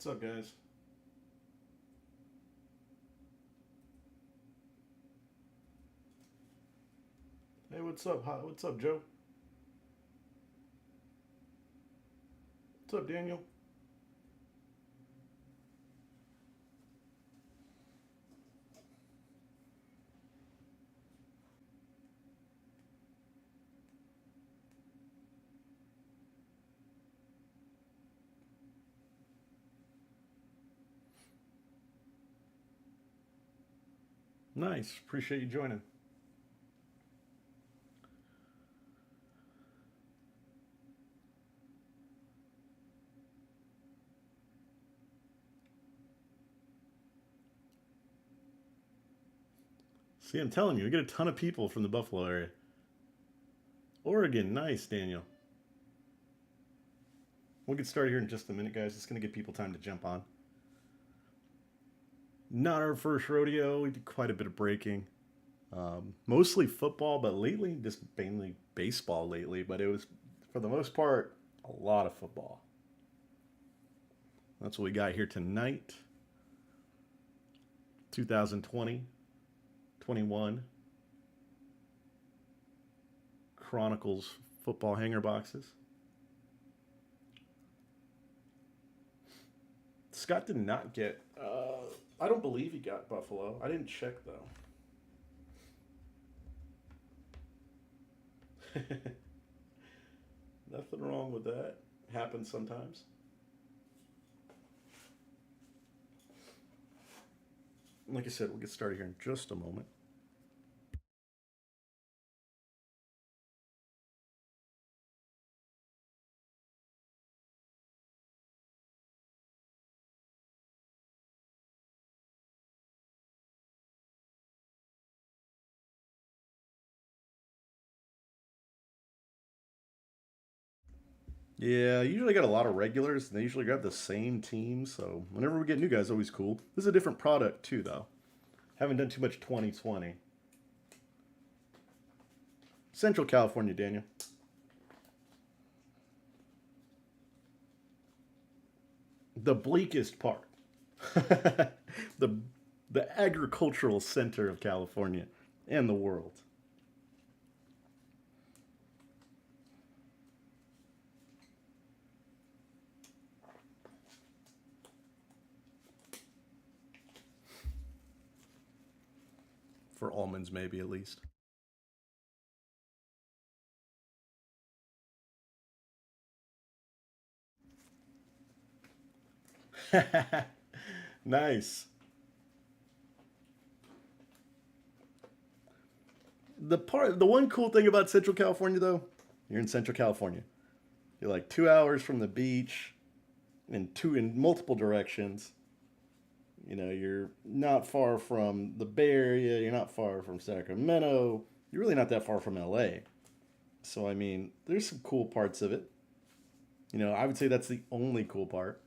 What's up, guys? Hey, what's up? Hi, what's up, Joe? What's up, Daniel? Nice. Appreciate you joining. See, I'm telling you, we get a ton of people from the Buffalo area. Oregon, nice, Daniel. We'll get started here in just a minute, guys. It's going to give people time to jump on. Not our first rodeo. We did quite a bit of breaking. Mostly football, but lately, just mainly baseball lately. But it was, for the most part, a lot of football. That's what we got here tonight. 2020, 21 Chronicles football hanger boxes. Scott did not get. I don't believe he got Buffalo. I didn't check though. Nothing wrong with that. Happens sometimes. Like I said, we'll get started here in just a moment. Yeah, I usually got a lot of regulars, and they usually grab the same team. So whenever we get new guys, always cool. This is a different product too, though. Haven't done too much 2020. Central California, Daniel. The bleakest part. the the agricultural center of California and the world. For almonds, maybe at least. Nice. The one cool thing about Central California, though, you're in Central California. You're like 2 hours from the beach, in multiple directions. You know, you're not far from the Bay Area. You're not far from Sacramento. You're really not that far from LA. So I mean, there's some cool parts of it. You know, I would say that's the only cool part.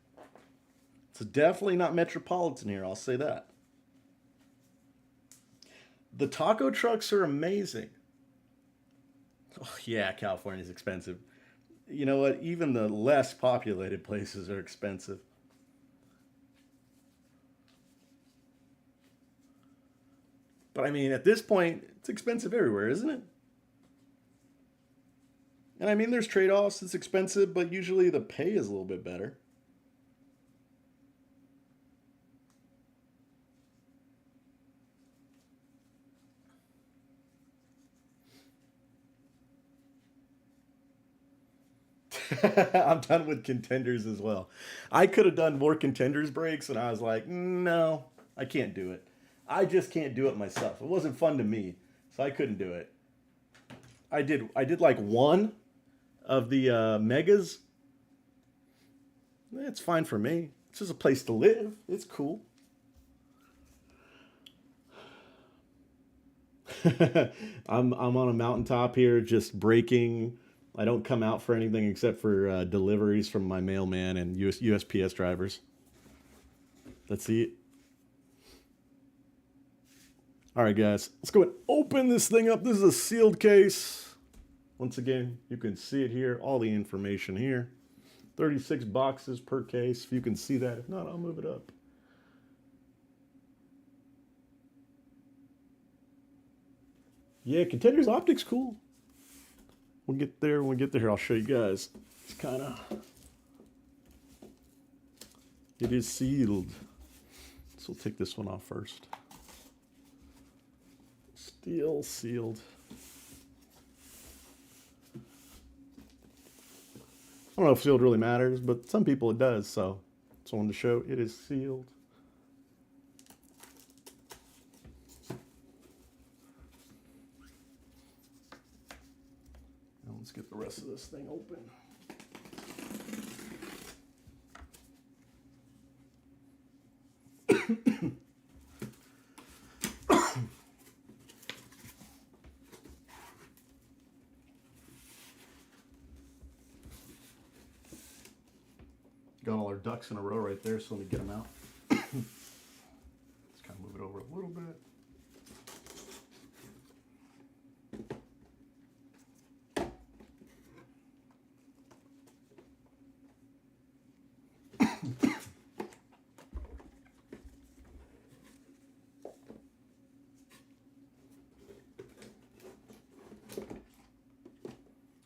It's definitely not metropolitan here. I'll say that. The taco trucks are amazing. Oh, yeah, California's expensive. You know what? Even the less populated places are expensive. But I mean, at this point, it's expensive everywhere, isn't it? And I mean, there's trade offs. It's expensive, but usually the pay is a little bit better. I'm done with contenders as well. I could have done more contenders breaks, and I was like, no, I can't do it. I just can't do it myself. It wasn't fun to me, so I couldn't do it. I did like one of the megas. It's fine for me. It's just a place to live. It's cool. I'm on a mountaintop here, just breaking. I don't come out for anything except for deliveries from my mailman and USPS drivers. Let's see it. All right, guys, let's go and open this thing up. This is a sealed case. Once again, you can see it here, all the information here. 36 boxes per case, if you can see that. If not, I'll move it up. Yeah, Contenders optics cool. We'll get there when we get there. Here, I'll show you guys. It's kind of, it is sealed. So we'll take this one off first. Still sealed. I don't know if sealed really matters, but some people it does, so just wanted to show it is sealed. Now let's get the rest of this thing open. Got all our ducks in a row right there, so let me get them out. Let's kind of move it over a little bit.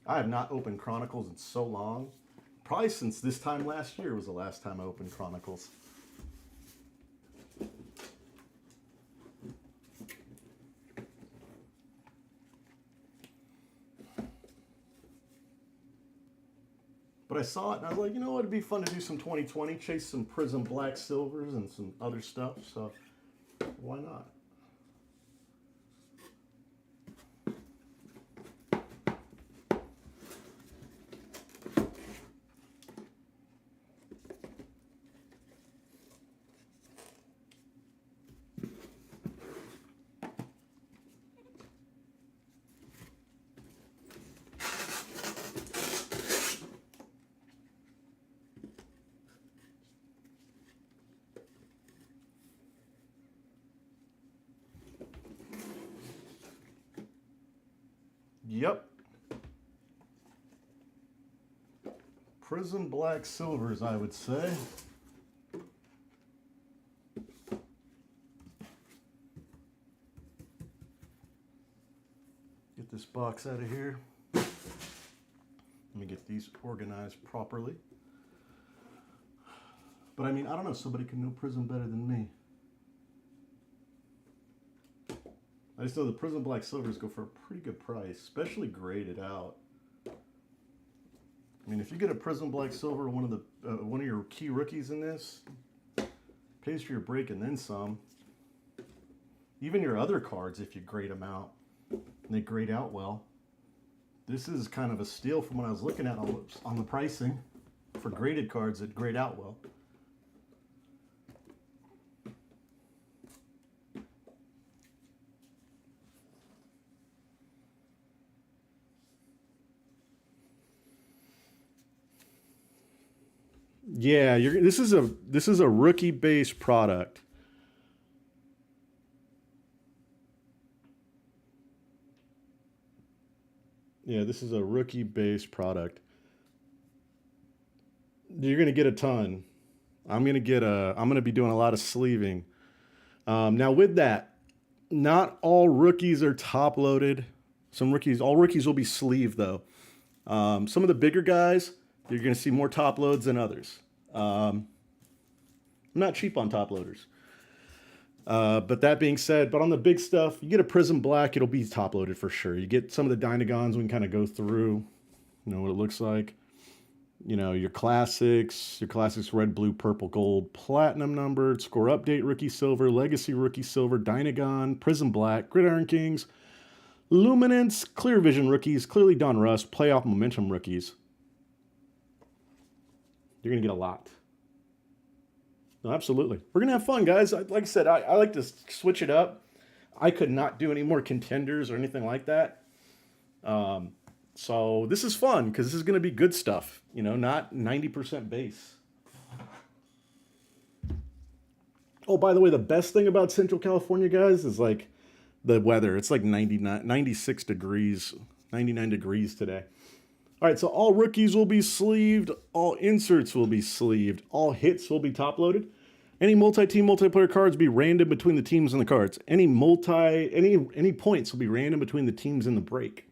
I have not opened Chronicles in so long. Probably since this time last year was the last time I opened Chronicles. But I saw it and I was like, you know what, it'd be fun to do some 2020, chase some Prism Black Silvers and some other stuff, so why not? Yep. Prism Black Silvers, I would say. Get this box out of here. Let me get these organized properly. But I mean, I don't know, somebody can know Prism better than me. I just know the Prism Black Silvers go for a pretty good price, especially graded out. I mean, if you get a Prism Black Silver, one of your key rookies in this, pays for your break and then some. Even your other cards, if you grade them out, and they grade out well. This is kind of a steal from what I was looking at on the pricing for graded cards that grade out well. Yeah, this is a rookie based product. Yeah, this is a rookie based product. You're gonna get a ton. I'm gonna be doing a lot of sleeving. Now with that, not all rookies are top loaded. All rookies will be sleeved though. Some of the bigger guys, you're going to see more top loads than others. I'm not cheap on top loaders. But that being said, but on the big stuff, you get a Prism Black, it'll be top loaded for sure. You get some of the Dynagons, we can kind of go through, you know, what it looks like. You know, your classics red, blue, purple, gold, platinum numbered, score update rookie silver, legacy rookie silver, Dynagon, Prism Black, Gridiron Kings, Luminance, Clear Vision rookies, Clearly Dawn Rust, playoff momentum rookies. You're going to get a lot. No, absolutely. We're going to have fun, guys. Like I said, I like to switch it up. I could not do any more contenders or anything like that. So this is fun because this is going to be good stuff, you know, not 90% base. Oh, by the way, the best thing about Central California, guys, is like the weather. It's like 96 degrees, 99 degrees today. All right, so all rookies will be sleeved, all inserts will be sleeved, all hits will be top loaded. Any multi-team, multiplayer cards will be random between the teams and the cards. Any points will be random between the teams in the break.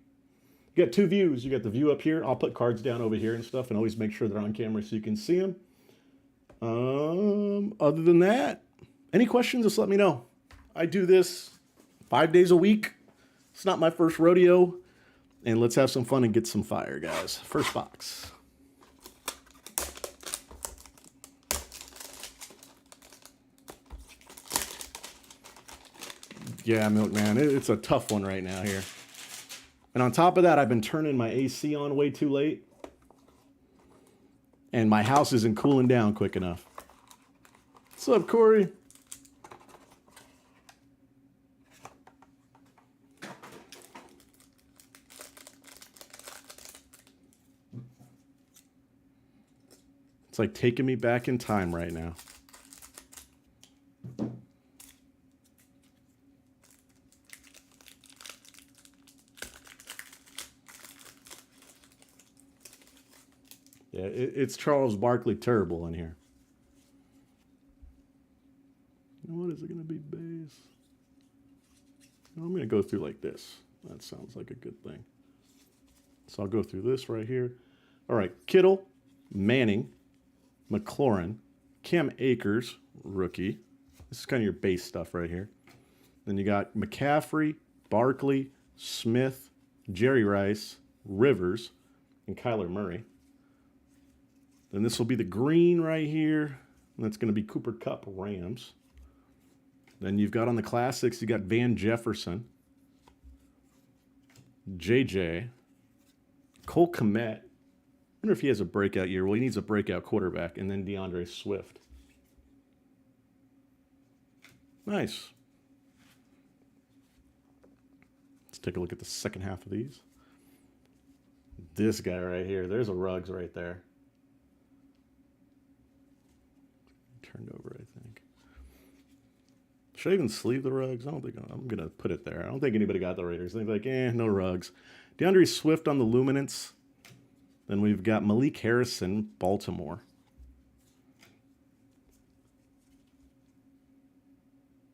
You got two views. You got the view up here. I'll put cards down over here and stuff, and always make sure they're on camera so you can see them. Other than that, any questions? Just let me know. I do this 5 days a week. It's not my first rodeo. And let's have some fun and get some fire, guys. First box. Yeah, Milkman, it's a tough one right now here. And on top of that, I've been turning my AC on way too late. And my house isn't cooling down quick enough. What's up, Corey? It's like taking me back in time right now. Yeah, it's Charles Barkley terrible in here. What is it going to be base? I'm going to go through like this. That sounds like a good thing. So I'll go through this right here. All right, Kittle, Manning, McLaurin, Cam Akers, rookie. This is kind of your base stuff right here. Then you got McCaffrey, Barkley, Smith, Jerry Rice, Rivers, and Kyler Murray. Then this will be the green right here. And that's going to be Cooper Kupp, Rams. Then you've got on the classics, you got Van Jefferson, JJ, Cole Kmet. I wonder if he has a breakout year. Well, he needs a breakout quarterback. And then DeAndre Swift. Nice. Let's take a look at the second half of these. This guy right here. There's a Ruggs right there. Turned over, I think. Should I even sleeve the Ruggs? I don't think I'm going to put it there. I don't think anybody got the Raiders. They're like, no Ruggs. DeAndre Swift on the Luminance. Then we've got Malik Harrison, Baltimore.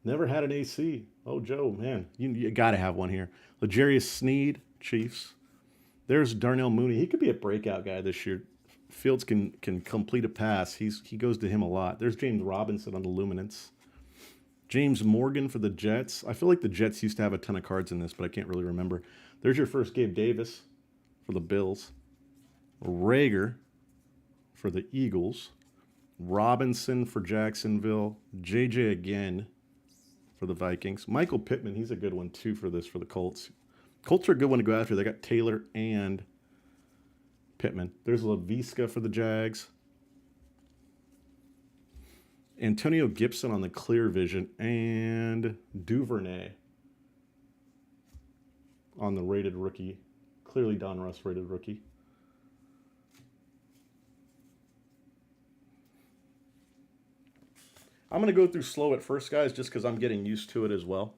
Never had an AC. Oh, Joe, man, you got to have one here. L'Jarius Sneed, Chiefs. There's Darnell Mooney. He could be a breakout guy this year. Fields can complete a pass. He goes to him a lot. There's James Robinson on the Luminance. James Morgan for the Jets. I feel like the Jets used to have a ton of cards in this, but I can't really remember. There's your first Gabe Davis for the Bills. Rager for the Eagles. Robinson for Jacksonville. JJ again for the Vikings. Michael Pittman, he's a good one too for this for the Colts. Colts are a good one to go after. They got Taylor and Pittman. There's LaVisca for the Jags. Antonio Gibson on the Clear Vision. And Duvernay on the rated rookie. Clearly Don Russ rated rookie. I'm going to go through slow at first, guys, just because I'm getting used to it as well.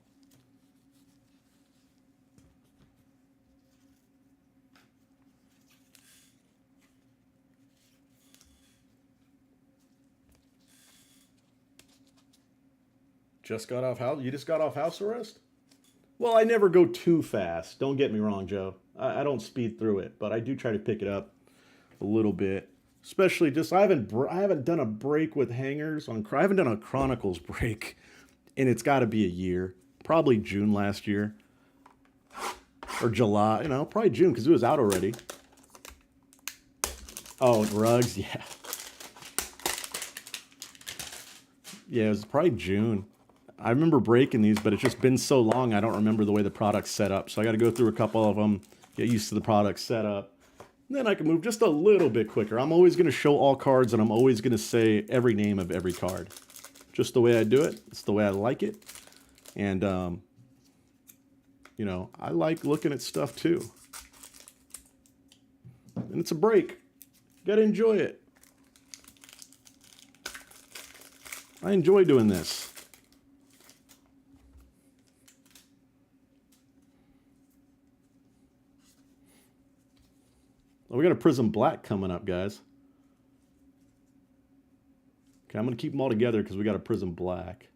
Just got off house? You just got off house arrest? Well, I never go too fast. Don't get me wrong, Joe. I don't speed through it, but I do try to pick it up a little bit. Especially just, I haven't done a break with hangers on, I haven't done a Chronicles break, and it's got to be a year. Probably June last year. Or July, probably June, because it was out already. Oh, Ruggs, yeah. Yeah, it was probably June. I remember breaking these, but it's just been so long, I don't remember the way the product's set up. So I got to go through a couple of them, get used to the product setup. Then I can move just a little bit quicker. I'm always going to show all cards, and I'm always going to say every name of every card. Just the way I do it. It's the way I like it. And, I like looking at stuff too. And it's a break. Got to enjoy it. I enjoy doing this. Oh, we got a Prism Black coming up, guys. Okay, I'm going to keep them all together because we got a Prism Black.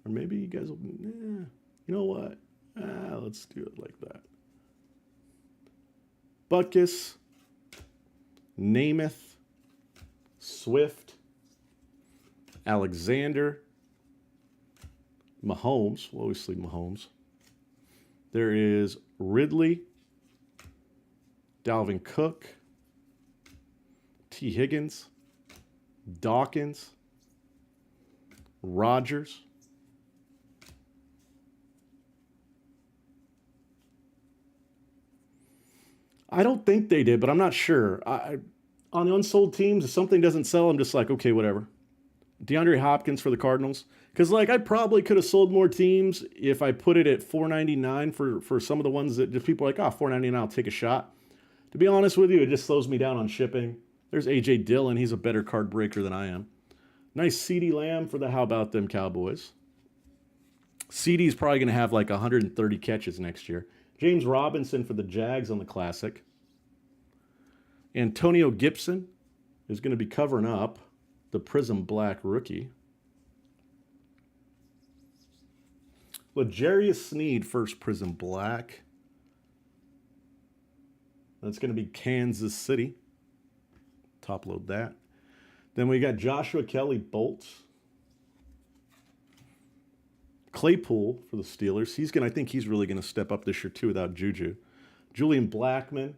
Or maybe you guys will... you know what? Let's do it like that. Butkus, Namath, Swift, Alexander, Mahomes. We'll always sleep Mahomes. There is Ridley, Dalvin Cook, T. Higgins, Dawkins, Rodgers, I don't think they did, but I'm not sure. On the unsold teams, if something doesn't sell, I'm just like, okay, whatever. DeAndre Hopkins for the Cardinals. Because, like, I probably could have sold more teams if I put it at $4.99 for some of the ones that just people are like, oh, $4.99, I'll take a shot. To be honest with you, it just slows me down on shipping. There's A.J. Dillon. He's a better card breaker than I am. Nice CeeDee Lamb for the How About Them Cowboys. CeeDee's probably going to have like 130 catches next year. James Robinson for the Jags on the Classic. Antonio Gibson is going to be covering up the Prism Black rookie. L'Jarius Sneed, first Prism Black. That's going to be Kansas City. Top load that. Then we got Joshua Kelly Bolts. Claypool for the Steelers. I think he's really going to step up this year too without Juju. Julian Blackmon,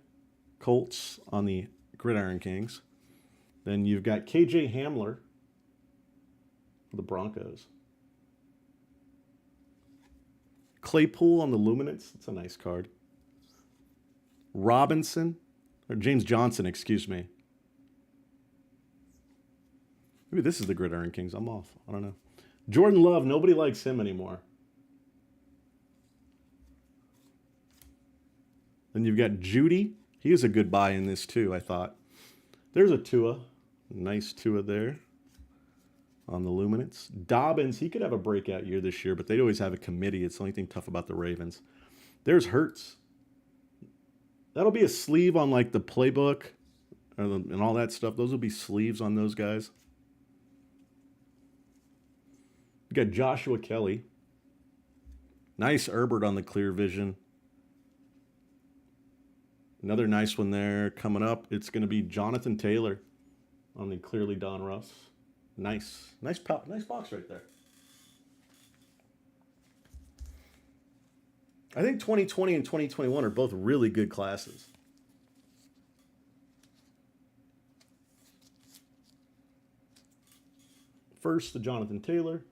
Colts on the Gridiron Kings. Then you've got KJ Hamler for the Broncos. Claypool on the Luminance. That's a nice card. Robinson, or James Johnson, excuse me. Maybe this is the Gridiron Kings. I'm off. I don't know. Jordan Love, nobody likes him anymore. Then you've got Judy. He is a good buy in this too, I thought. There's a Tua. Nice Tua there on the Luminance. Dobbins, he could have a breakout year this year, but they'd always have a committee. It's the only thing tough about the Ravens. There's Hurts. That'll be a sleeve on like the playbook and all that stuff. Those will be sleeves on those guys. We got Joshua Kelly. Nice Herbert on the Clear Vision. Another nice one there coming up. It's going to be Jonathan Taylor on the Clearly Donruss. Nice box right there. I think 2020 and 2021 are both really good classes. First, the Jonathan Taylor.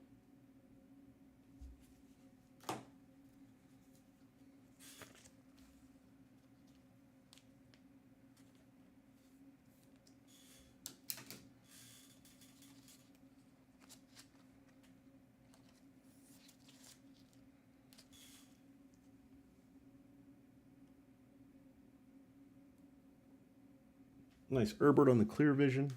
Nice Herbert on the Clear Vision.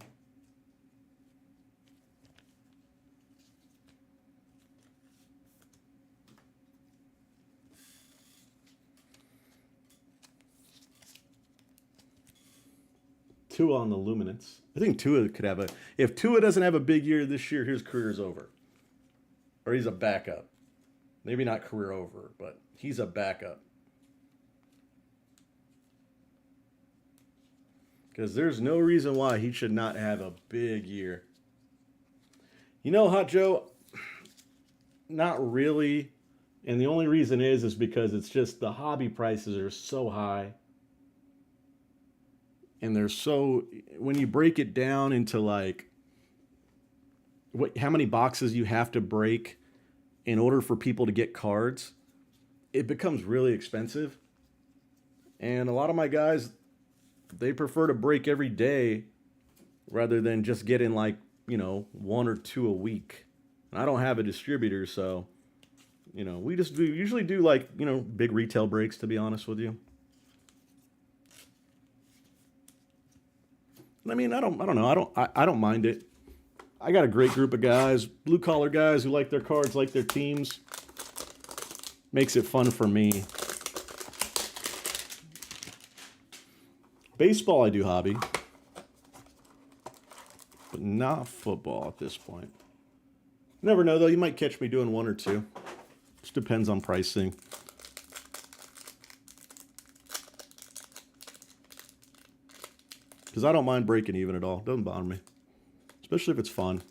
Tua on the Luminance. I think Tua could have if Tua doesn't have a big year this year, his career's over. Or he's a backup. Maybe not career over, but he's a backup. Because there's no reason why he should not have a big year. You know, Hot Joe, not really. And the only reason is because it's just the hobby prices are so high. And they're so, when you break it down into like, how many boxes you have to break in order for people to get cards, it becomes really expensive. And a lot of my guys, they prefer to break every day rather than just getting like, one or two a week. And I don't have a distributor, so, we usually do like, big retail breaks, to be honest with you. I mean, I don't know. I don't mind it. I got a great group of guys, blue collar guys who like their cards, like their teams. Makes it fun for me. Baseball I do hobby, but not football at this point. Never know, though. You might catch me doing one or two. Just depends on pricing. Because I don't mind breaking even at all. Doesn't bother me. Especially if it's fun.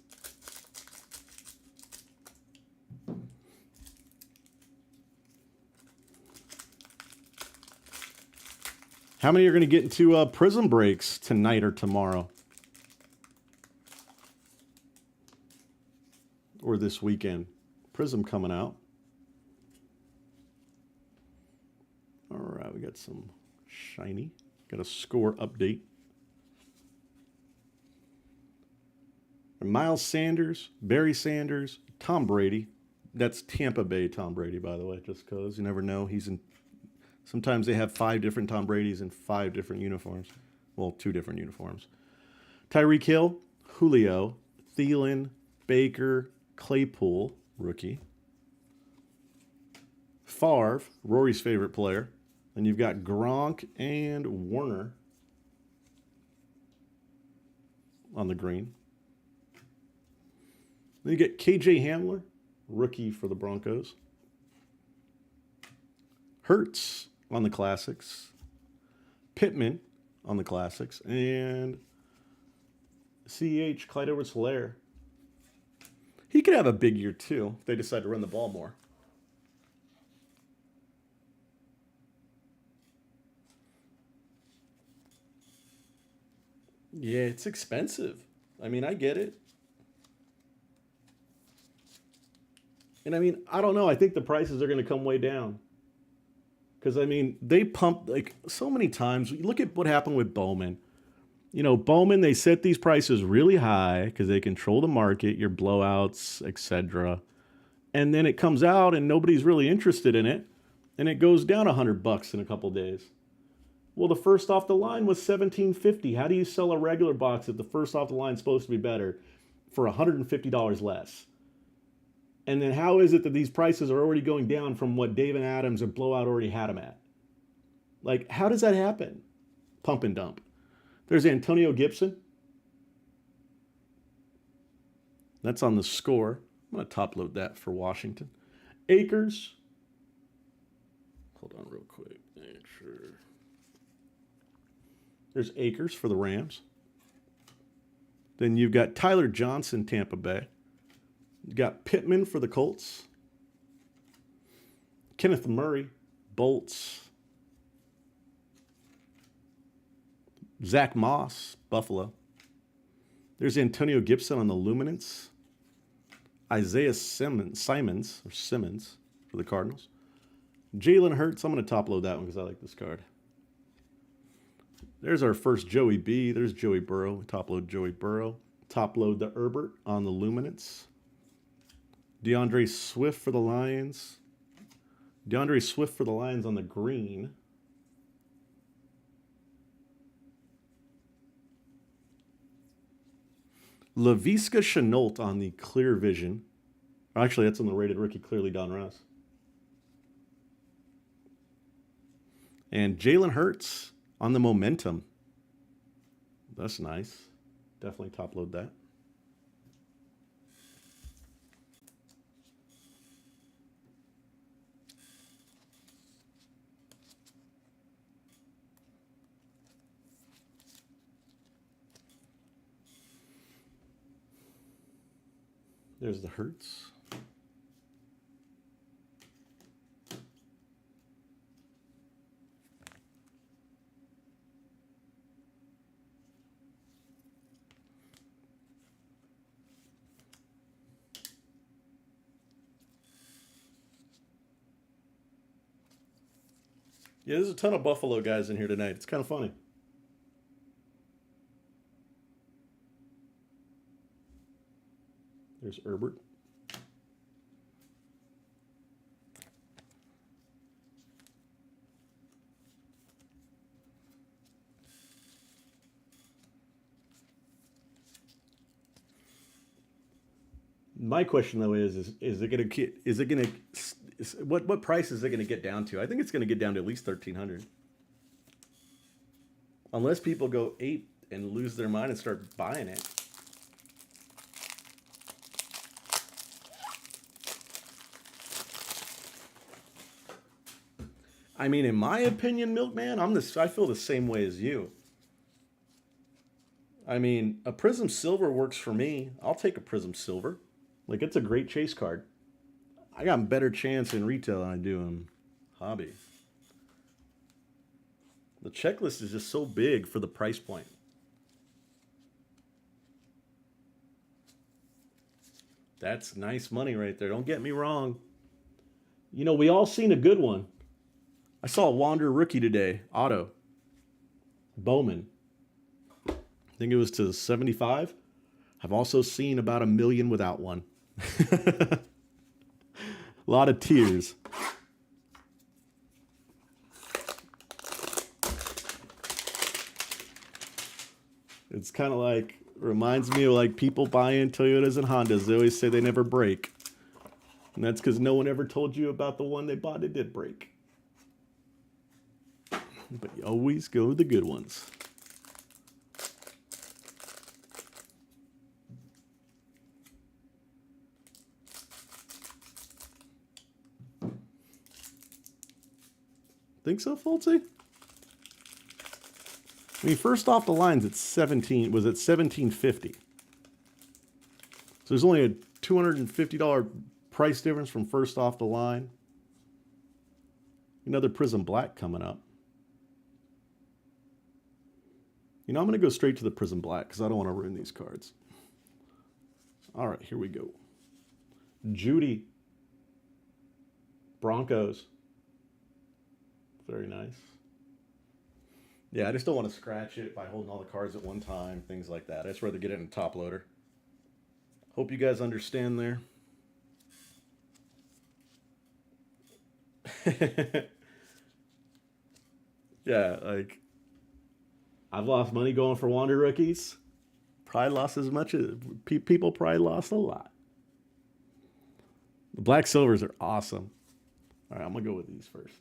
How many are going to get into Prism breaks tonight or tomorrow? Or this weekend? Prism coming out. All right, we got some shiny. Got a score update. Miles Sanders, Barry Sanders, Tom Brady. That's Tampa Bay Tom Brady, by the way, just because you never know. He's in. Sometimes they have 5 different Tom Bradys in 5 different uniforms. Well, 2 different uniforms. Tyreek Hill, Julio, Thielen, Baker, Claypool, rookie. Favre, Rory's favorite player. Then you've got Gronk and Warner on the green. Then you get KJ Hamler, rookie for the Broncos. Hurts on the classics. Pittman on the classics. And CH, Clyde Edwards-Helaire. He could have a big year, too, if they decide to run the ball more. Yeah, it's expensive. I mean, I get it. And I mean, I don't know. I think the prices are going to come way down. Because, I mean, they pumped, like, so many times. Look at what happened with Bowman. You know, Bowman, they set these prices really high because they control the market, your blowouts, etc. And then it comes out and nobody's really interested in it. And it goes down $100 in a couple days. Well, the first off the line was $17.50. How do you sell a regular box if the first off the line is supposed to be better for $150 less? And then how is it that these prices are already going down from what Dave and Adams or Blowout already had them at? Like, how does that happen? Pump and dump. There's Antonio Gibson. That's on the score. I'm going to top load that for Washington. Akers. Hold on real quick. Make sure. There's Akers for the Rams. Then you've got Tyler Johnson, Tampa Bay. You got Pittman for the Colts. Kenneth Murray, Bolts. Zach Moss, Buffalo. There's Antonio Gibson on the Luminance. Isaiah Simmons for the Cardinals. Jalen Hurts. I'm going to top load that one because I like this card. There's our first Joey B. There's Joey Burrow. Top load Joey Burrow. Top load the Herbert on the Luminance. DeAndre Swift for the Lions. DeAndre Swift for the Lions on the green. Laviska Shenault on the Clear Vision. Actually, that's on the rated rookie, clearly Don Ross. And Jalen Hurts on the Momentum. That's nice. Definitely top load that. There's the Hurts. Yeah, there's a ton of Buffalo guys in here tonight. It's kind of funny. There's Herbert. My question though is it going to what price is it going to get down to? I think it's going to get down to at least 1,300. Unless people go ape and lose their mind and start buying it. I mean, in my opinion, Milkman, I feel the same way as you. I mean, a Prism Silver works for me. I'll take a Prism Silver. Like, it's a great chase card. I got a better chance in retail than I do in hobby. The checklist is just so big for the price point. That's nice money right there. Don't get me wrong. You know, we all seen a good one. I saw a Wander rookie today, auto. Bowman. I think it was to 75. I've also seen about 1 million without one. A lot of tears. It's kind of like, reminds me of like people buying Toyotas and Hondas. They always say they never break. And that's because no one ever told you about the one they bought that did break. But you always go with the good ones. Think so, Fultzy? I mean, first off the lines, it's 17. Was it 1750? So there's only a $250 price difference from first off the line. Another Prism Black coming up. You know, I'm going to go straight to the Prism Black because I don't want to ruin these cards. All right, here we go. Judy. Broncos. Very nice. Yeah, I just don't want to scratch it by holding all the cards at one time, things like that. I just rather get it in a top loader. Hope you guys understand there. Yeah, like, I've lost money going for Wander rookies. Probably lost as much as people probably lost a lot. The black silvers are awesome. All right, I'm going to go with these first.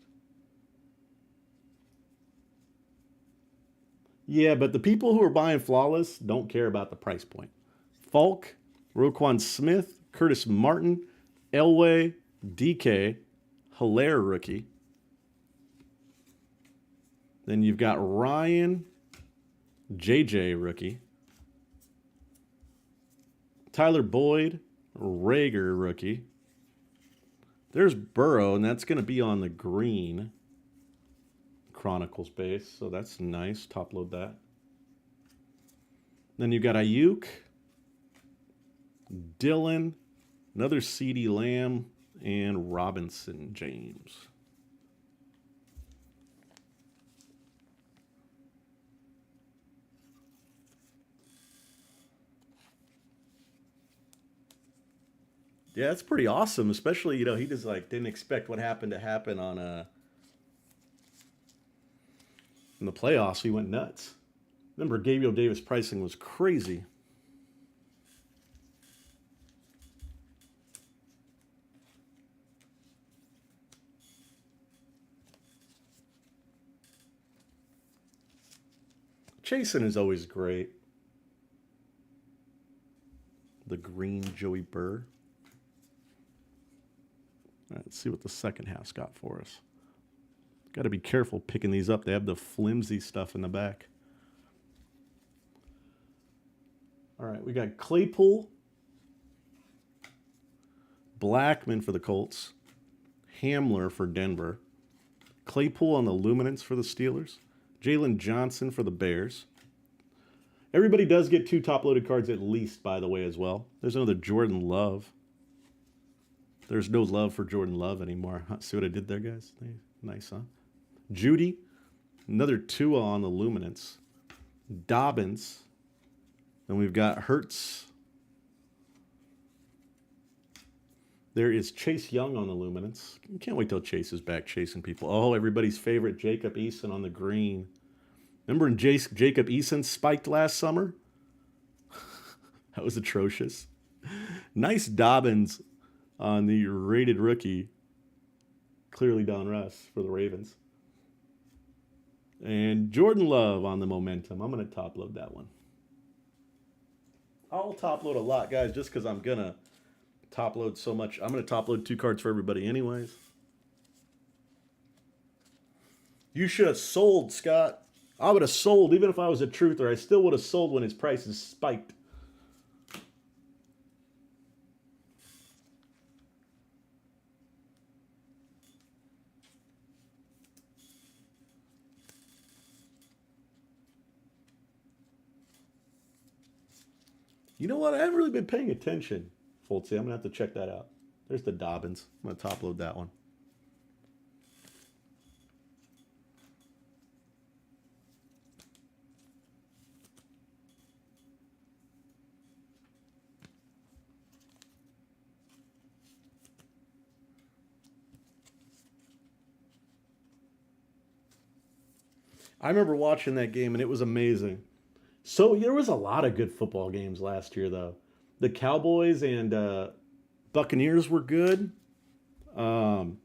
Yeah, but the people who are buying flawless don't care about the price point. Falk, Roquan Smith, Curtis Martin, Elway, DK, Hilaire rookie. Then you've got Ryan, JJ rookie. Tyler Boyd, Rager rookie. There's Burrow, and that's going to be on the green Chronicles base, so that's nice. Top load that. Then you've got Ayuk, Dylan, another CeeDee Lamb, and Robinson James. Yeah, that's pretty awesome. Especially, you know, he just like didn't expect what happened to happen on in the playoffs. He went nuts. Remember, Gabriel Davis pricing was crazy. Chasen is always great. The green Joey Burr. All right, let's see what the second half's got for us. Got to be careful picking these up. They have the flimsy stuff in the back. All right, we got Claypool, Blackman for the Colts, Hamler for Denver, Claypool on the Luminance for the Steelers, Jalen Johnson for the Bears. Everybody does get 2 top-loaded cards at least, by the way, as well. There's another Jordan Love. There's no love for Jordan Love anymore. See what I did there, guys? Nice, huh? Judy, another Tua on the Luminance. Dobbins. Then we've got Hurts. There is Chase Young on the Luminance. Can't wait till Chase is back chasing people. Oh, everybody's favorite Jacob Eason on the green. Remember when Jacob Eason spiked last summer? That was atrocious. Nice Dobbins on the rated rookie. Clearly Don Russ for the Ravens. And Jordan Love on the momentum. I'm going to top load that one. I'll top load a lot, guys, just because I'm going to top load so much. I'm going to top load 2 cards for everybody anyways. You should have sold, Scott. I would have sold, even if I was a truther. I still would have sold when his prices spiked. You know what? I haven't really been paying attention, Foltzy. I'm going to have to check that out. There's the Dobbins. I'm going to top load that one. I remember watching that game, and it was amazing. So there was a lot of good football games last year, though. The Cowboys and Buccaneers were good. Um,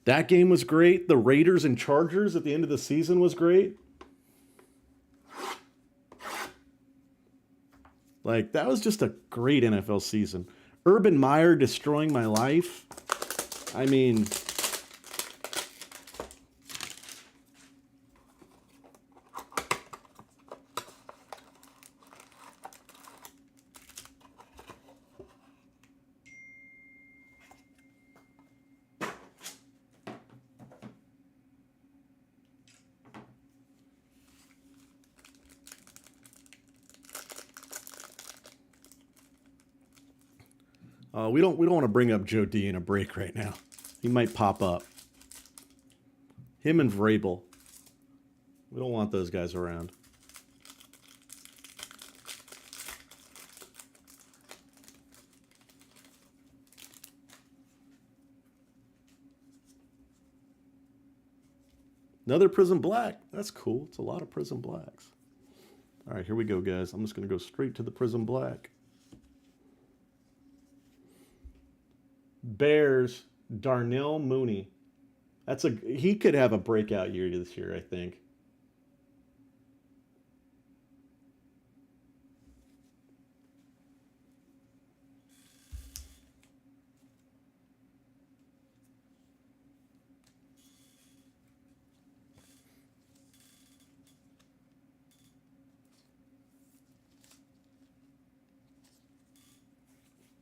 that game was great. The Raiders and Chargers at the end of the season was great. Like, that was just a great NFL season. Urban Meyer destroying my life. I mean, we don't want to bring up Joe D in a break right now. He might pop up. Him and Vrabel. We don't want those guys around. Another Prism Black. That's cool. It's a lot of Prism Blacks. All right, here we go, guys. I'm just going to go straight to the Prism Black. Bears, Darnell Mooney. He could have a breakout year this year, I think.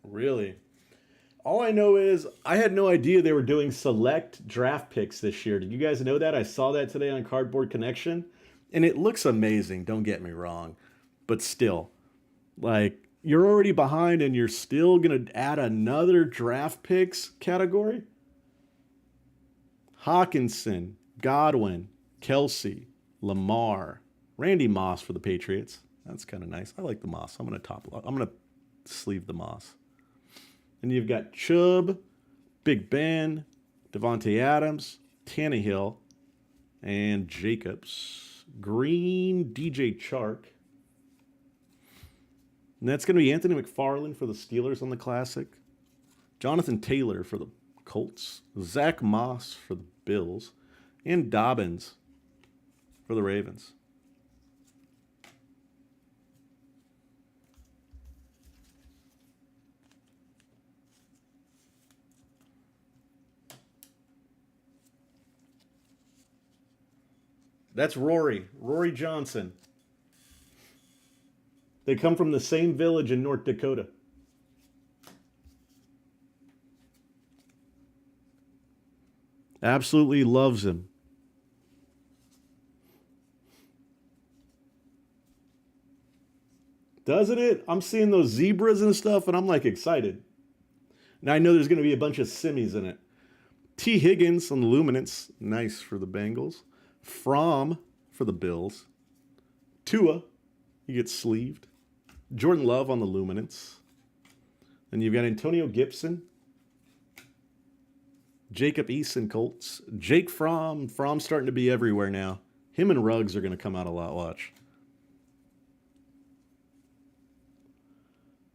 Really? All I know is I had no idea they were doing select draft picks this year. Did you guys know that? I saw that today on Cardboard Connection, and it looks amazing. Don't get me wrong, but still, like, you're already behind, and you're still gonna add another draft picks category. Hawkinson, Godwin, Kelsey, Lamar, Randy Moss for the Patriots. That's kind of nice. I like the Moss. I'm gonna sleeve the Moss. And you've got Chubb, Big Ben, Devontae Adams, Tannehill, and Jacobs. Green, DJ Chark. And that's going to be Anthony McFarland for the Steelers on the Classic. Jonathan Taylor for the Colts. Zach Moss for the Bills. And Dobbins for the Ravens. That's Rory Johnson. They come from the same village in North Dakota. Absolutely loves him. Doesn't it? I'm seeing those zebras and stuff, and I'm like excited. Now I know there's going to be a bunch of simmies in it. T. Higgins on the Luminance. Nice for the Bengals. Fromm for the Bills. Tua, he gets sleeved. Jordan Love on the Luminance. Then you've got Antonio Gibson. Jacob Eason, Colts. Jake Fromm. Fromm's starting to be everywhere now. Him and Ruggs are going to come out a lot, watch.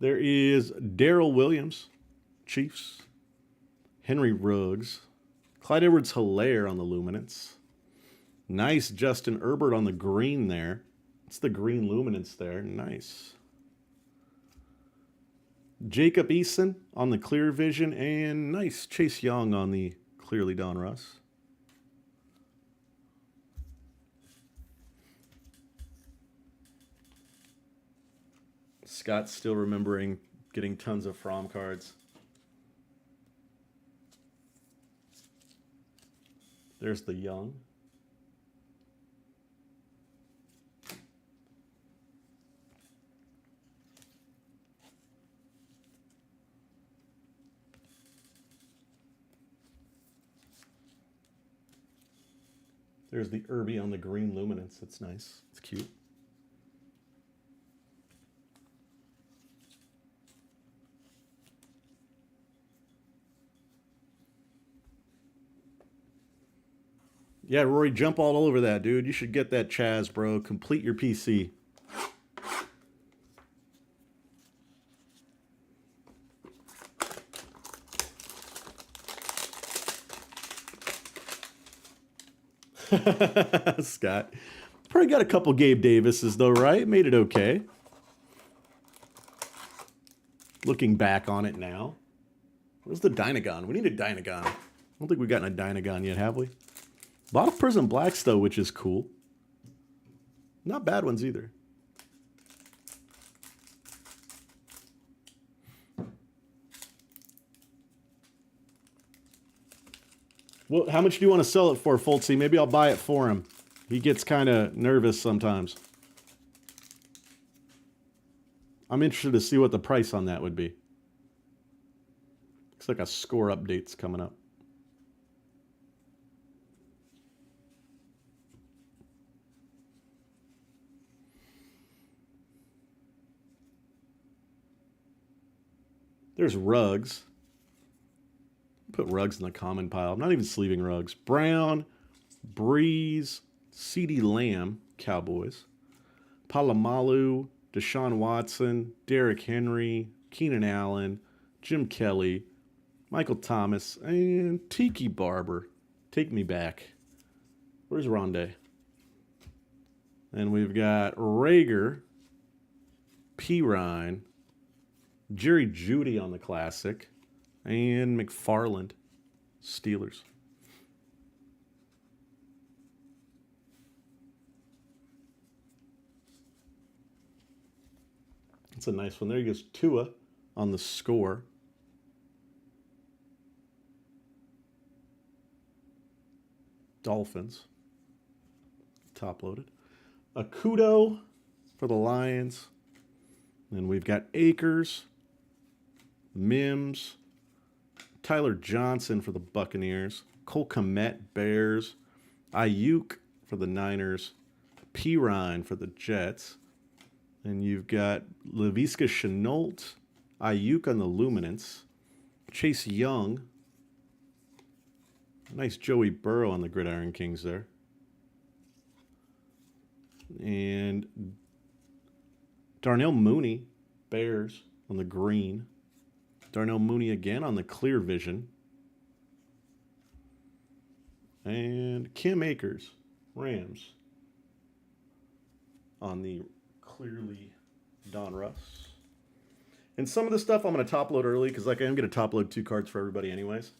There is Darrell Williams, Chiefs. Henry Ruggs. Clyde Edwards-Helaire on the Luminance. Nice Justin Herbert on the green there. It's the green luminance there. Nice. Jacob Eason on the clear vision. And nice Chase Young on the clearly Donruss. Scott's still remembering getting tons of Fromm cards. There's the Young. There's the Irby on the green luminance. That's nice. It's cute. Yeah, Rory, jump all over that, dude. You should get that Chaz, bro. Complete your PC. Scott. Probably got a couple Gabe Davises, though, right? Made it okay. Looking back on it now. Where's the Dynagon? We need a Dynagon. I don't think we've gotten a Dynagon yet, have we? A lot of Prism Blacks, though, which is cool. Not bad ones either. Well, how much do you want to sell it for, Fultzy? Maybe I'll buy it for him. He gets kind of nervous sometimes. I'm interested to see what the price on that would be. Looks like a score update's coming up. There's Ruggs. Put Ruggs in the common pile. I'm not even sleeving Ruggs. Brown, Breeze, CeeDee Lamb, Cowboys. Palomalu, Deshaun Watson, Derrick Henry, Keenan Allen, Jim Kelly, Michael Thomas, and Tiki Barber. Take me back. Where's Rondé? And we've got Rager, Pirine, Jerry Jeudy on the Classic, and McFarland, Steelers. That's a nice one. There goes Tua on the score. Dolphins. Top loaded. Akudo for the Lions. And we've got Akers, Mims, Tyler Johnson for the Buccaneers, Cole Kmet, Bears, Ayuk for the Niners, Pirine for the Jets, and you've got Laviska Shenault, Ayuk on the Luminance, Chase Young, nice Joey Burrow on the Gridiron Kings there, and Darnell Mooney, Bears on the green. Darnell Mooney again on the clear vision. And Cam Akers, Rams, on the clearly Donruss. And some of the stuff I'm going to top load early because like I'm going to top load 2 cards for everybody anyways.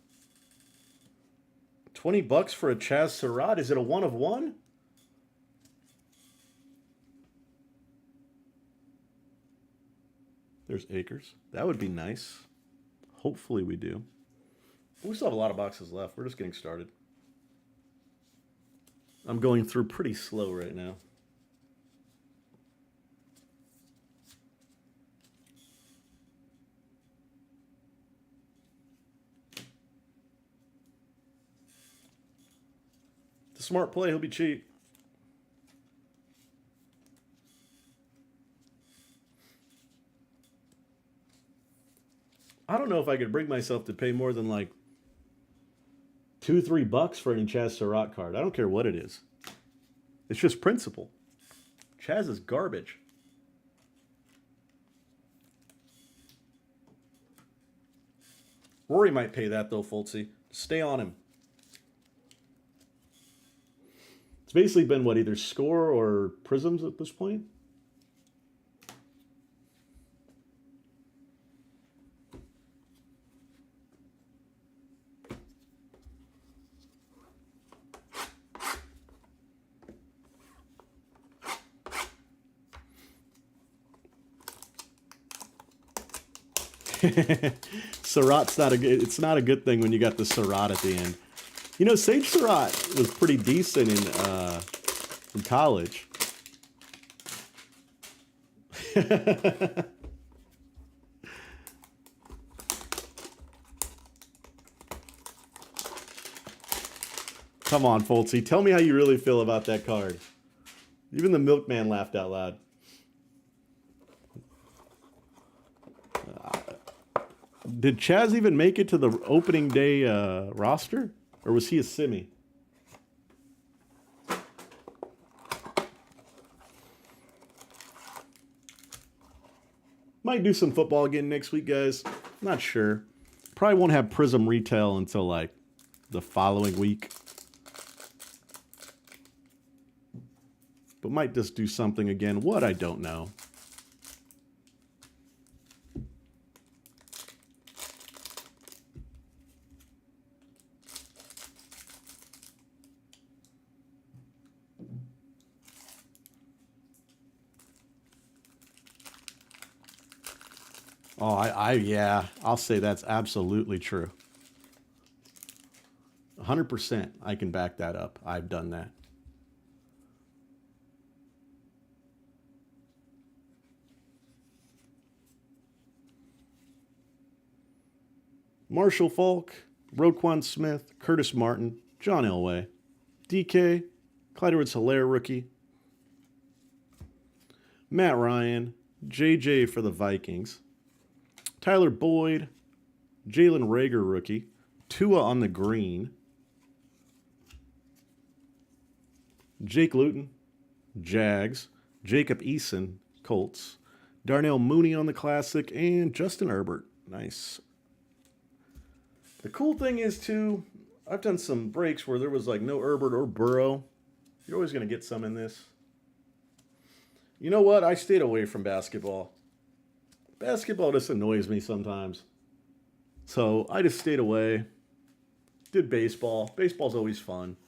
$20 for a Chaz Surratt. Is it a 1 of 1? There's Akers. That would be nice. Hopefully we do. We still have a lot of boxes left. We're just getting started. I'm going through pretty slow right now. It's a smart play. He'll be cheap. I don't know if I could bring myself to pay more than like $2-3 for any Chaz Surratt card. I don't care what it is. It's just principle. Chaz is garbage. Rory might pay that though, Fultzy. Stay on him. It's basically been what, either score or prisms at this point. Surratt's not a good. It's not a good thing when you got the Surratt at the end. You know, Sage Surratt was pretty decent in college. Come on, Foltzy. Tell me how you really feel about that card. Even the milkman laughed out loud. Did Chaz even make it to the opening day roster? Or was he a semi? Might do some football again next week, guys. Not sure. Probably won't have Prism retail until like the following week. But might just do something again. What? I don't know. Oh, yeah, I'll say that's absolutely true. 100%, I can back that up. I've done that. Marshall Falk, Roquan Smith, Curtis Martin, John Elway, DK, Clyde Edwards-Helaire rookie, Matt Ryan, JJ for the Vikings, Tyler Boyd, Jalen Reagor rookie, Tua on the green, Jake Luton, Jags, Jacob Eason, Colts, Darnell Mooney on the classic, and Justin Herbert. Nice. The cool thing is, too, I've done some breaks where there was like no Herbert or Burrow. You're always going to get some in this. You know what? I stayed away from basketball. Basketball just annoys me sometimes. So I just stayed away. Did baseball. Baseball's always fun.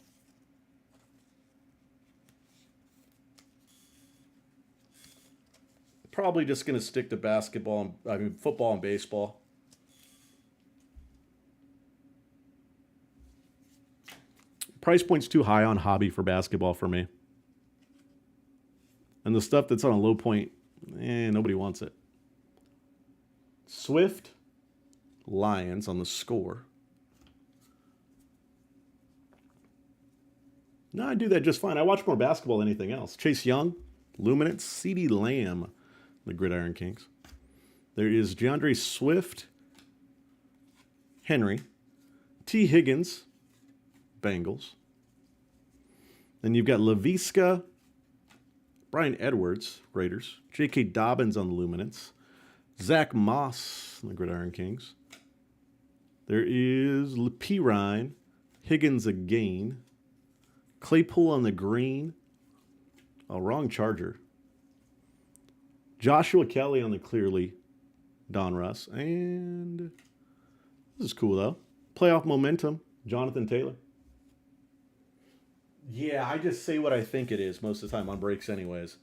Probably just going to stick to basketball, football and baseball. Price point's too high on hobby for basketball for me. And the stuff that's on a low point, nobody wants it. Swift, Lions on the score. No, I do that just fine. I watch more basketball than anything else. Chase Young, Luminance, CeeDee Lamb, the Gridiron Kings. There is DeAndre Swift, Henry, T. Higgins, Bengals. Then you've got Laviska, Brian Edwards, Raiders. J.K. Dobbins on the Luminance. Zach Moss on the Gridiron Kings. There is P. Ryan, Higgins again. Claypool on the green. Oh, wrong Charger. Joshua Kelly on the clearly Don Russ. And this is cool, though. Playoff momentum, Jonathan Taylor. Yeah, I just say what I think it is most of the time on breaks anyways.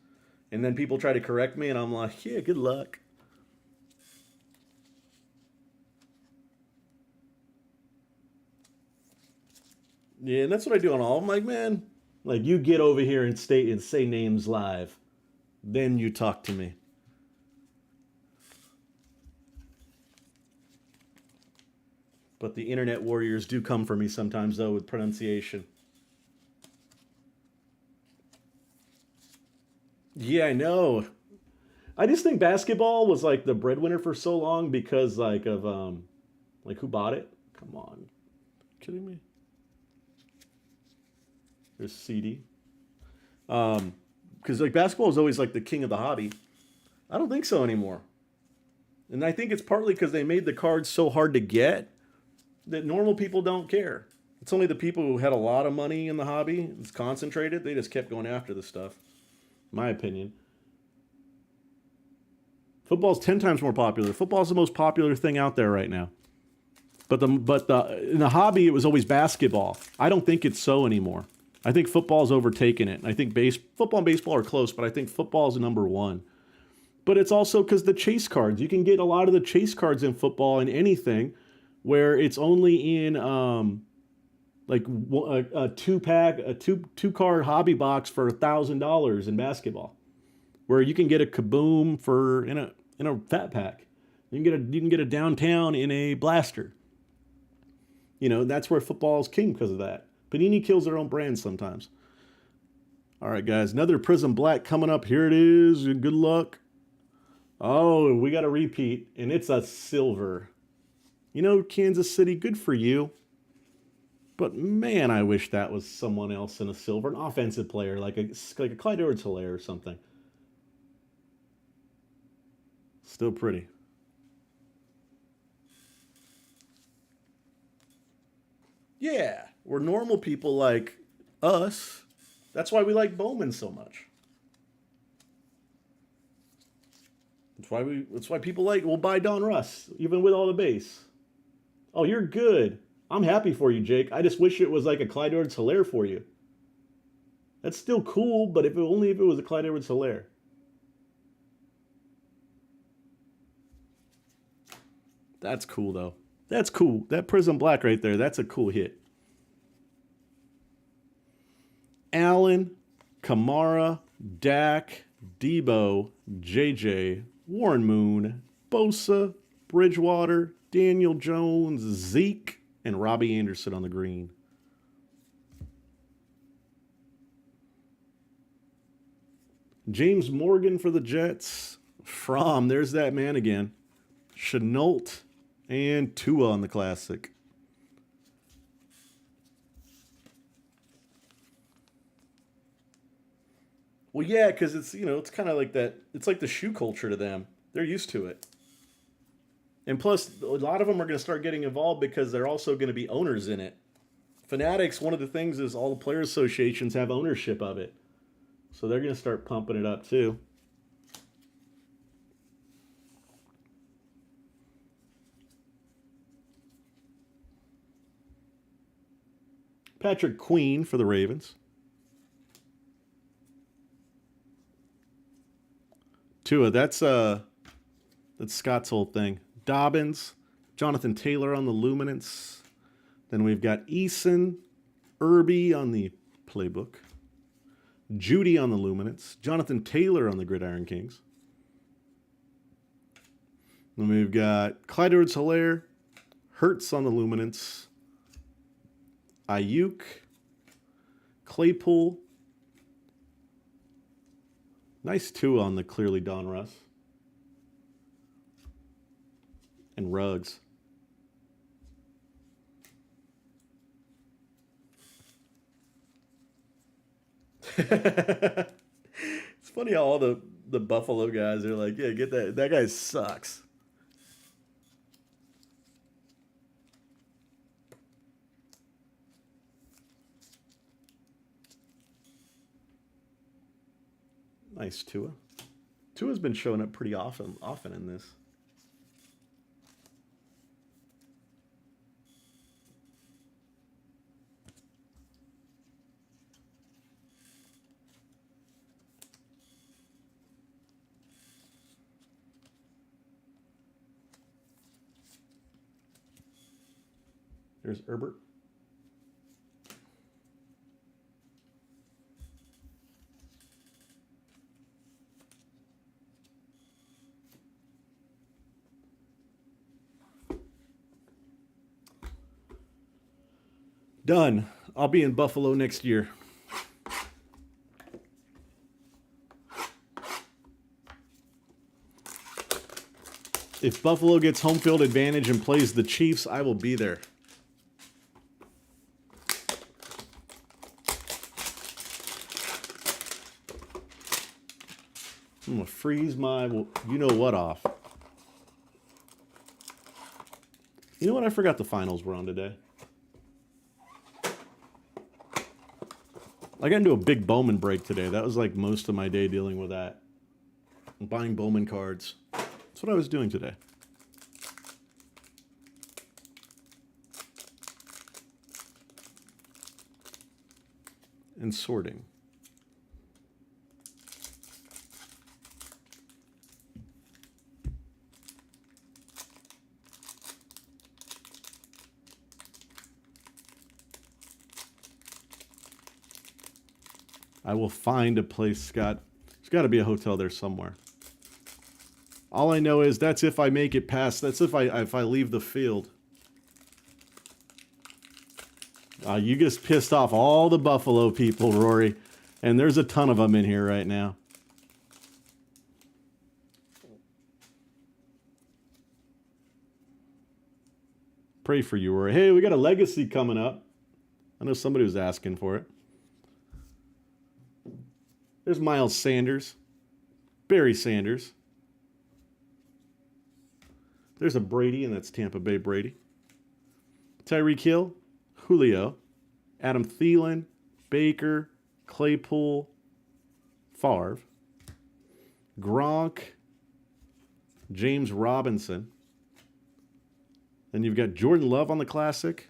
And then people try to correct me, and I'm like, yeah, good luck. Yeah, and that's what I do on all. I'm like, man, like you get over here and say names live. Then you talk to me. But the internet warriors do come for me sometimes, though, with pronunciation. Yeah, I know. I just think basketball was like the breadwinner for so long because like of like who bought it? Come on. Kidding me? There's CD. Because like basketball is always like the king of the hobby. I don't think so anymore. And I think it's partly because they made the cards so hard to get that normal people don't care. It's only the people who had a lot of money in the hobby, it's concentrated, they just kept going after this stuff. My opinion. Football's 10 times more popular. Football's the most popular thing out there right now. But in the hobby, it was always basketball. I don't think it's so anymore. I think football's overtaken it. I think football and baseball are close, but I think football's number one. But it's also because the chase cards. You can get a lot of the chase cards in football and anything, where it's only in like a two card hobby box for $1,000 in basketball, where you can get a Kaboom for in a fat pack. You can get a downtown in a blaster. That's where football is king because of that. Panini kills their own brand sometimes. All right, guys, another Prism Black coming up. Here it is. Good luck. Oh, we got a repeat, and it's a silver. Kansas City, good for you. But man, I wish that was someone else in a silver, an offensive player, like a Clyde Edwards-Helaire or something. Still pretty. Yeah, we're normal people like us. That's why we like Bowman so much. That's why people will buy Don Russ, even with all the base. Oh, you're good. I'm happy for you, Jake. I just wish it was like a Clyde Edwards-Helaire for you. That's still cool, but only if it was a Clyde Edwards-Helaire. That's cool, though. That's cool. That Prism Black right there, that's a cool hit. Allen, Kamara, Dak, Debo, JJ, Warren Moon, Bosa, Bridgewater, Daniel Jones, Zeke, and Robbie Anderson on the green. James Morgan for the Jets. There's that man again. Chenault and Tua on the classic. Well, yeah, because it's kind of like that. It's like the shoe culture to them. They're used to it. And plus, a lot of them are going to start getting involved because they're also going to be owners in it. Fanatics, one of the things is all the player associations have ownership of it. So they're going to start pumping it up too. Patrick Queen for the Ravens. Tua, that's Scott's whole thing. Dobbins, Jonathan Taylor on the Luminance. Then we've got Eason, Irby on the playbook. Judy on the Luminance. Jonathan Taylor on the Gridiron Kings. Then we've got Clyde Edwards-Helaire, Hurts on the Luminance. Ayuk, Claypool. Nice two on the clearly Don Russ. And Ruggs. It's funny how all the Buffalo guys are like, yeah, get that. That guy sucks. Nice Tua. Tua's been showing up pretty often in this. There's Herbert. Done. I'll be in Buffalo next year. If Buffalo gets home field advantage and plays the Chiefs, I will be there. I'm going to freeze my you-know-what off. You know what? I forgot the finals were on today. I got into a big Bowman break today. That was like most of my day dealing with that. Buying Bowman cards. That's what I was doing today. And sorting. I will find a place, Scott. There's got to be a hotel there somewhere. All I know is that's if I make it past. That's if I leave the field. You just pissed off all the Buffalo people, Rory. And there's a ton of them in here right now. Pray for you, Rory. Hey, we got a legacy coming up. I know somebody was asking for it. There's Miles Sanders. Barry Sanders. There's a Brady, and that's Tampa Bay Brady. Tyreek Hill. Julio. Adam Thielen. Baker. Claypool. Favre. Gronk. James Robinson. Then you've got Jordan Love on the Classic.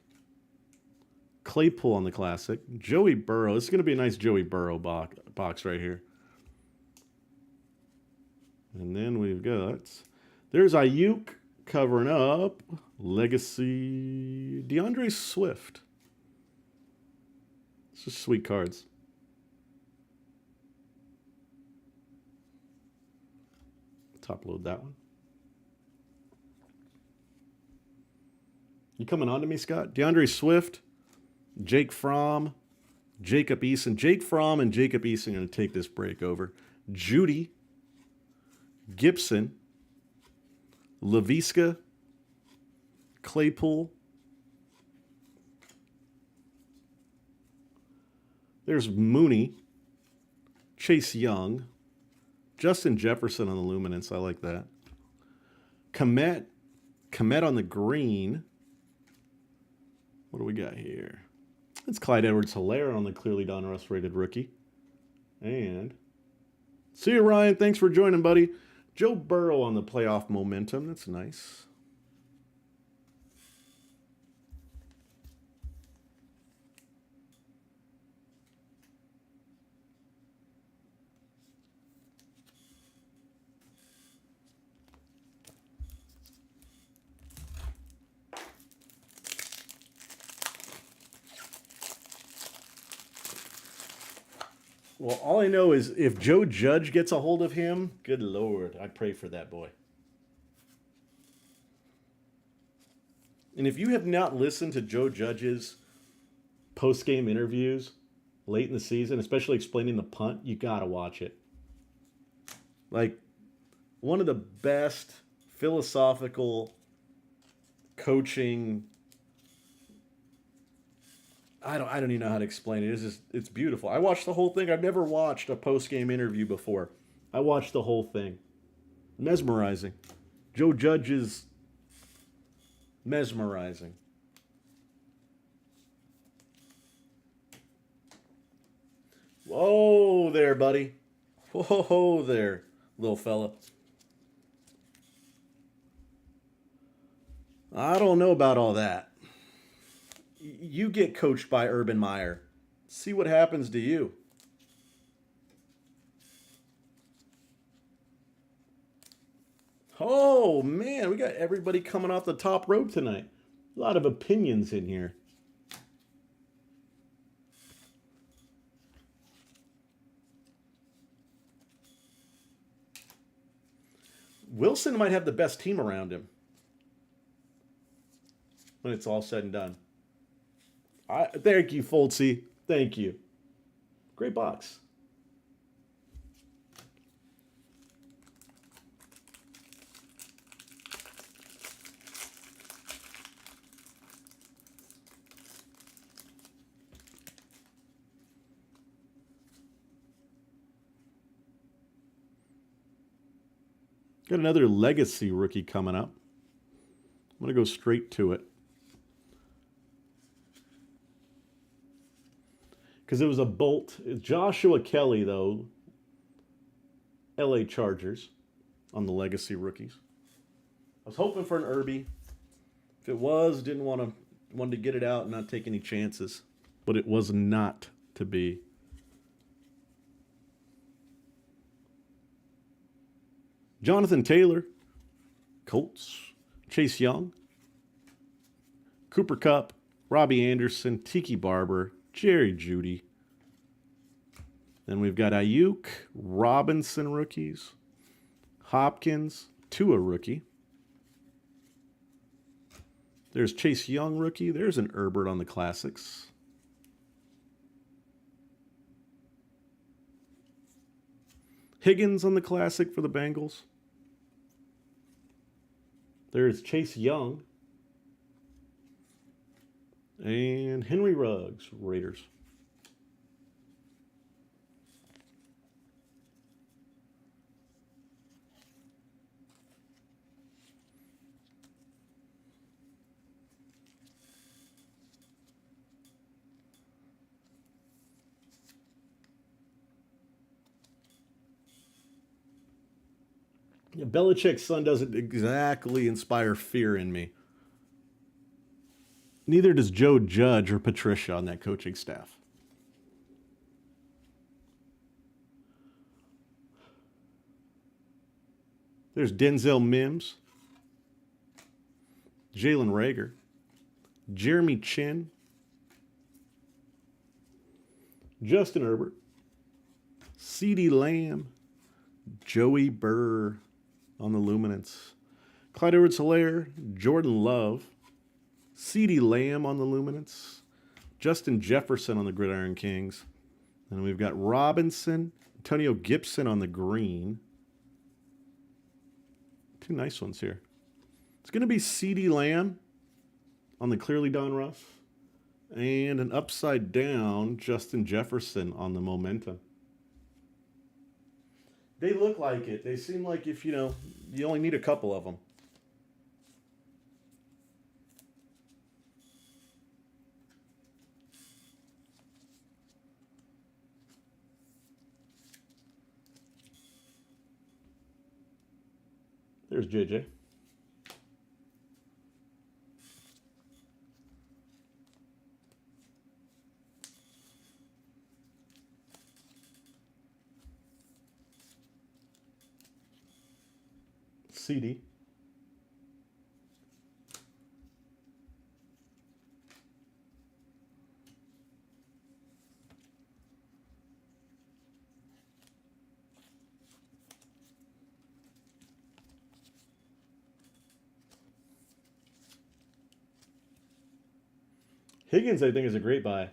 Claypool on the Classic. Joey Burrow. This is going to be a nice Joey Burrow box right here. And then we've got... There's Ayuk covering up. Legacy. DeAndre Swift. It's just sweet cards. Top load that one. You coming on to me, Scott? DeAndre Swift, Jake Fromm, Jacob Eason. Jake Fromm and Jacob Eason are going to take this break over. Judy, Gibson, Laviska, Claypool. There's Mooney, Chase Young, Justin Jefferson on the Luminance. I like that. Komet on the green. What do we got here? It's Clyde Edwards-Helaire on the Clearly Donruss rated rookie. And see you, Ryan. Thanks for joining, buddy. Joe Burrow on the playoff momentum. That's nice. Well, all I know is if Joe Judge gets a hold of him, good Lord, I pray for that boy. And if you have not listened to Joe Judge's post-game interviews late in the season, especially explaining the punt, you got to watch it. Like, one of the best philosophical coaching... I don't even know how to explain it. It's beautiful. I watched the whole thing. I've never watched a post-game interview before. I watched the whole thing. Mesmerizing. Joe Judge is mesmerizing. Whoa there, buddy. Whoa there, little fella. I don't know about all that. You get coached by Urban Meyer. See what happens to you. Oh, man, we got everybody coming off the top rope tonight. A lot of opinions in here. Wilson might have the best team around him when it's all said and done. Thank you, Foltzy. Thank you. Great box. Got another legacy rookie coming up. I'm going to go straight to it. because it was a bolt. Joshua Kelly, though, LA Chargers on the legacy rookies. I was hoping for an Irby. If it was, wanted to get it out and not take any chances. But it was not to be. Jonathan Taylor, Colts, Chase Young, Cooper Kupp, Robbie Anderson, Tiki Barber, Jerry Jeudy. Then we've got Ayuk, Robinson rookies, Hopkins, Tua rookie. There's Chase Young rookie. There's an Herbert on the classics. Higgins on the classic for the Bengals. There's Chase Young. And Henry Ruggs, Raiders. Yeah, Belichick's son doesn't exactly inspire fear in me. Neither does Joe Judge or Patricia on that coaching staff. There's Denzel Mims, Jalen Reagor, Jeremy Chin, Justin Herbert, CeeDee Lamb, Joey Burr on the Luminance, Clyde Edwards-Helaire, Jordan Love, CeeDee Lamb on the Luminance, Justin Jefferson on the Gridiron Kings, and we've got Robinson, Antonio Gibson on the green. Two nice ones here. It's going to be CeeDee Lamb on the Clearly Donruss, and an upside down Justin Jefferson on the Momentum. They look like it. They seem like if, you only need a couple of them. There's JJ. CD. Higgins, I think, is a great buy.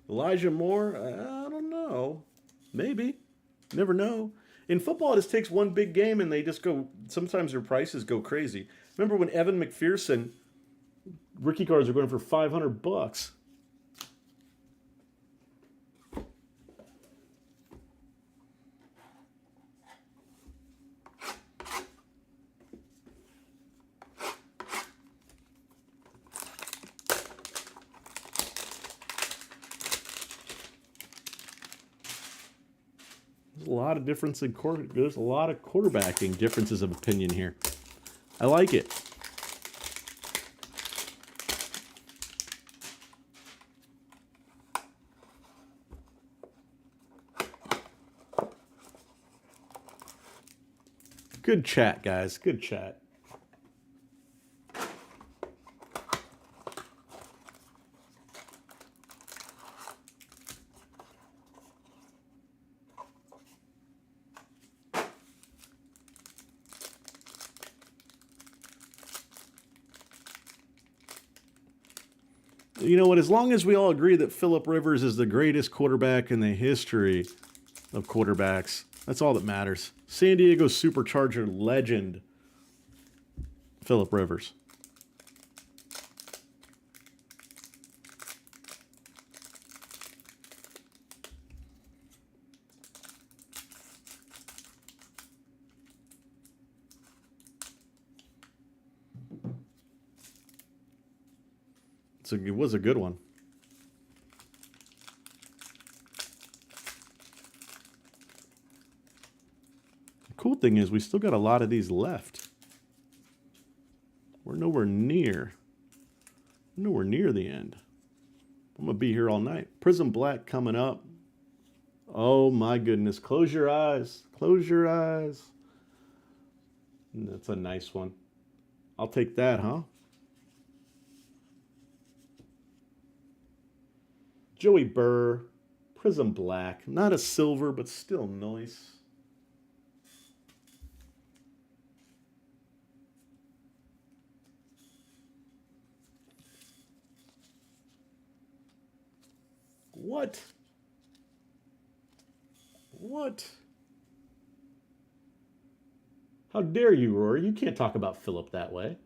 Elijah Moore, I don't know. Maybe. Never know. In football, it just takes one big game and they just go, sometimes their prices go crazy. Remember when Evan McPherson, rookie cards are going for $500? There's a lot of difference in there's a lot of quarterbacking differences of opinion here. I like it. Good chat, guys. Good chat. You know what? As long as we all agree that Phillip Rivers is the greatest quarterback in the history of quarterbacks, that's all that matters. San Diego Supercharger legend, Phillip Rivers. It was a good one. The cool thing is we still got a lot of these left. We're nowhere near the end. I'm going to be here all night. Prism Black coming up. Oh my goodness. Close your eyes. Close your eyes. That's a nice one. I'll take that, huh? Joey Burr. Prism Black. Not a silver, but still nice. What? What? How dare you, Rory? You can't talk about Philip that way.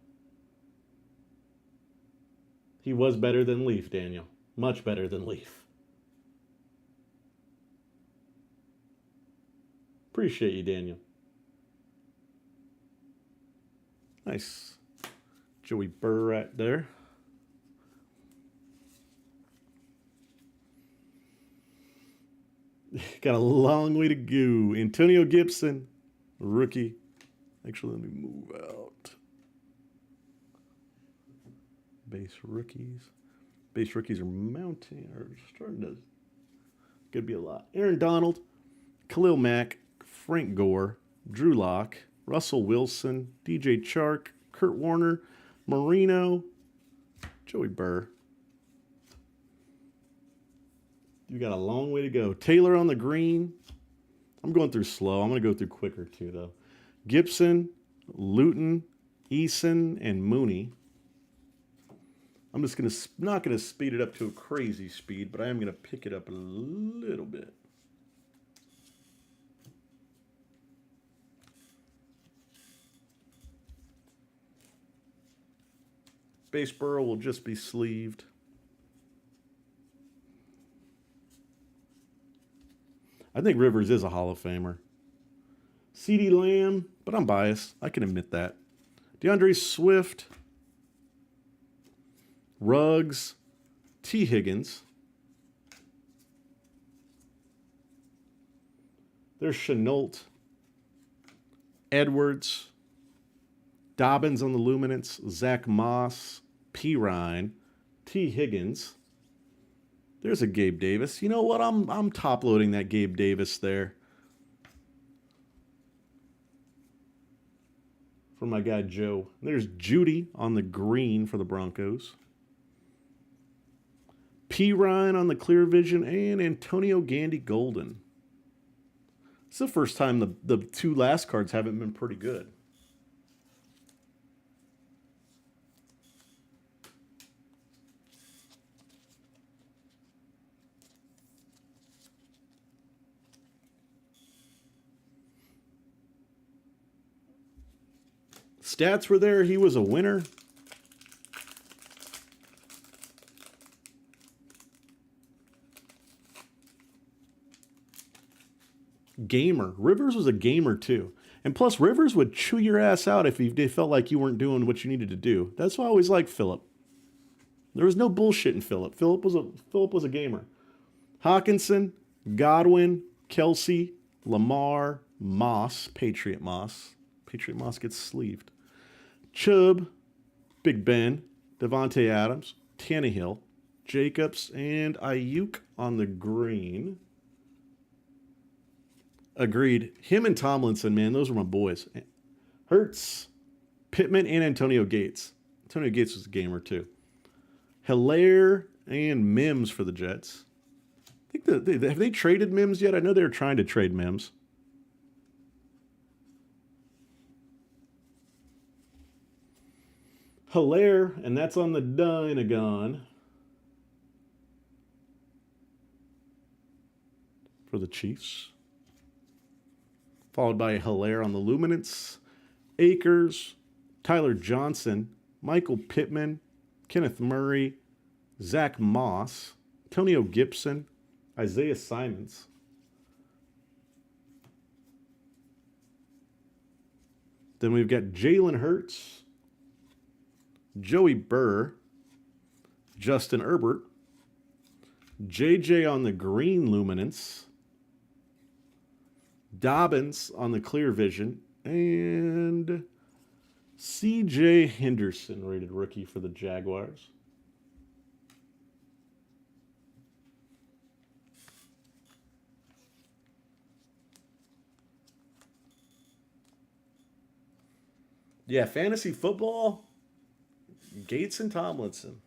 He was better than Leaf, Daniel. Much better than Leaf. Appreciate you, Daniel. Nice. Joey Burr right there. Got a long way to go. Antonio Gibson, rookie. Actually, let me move out. Base rookies. Base rookies are mounting, or starting to. Could be a lot. Aaron Donald, Khalil Mack, Frank Gore, Drew Lock, Russell Wilson, DJ Chark, Kurt Warner, Marino, Joey Burr. You got a long way to go. Taylor on the green. I'm going through slow. I'm going to go through quicker too, though. Gibson, Luton, Eason, and Mooney. I'm just not going to speed it up to a crazy speed, but I am going to pick it up a little bit. Base Burrow will just be sleeved. I think Rivers is a Hall of Famer. CeeDee Lamb, but I'm biased. I can admit that. DeAndre Swift, Ruggs, T. Higgins. There's Chenault, Edwards, Dobbins on the Luminance, Zach Moss, P. Ryan, T. Higgins. There's a Gabe Davis. You know what? I'm top loading that Gabe Davis there. For my guy Joe. There's Judy on the green for the Broncos. P. Ryan on the clear vision and Antonio Gandy Golden. It's the first time the two last cards haven't been pretty good. Stats were there. He was a winner. Gamer. Rivers was a gamer too. And plus, Rivers would chew your ass out if they felt like you weren't doing what you needed to do. That's why I always liked Philip. There was no bullshit in Philip. Philip was a gamer. Hawkinson, Godwin, Kelsey, Lamar, Moss, Patriot Moss. Patriot Moss gets sleeved. Chubb, Big Ben, Devontae Adams, Tannehill, Jacobs, and Ayuk on the green. Agreed. Him and Tomlinson, man, those were my boys. Hurts, Pittman, and Antonio Gates. Antonio Gates was a gamer too. Hilaire and Mims for the Jets. I think have they traded Mims yet? I know they were trying to trade Mims. Hilaire, and that's on the Dynagon for the Chiefs. Followed by Hilaire on the Luminance. Akers, Tyler Johnson, Michael Pittman, Kenneth Murray, Zach Moss, Antonio Gibson, Isaiah Simons. Then we've got Jalen Hurts, Joey Burr, Justin Herbert. JJ on the green luminance. Dobbins on the clear vision. And CJ Henderson, rated rookie for the Jaguars. Yeah, fantasy football, Gates and Tomlinson.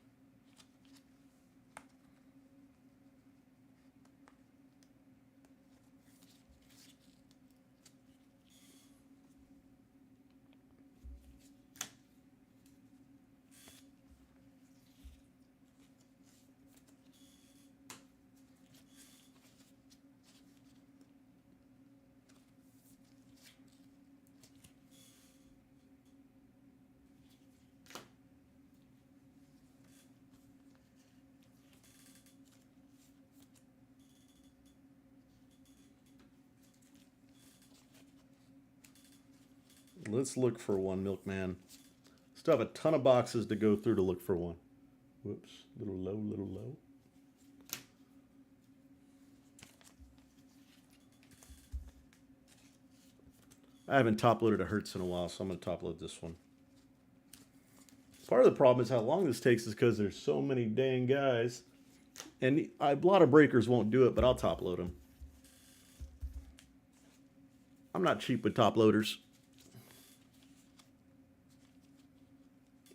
Let's look for one, Milkman. Still have a ton of boxes to go through to look for one. Whoops, little low, little low. I haven't top loaded a Hertz in a while, so I'm going to top load this one. Part of the problem is how long this takes is because there's so many dang guys. And a lot of breakers won't do it, but I'll top load them. I'm not cheap with top loaders.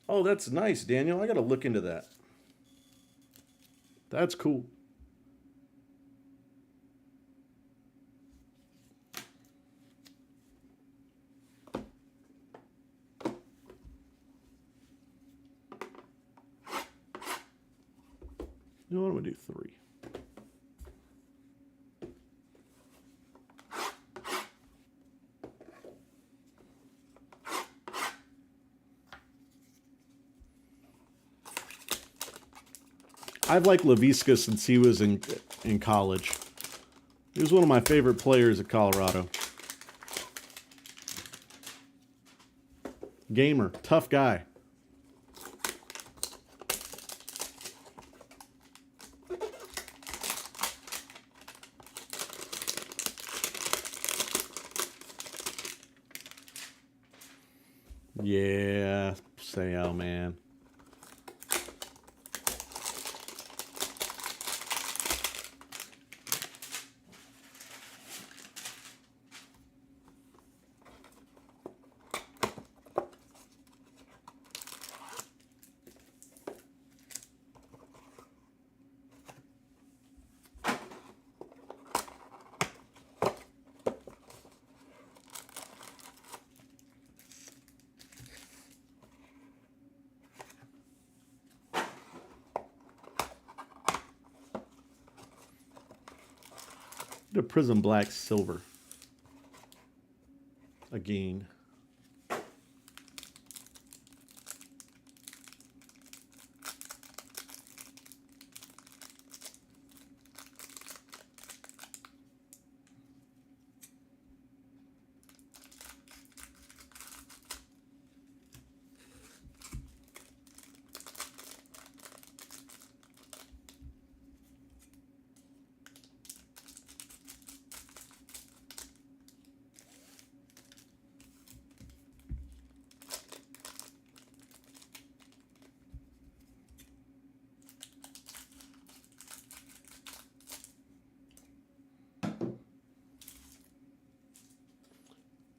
Oh, that's nice, Daniel. I got to look into that. That's cool. You know what? I'm going to do 3. I've liked Laviska since he was in college. He was one of my favorite players at Colorado. Gamer, tough guy. Yeah, Sale, man. The Prism Black Silver. Again.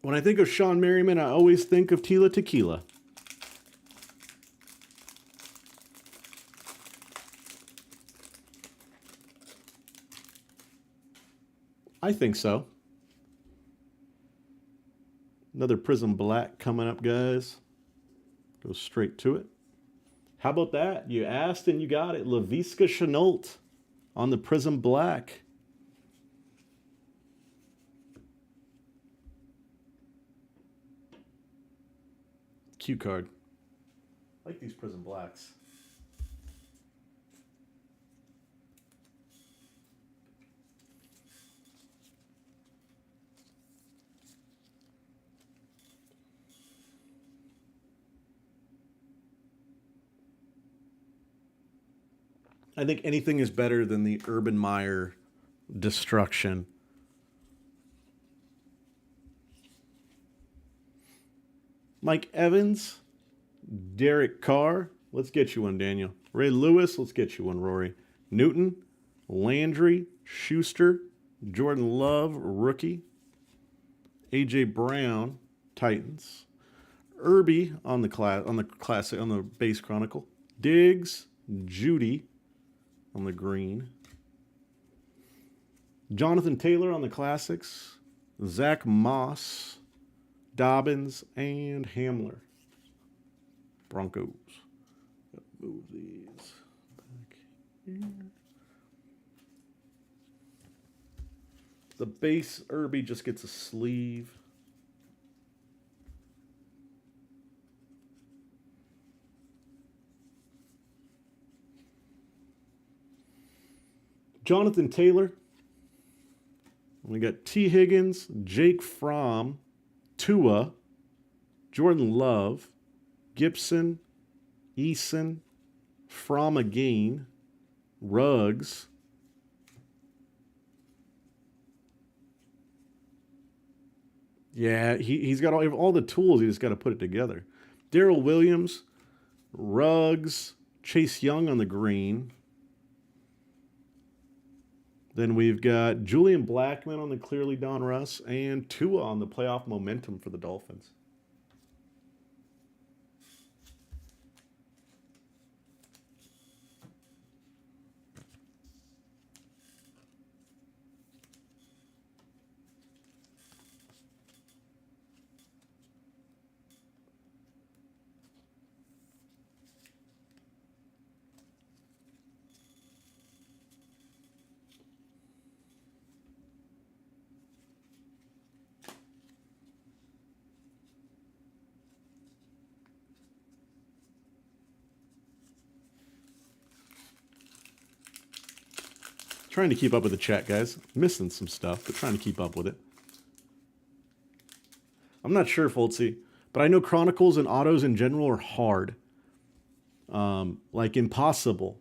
When I think of Sean Merriman, I always think of Tila Tequila. I think so. Another Prism Black coming up, guys. Go straight to it. How about that? You asked and you got it. Laviska Shenault on the Prism Black. Cute card. I like these Prism Blacks. I think anything is better than the Urban Meyer destruction. Mike Evans, Derek Carr, let's get you one, Daniel. Ray Lewis, let's get you one, Rory. Newton, Landry, Schuster, Jordan Love, rookie. A.J. Brown, Titans. Irby on the classic on the base chronicle. Diggs, Judy on the green. Jonathan Taylor on the classics. Zach Moss, Dobbins, and Hamler. Broncos. Move these back here. The base Irby just gets a sleeve. Jonathan Taylor. We got T. Higgins, Jake Fromm, Tua, Jordan Love, Gibson, Eason, Fromm again, Ruggs, yeah, he's got all the tools. He just got to put it together. Darrell Williams, Ruggs, Chase Young on the green. Then we've got Julian Blackmon on the clearly Don Russ and Tua on the playoff momentum for the Dolphins. Trying to keep up with the chat, guys. Missing some stuff, but trying to keep up with it. I'm not sure, Foltzy, but I know Chronicles and autos in general are hard. Like impossible.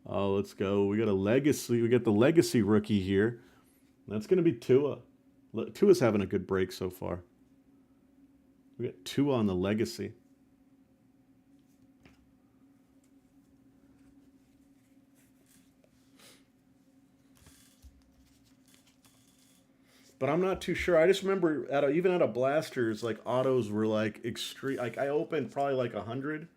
Oh, let's go. We got a legacy. We got the legacy rookie here. That's going to be Tua. Tua's having a good break so far. We got Tua on the legacy. But I'm not too sure. I just remember even at a Blasters, like autos were like extreme. Like I opened probably like 100.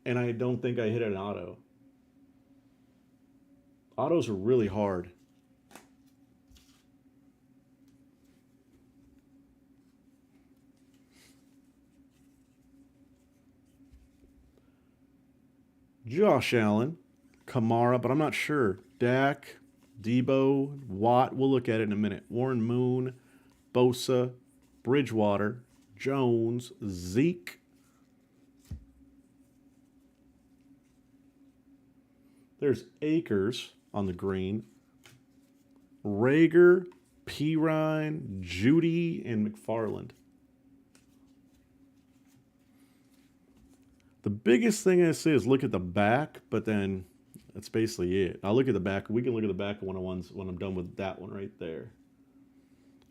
And I don't think I hit an auto. Autos are really hard. Josh Allen, Kamara, but I'm not sure. Dak, Debo, Watt. We'll look at it in a minute. Warren Moon, Bosa, Bridgewater, Jones, Zeke. There's Akers on the green. Rager, Pirine, Judy, and McFarland. The biggest thing I say is look at the back, but then that's basically it. I'll look at the back. We can look at the back of one-on-ones when I'm done with that one right there.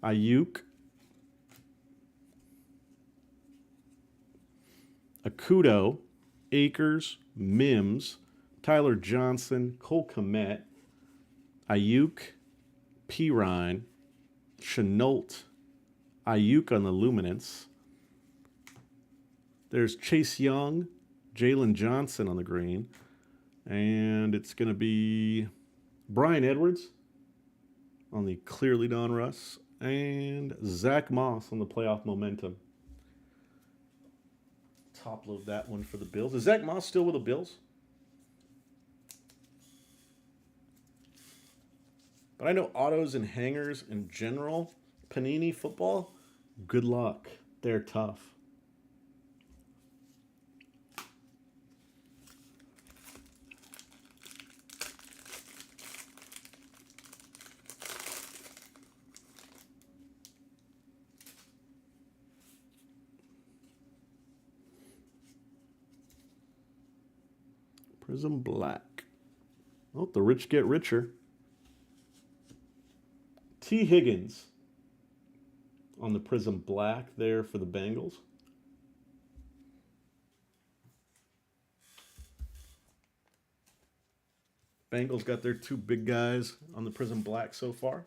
Ayuk. Akudo. Akers. Mims. Tyler Johnson. Cole Kmet. Ayuk. Pirine. Chenault. Ayuk on the Luminance. There's Chase Young. Jalen Johnson on the green. And it's going to be Brian Edwards on the clearly Don Russ. And Zach Moss on the playoff momentum. Top load that one for the Bills. Is Zach Moss still with the Bills? But I know autos and hangers in general, Panini football, good luck. They're tough. Prism Black. Oh, the rich get richer. T. Higgins on the Prism Black there for the Bengals. Bengals got their two big guys on the Prism Black so far.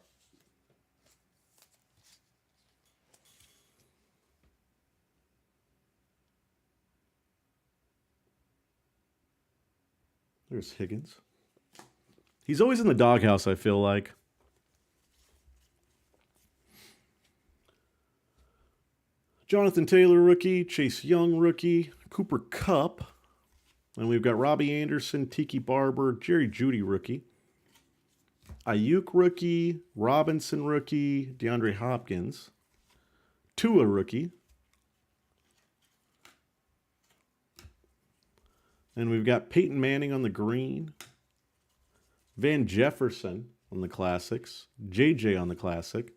There's Higgins. He's always in the doghouse, I feel like. Jonathan Taylor, rookie. Chase Young, rookie. Cooper Kupp. And we've got Robbie Anderson, Tiki Barber, Jerry Jeudy, rookie. Ayuk, rookie. Robinson, rookie. DeAndre Hopkins. Tua, rookie. And we've got Peyton Manning on the green. Van Jefferson on the classics. JJ on the classic.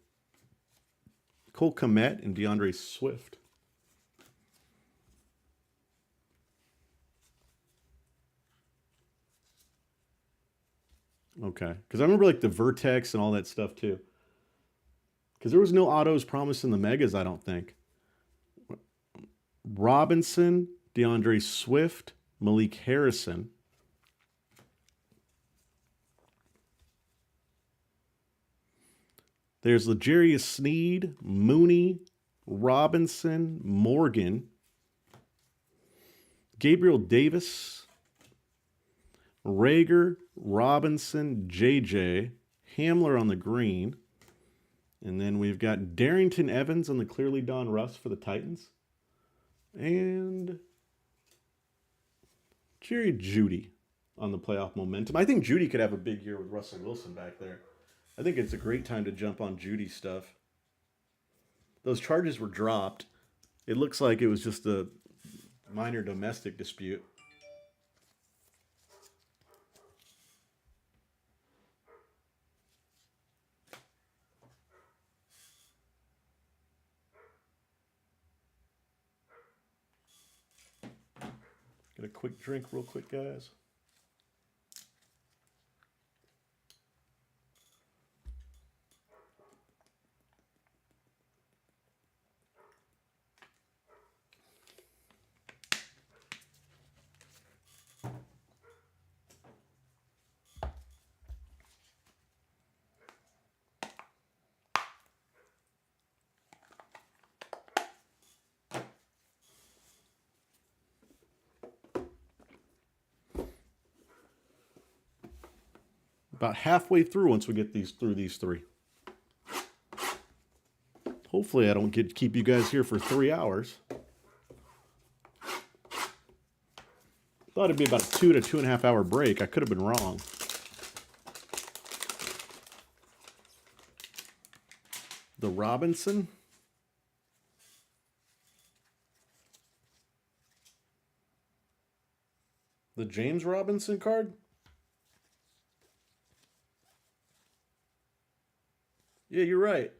Cole Kmet and DeAndre Swift. Okay. Because I remember like the Vertex and all that stuff too. Because there was no autos promised in the Megas, I don't think. Robinson, DeAndre Swift, Malik Harrison. There's L'Jarius Sneed, Mooney, Robinson, Morgan, Gabriel Davis, Rager, Robinson, JJ, Hamler on the green. And then we've got Darrington Evans on the Clearly Don Russ for the Titans. And Jerry Jeudy on the playoff momentum. I think Jeudy could have a big year with Russell Wilson back there. I think it's a great time to jump on Jeudy stuff. Those charges were dropped. It looks like it was just a minor domestic dispute. Get a quick drink real quick, guys. About halfway through once we get through these three. Hopefully I don't keep you guys here for 3 hours. Thought it'd be about a 2 to 2.5 hour break. I could have been wrong. The Robinson. The James Robinson card. Yeah, you're right.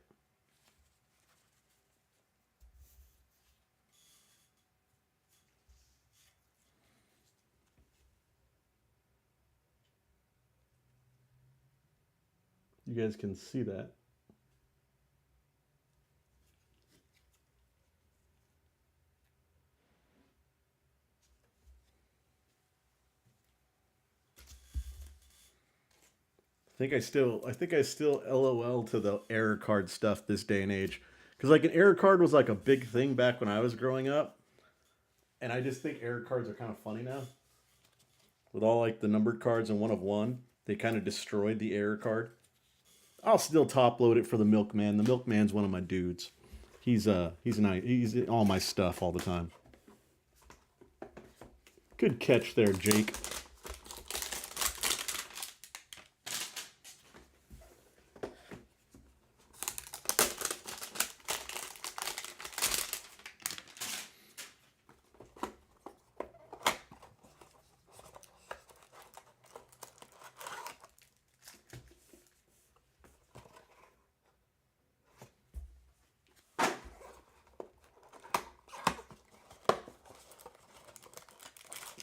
You guys can see that. I think I still LOL to the error card stuff this day and age. Because like an error card was like a big thing back when I was growing up. And I just think error cards are kind of funny now. With all like the numbered cards and 1 of 1, they kind of destroyed the error card. I'll still top load it for the Milkman. The Milkman's one of my dudes. He's nice. He's in all my stuff all the time. Good catch there, Jake.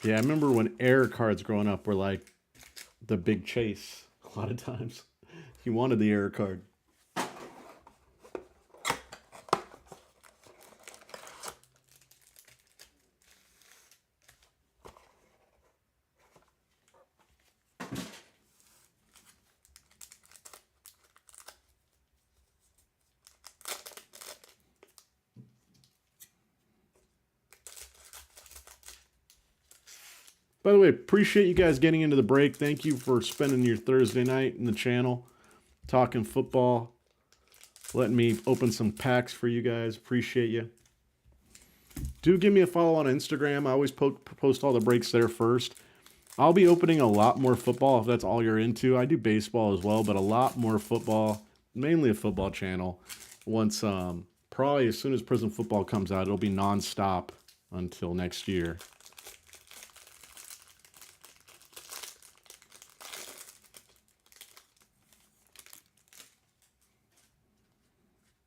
Yeah, I remember when air cards growing up were like the big chase a lot of times. You wanted the error card. By the way, appreciate you guys getting into the break. Thank you for spending your Thursday night in the channel, talking football, letting me open some packs for you guys. Appreciate you. Do give me a follow on Instagram. I always post all the breaks there first. I'll be opening a lot more football if that's all you're into. I do baseball as well, but a lot more football, mainly a football channel. Once, probably as soon as Prison Football comes out, it'll be nonstop until next year.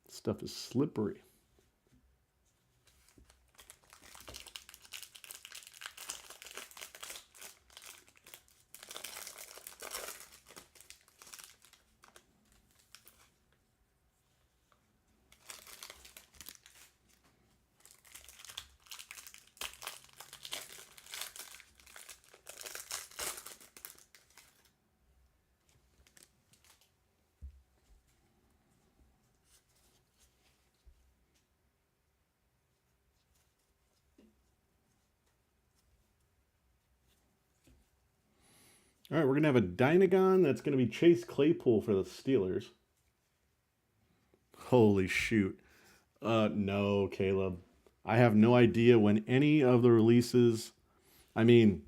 Stuff is slippery. All right, we're going to have a Dynagon that's going to be Chase Claypool for the Steelers. Holy shoot. No, Caleb. I have no idea when any of the releases... I mean,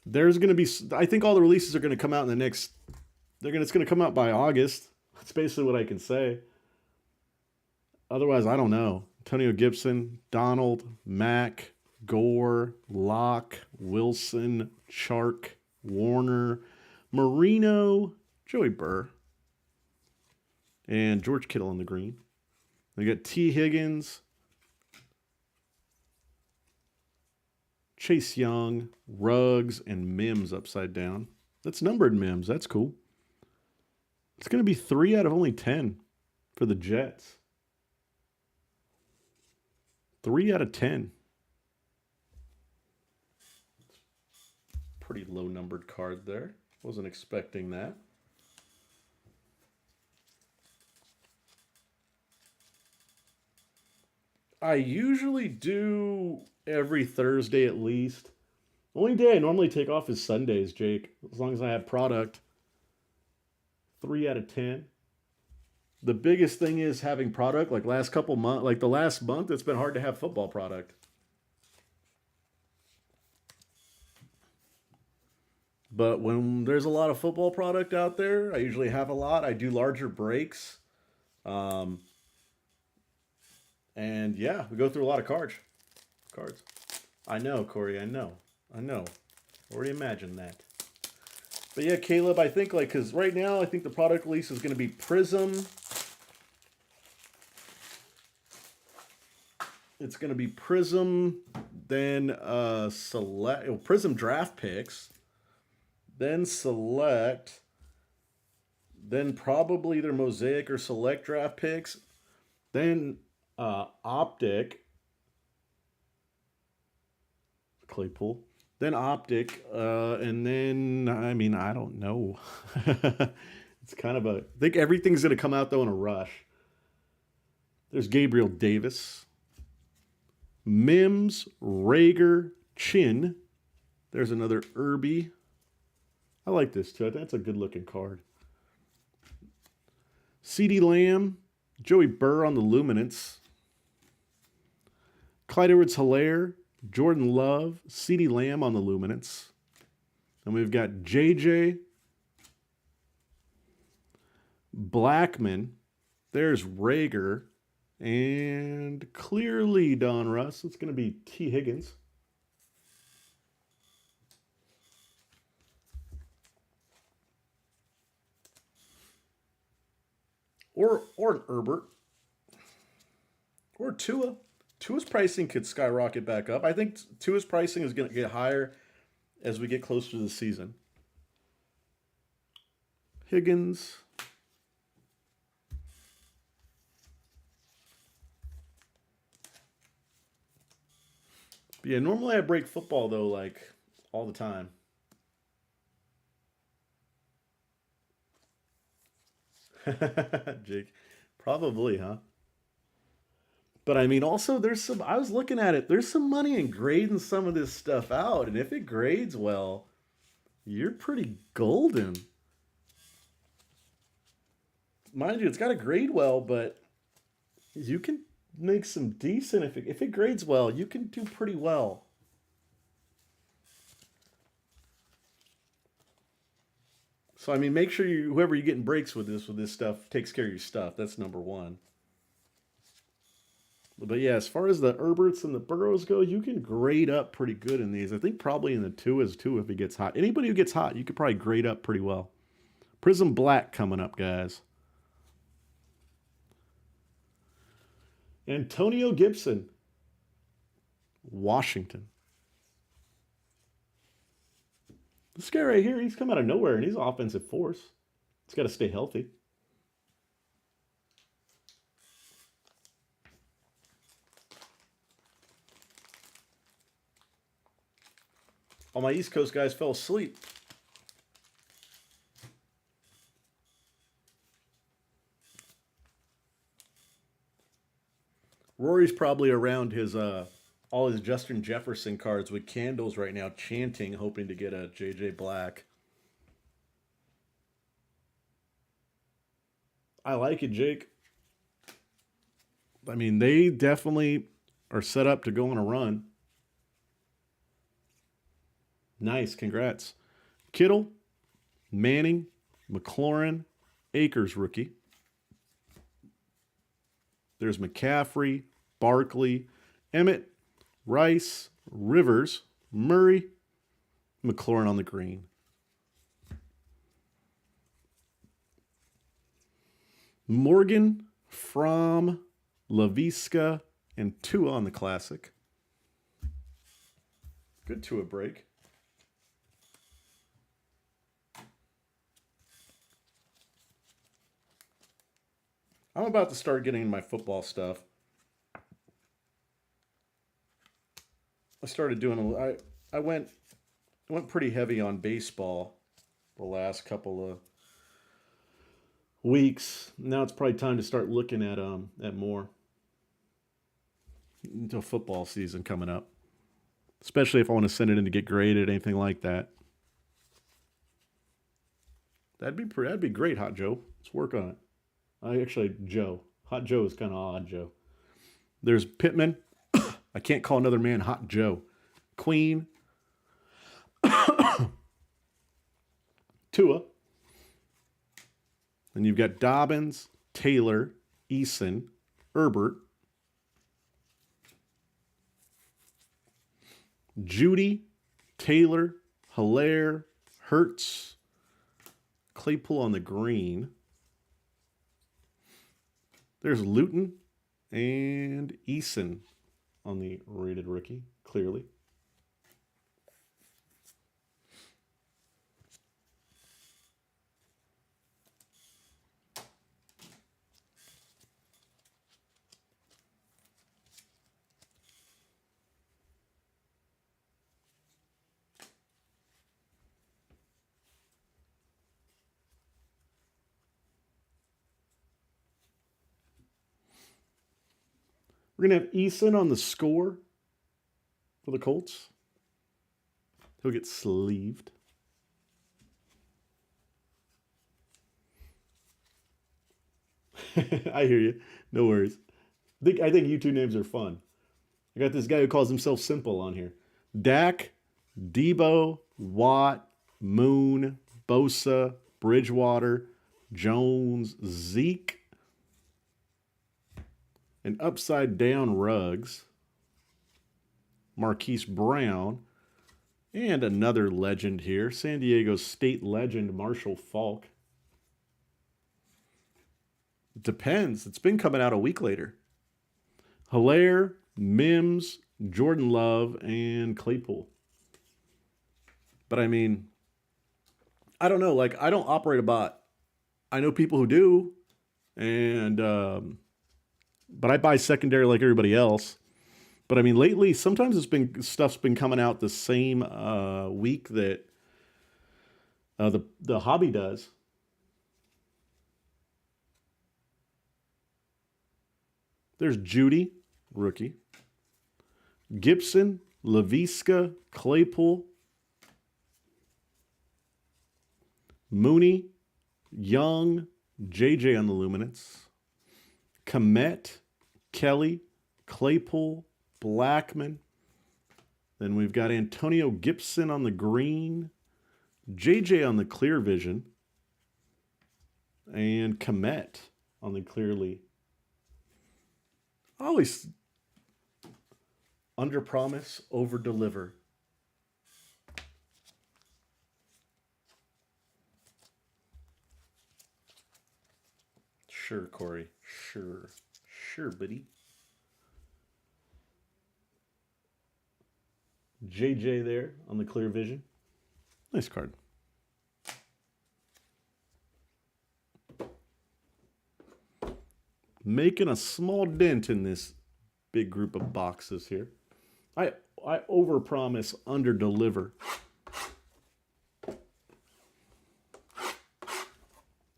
there's going to be... I think all the releases are going to come out in the next... It's going to come out by August. That's basically what I can say. Otherwise, I don't know. Antonio Gibson, Donald, Mack, Gore, Locke, Wilson, Chark, Warner, Marino, Joey Burr, and George Kittle on the green. We got T. Higgins, Chase Young, Ruggs, and Mims upside down. That's numbered Mims. That's cool. It's going to be 3 out of only 10 for the Jets. 3 out of 10. Pretty low numbered card there. Wasn't expecting that. I usually do every Thursday at least. Only day I normally take off is Sundays, Jake. As long as I have product. 3 out of 10. The biggest thing is having product. Like last couple months, like the last month, it's been hard to have football product. But when there's a lot of football product out there, I usually have a lot. I do larger breaks. And yeah, we go through a lot of cards. I know, Corey, I know. Already imagined that. But yeah, Caleb, I think because right now I think the product release is going to be Prism. It's going to be Prism, then Prism draft picks. Then select, then probably either mosaic or select draft picks, then optic, Claypool, then optic, and then, I mean, I don't know. It's kind of I think everything's going to come out though in a rush. There's Gabriel Davis, Mims, Rager, Chin. There's another Irby. I like this too. That's a good looking card. CeeDee Lamb, Joey Burr on the Luminance. Clyde Edwards-Helaire, Jordan Love, CeeDee Lamb on the Luminance. And we've got JJ, Blackman. There's Rager. And clearly Don Russ. It's going to be T. Higgins. Or an Herbert. Or Tua. Tua's pricing could skyrocket back up. I think Tua's pricing is going to get higher as we get closer to the season. Higgins. But yeah, normally I break football though, like all the time. Jake, probably, huh? But I mean, also there's some. I was looking at it. There's some money in grading some of this stuff out, and if it grades well, you're pretty golden. Mind you, it's got to grade well, but you can make some decent. If it grades well, you can do pretty well. So I mean, make sure you whoever you're getting breaks with this stuff takes care of your stuff. That's number one. But yeah, as far as the Herberts and the Burrows go, you can grade up pretty good in these. I think probably in the two is too if it gets hot. Anybody who gets hot, you could probably grade up pretty well. Prism Black coming up, guys. Antonio Gibson, Washington. This guy right here, he's come out of nowhere and he's an offensive force. He's got to stay healthy. All my East Coast guys fell asleep. Rory's probably around his all his Justin Jefferson cards with candles right now, chanting, hoping to get a JJ Black. I like it, Jake. I mean, they definitely are set up to go on a run. Nice, congrats. Kittle, Manning, McLaurin, Akers rookie. There's McCaffrey, Barkley, Emmett, Rice, Rivers, Murray, McLaurin on the green. Morgan, Fromm, Laviska, and Tua on the classic. Good Tua break. I'm about to start getting my football stuff. I started doing I went pretty heavy on baseball the last couple of weeks. Now it's probably time to start looking at more until football season coming up. Especially if I want to send it in to get graded, anything like that. That'd be great, Hot Joe. Let's work on it. Joe. Hot Joe is kind of odd, Joe. There's Pittman. I can't call another man Hot Joe. Queen. Tua. Then you've got Dobbins, Taylor, Eason, Herbert, Judy, Taylor, Hilaire, Hertz, Claypool on the green. There's Luton and Eason on the rated rookie, clearly. We're going to have Eason on the score for the Colts. He'll get sleeved. I hear you. No worries. I think you two names are fun. I got this guy who calls himself Simple on here. Dak, Debo, Watt, Moon, Bosa, Bridgewater, Jones, Zeke, and upside down Ruggs, Marquise Brown, and another legend here, San Diego State legend Marshall Faulk. Depends. It's been coming out a week later. Hilaire, Mims, Jordan Love, and Claypool. But I mean, I don't know. Like, I don't operate a bot. I know people who do, and but I buy secondary like everybody else. But I mean, lately, sometimes stuff's been coming out the same week that the hobby does. There's Judy, rookie. Gibson, Laviska, Claypool, Mooney, Young, JJ on the Luminance, Komet, Kelly, Claypool, Blackman. Then we've got Antonio Gibson on the green, JJ on the clear vision, and Komet on the clearly. Always under promise, over deliver. Sure, Corey. Sure. Sure, buddy. JJ there on the clear vision. Nice card. Making a small dent in this big group of boxes here. I overpromise, underdeliver.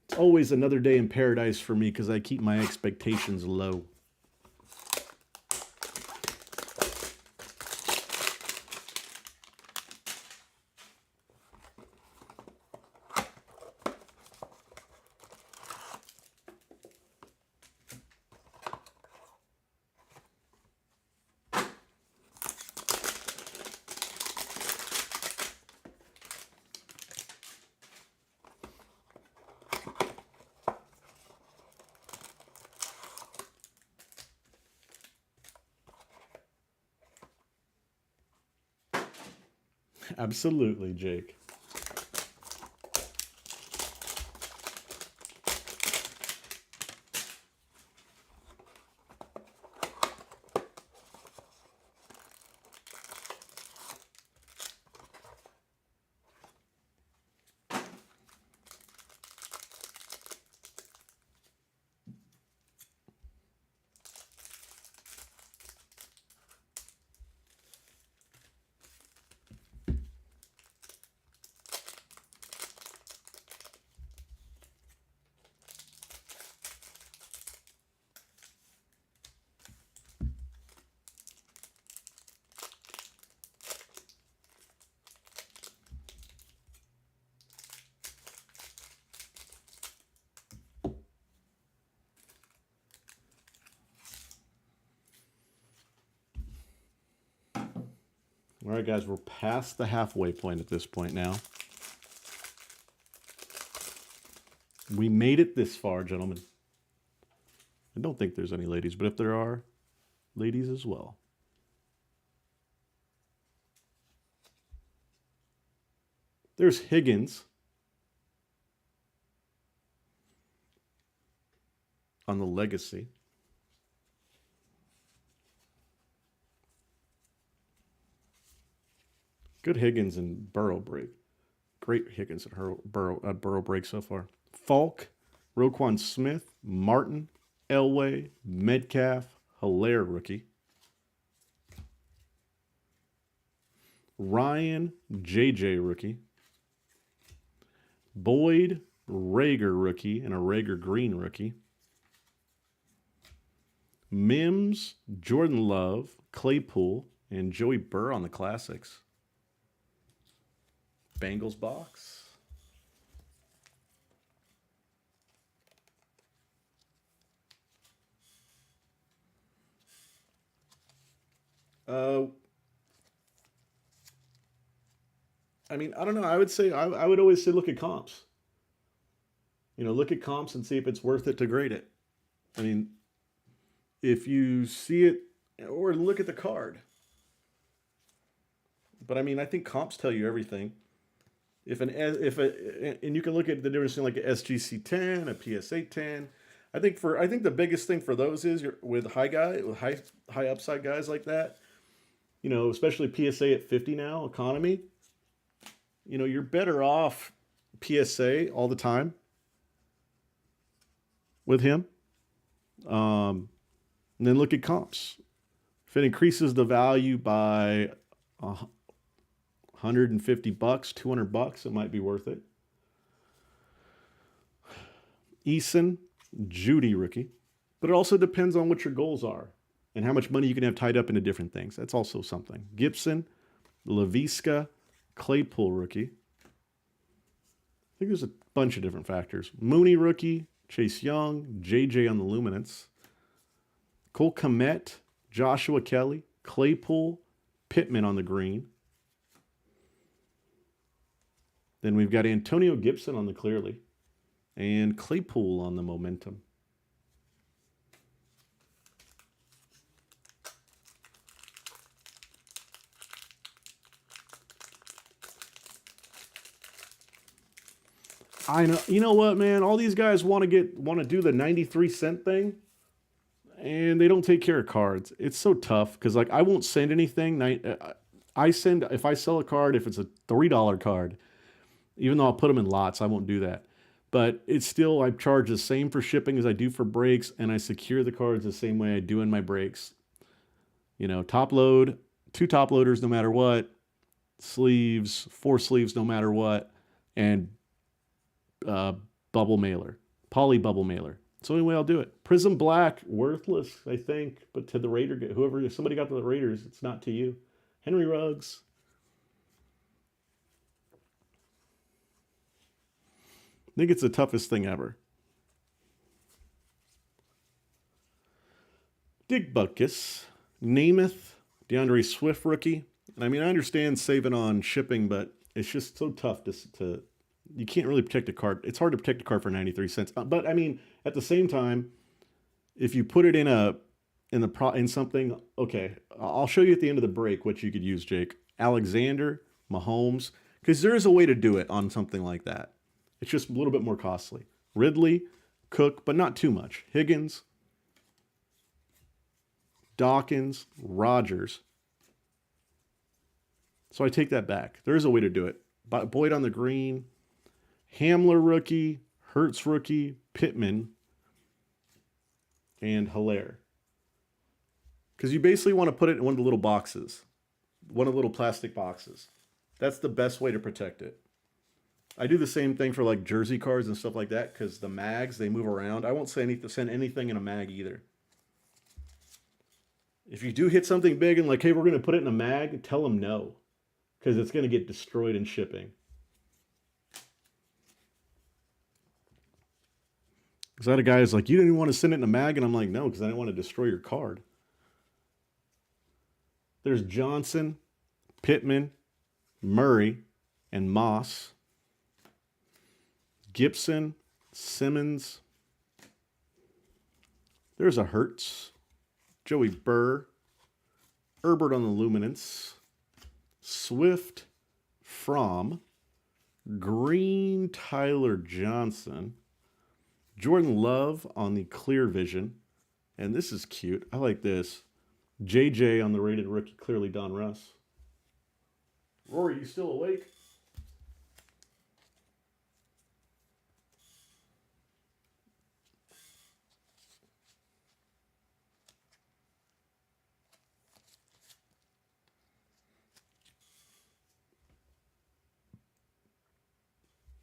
It's always another day in paradise for me because I keep my expectations low. Absolutely, Jake. All right, guys, we're past the halfway point at this point now. We made it this far, gentlemen. I don't think there's any ladies, but if there are, ladies as well. There's Higgins on the legacy. Good Higgins and Burrow break. Great Higgins and Burrow break so far. Falk, Roquan Smith, Martin, Elway, Metcalf, Hilaire rookie. Ryan, JJ rookie. Boyd, Rager rookie, and a Rager green rookie. Mims, Jordan Love, Claypool, and Joey Burr on the classics. Bengals box. I mean, I don't know. I would say, I would always say look at comps. You know, look at comps and see if it's worth it to grade it. I mean, if you see it, or look at the card. But I mean, I think comps tell you everything. And you can look at the difference in like a SGC 10, a PSA 10. I think the biggest thing for those is with high upside guys like that, especially PSA at 50 now, economy, you're better off PSA all the time with him. Um, and then look at comps. If it increases the value by 150 bucks, 200 bucks, it might be worth it. Eason, Judy rookie. But it also depends on what your goals are and how much money you can have tied up into different things. That's also something. Gibson, Laviska, Claypool rookie. I think there's a bunch of different factors. Mooney rookie, Chase Young, JJ on the Luminance, Cole Kmet, Joshua Kelly, Claypool, Pittman on the green. Then we've got Antonio Gibson on the clearly and Claypool on the momentum. I know. You know what, man? All these guys want to do the 93-cent thing, and they don't take care of cards. It's so tough because like I won't send anything. I send if I sell a card if it's a $3 card, even though I'll put them in lots. I won't do that. But it's still I charge the same for shipping as I do for breaks, and I secure the cards the same way I do in my breaks. Top load, 2 top loaders no matter what, sleeves, 4 sleeves no matter what, and bubble mailer, poly bubble mailer. It's the only way I'll do it. Prism Black, worthless, I think, but to the Raider, if somebody got to the Raiders, it's not to you. Henry Ruggs. I think it's the toughest thing ever. Dig Butkus, Namath, DeAndre Swift rookie. And I mean, I understand saving on shipping, but it's just so tough to you can't really protect a card. It's hard to protect a card for 93 cents. But I mean, at the same time, if you put it in something, okay, I'll show you at the end of the break what you could use, Jake. Alexander, Mahomes, because there is a way to do it on something like that. It's just a little bit more costly. Ridley, Cook, but not too much. Higgins, Dawkins, Rodgers. So I take that back. There is a way to do it. Boyd on the green, Hamler rookie, Hurts rookie, Pittman, and Hilaire. Because you basically want to put it in one of the little boxes, one of the little plastic boxes. That's the best way to protect it. I do the same thing for like jersey cards and stuff like that because the mags, they move around. I won't send anything in a mag either. If you do hit something big and like, hey, we're going to put it in a mag, tell them no because it's going to get destroyed in shipping. Because that a guy is like, you didn't want to send it in a mag? And I'm like, no, because I didn't want to destroy your card. There's Johnson, Pittman, Murray, and Moss. Gibson, Simmons. There's a Hurts. Joey Burr. Herbert on the Luminance. Swift, Fromm. Green, Tyler Johnson. Jordan Love on the Clear Vision. And this is cute. I like this. JJ on the rated rookie, clearly Don Russ. Rory, you still awake?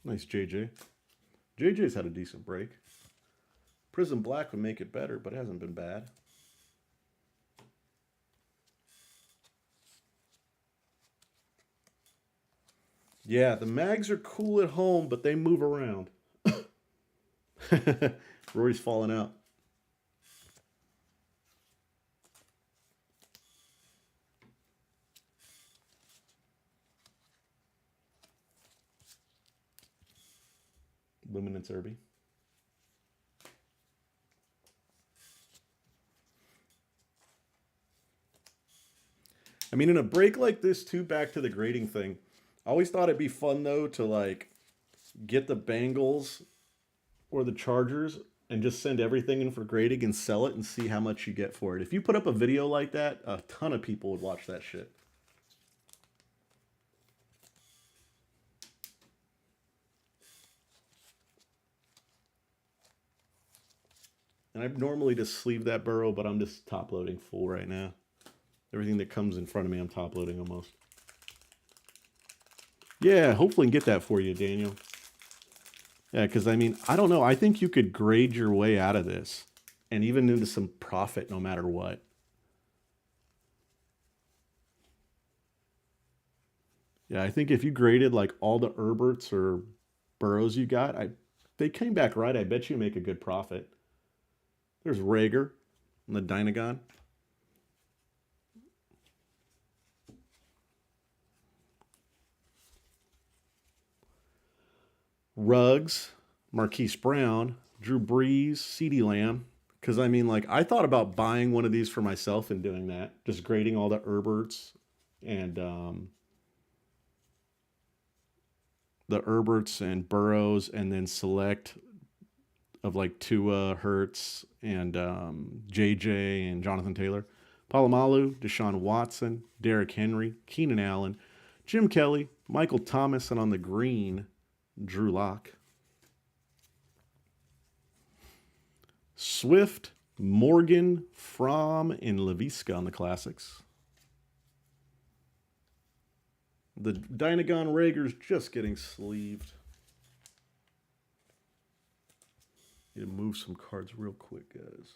Nice JJ. JJ's had a decent break. Prism Black would make it better, but it hasn't been bad. Yeah, the mags are cool at home, but they move around. Rory's falling out. Luminance Irby. I mean, in a break like this, too, back to the grading thing, I always thought it'd be fun, though, to, like, get the Bengals or the Chargers and just send everything in for grading and sell it and see how much you get for it. If you put up a video like that, a ton of people would watch that shit. And I normally just sleeve that burrow, but I'm just top loading full right now. Everything that comes in front of me, I'm top loading almost. Yeah, hopefully I can get that for you, Daniel. Yeah, because I mean, I don't know. I think you could grade your way out of this and even into some profit no matter what. Yeah, I think if you graded like all the Herberts or Burrows you got, they came back right. I bet you make a good profit. There's Rager and the Dynagon. Ruggs, Marquise Brown, Drew Brees, CeeDee Lamb. Because I mean, like, I thought about buying one of these for myself and doing that, just grading all the Herberts and Burrows, and then select of like Tua, Hurts, and JJ and Jonathan Taylor, Palomalu, Deshaun Watson, Derrick Henry, Keenan Allen, Jim Kelly, Michael Thomas, and on the green, Drew Lock. Swift, Morgan, Fromm, and Laviska on the classics. The Dynagon Rager's just getting sleeved. Need to move some cards real quick, guys.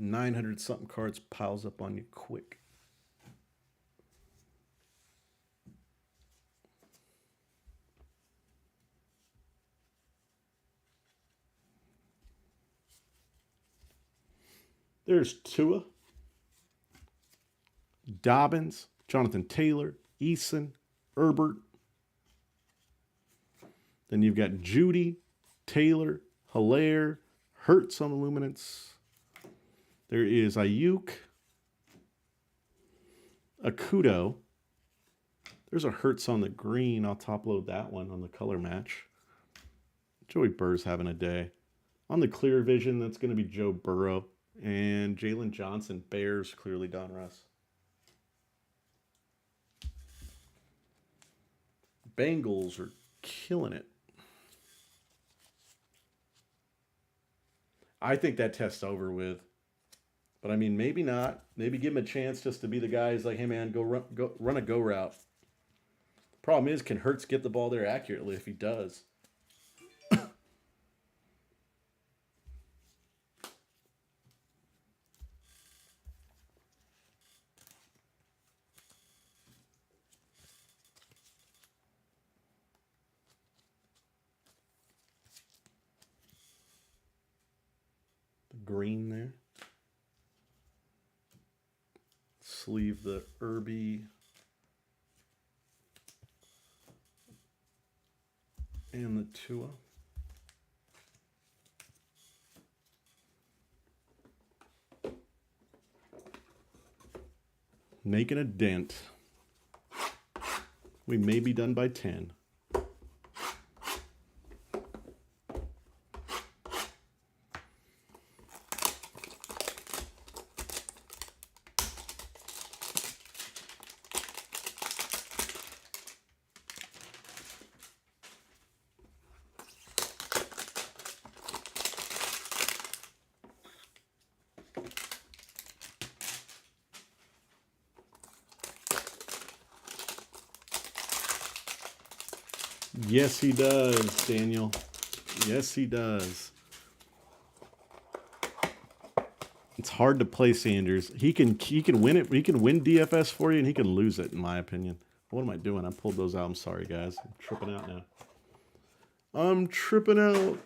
$900 something cards piles up on you quick. There's Tua, Dobbins, Jonathan Taylor, Eason, Herbert. Then you've got Judy, Taylor, Hilaire, Hurts on the Luminance. There is Ayuk, Akudo. There's a Hurts on the green. I'll top load that one on the color match. Joey Burr's having a day. On the clear vision, that's going to be Joe Burrow. And Jalen Johnson, Bears, clearly Donruss. Bengals are killing it. I think that test's over with. But I mean, maybe not. Maybe give him a chance just to be the guy who's like, hey man, go run a go route. Problem is, can Hurts get the ball there accurately? If he does, the green there. Sleeve the Irby and the Tua. Making a dent. We may be done by 10. Yes, he does, Daniel. Yes, he does. It's hard to play Sanders. He can win it. He can win DFS for you, and he can lose it, in my opinion. What am I doing? I pulled those out. I'm sorry, guys. I'm tripping out now. I'm tripping out.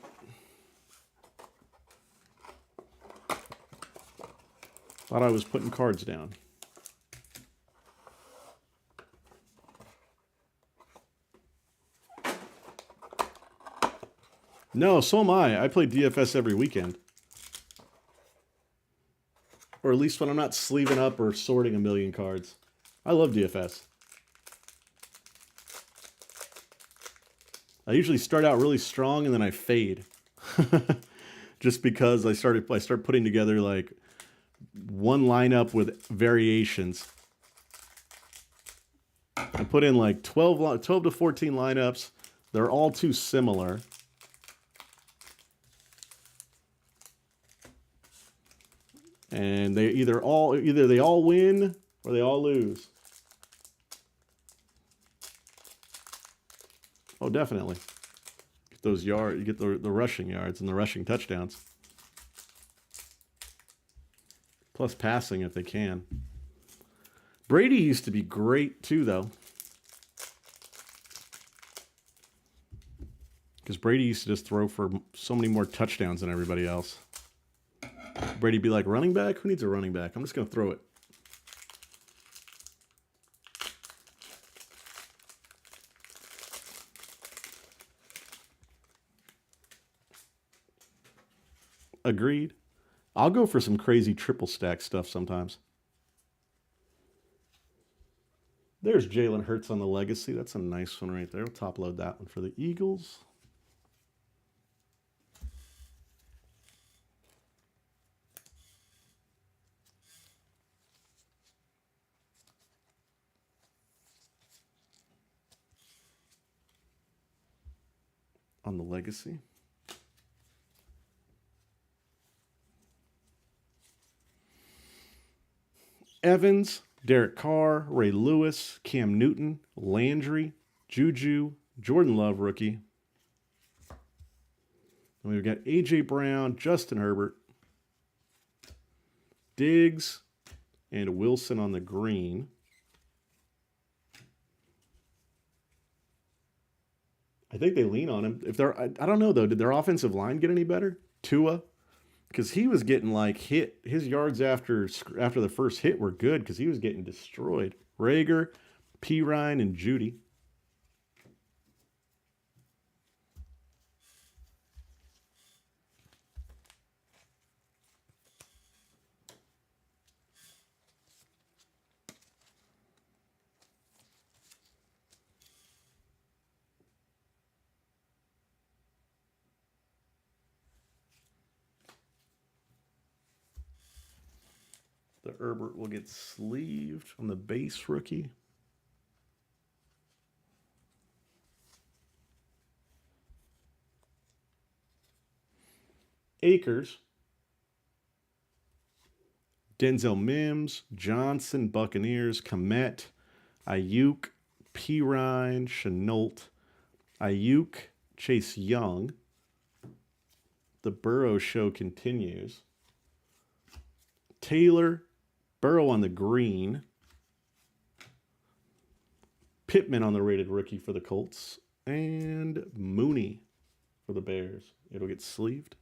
Thought I was putting cards down. No, so am I. I play DFS every weekend. Or at least when I'm not sleeving up or sorting a million cards. I love DFS. I usually start out really strong and then I fade. Just because I start putting together like one lineup with variations. I put in like 12 to 14 lineups. They're all too similar. And they either they all win or they all lose. Oh, definitely. Get those you get the rushing yards and the rushing touchdowns. Plus passing if they can. Brady used to be great too, though. Because Brady used to just throw for so many more touchdowns than everybody else. Brady be like, running back? Who needs a running back? I'm just going to throw it. Agreed. I'll go for some crazy triple stack stuff sometimes. There's Jalen Hurts on the legacy. That's a nice one right there. We'll top load that one for the Eagles. On the legacy. Evans, Derek Carr, Ray Lewis, Cam Newton, Landry, Juju, Jordan Love rookie. And we've got A.J. Brown, Justin Herbert, Diggs, and Wilson on the green. I think they lean on him. If they're, I don't know though. Did their offensive line get any better? Tua, because he was getting like hit. His yards after the first hit were good because he was getting destroyed. Rager, P. Ryan, and Judy. The Herbert will get sleeved on the base rookie. Akers, Denzel Mims, Johnson, Buccaneers, Komet, Ayuk, Pirine, Chenault, Ayuk, Chase Young. The Burrow show continues. Taylor, Burrow on the green. Pittman on the rated rookie for the Colts. And Mooney for the Bears. It'll get sleeved.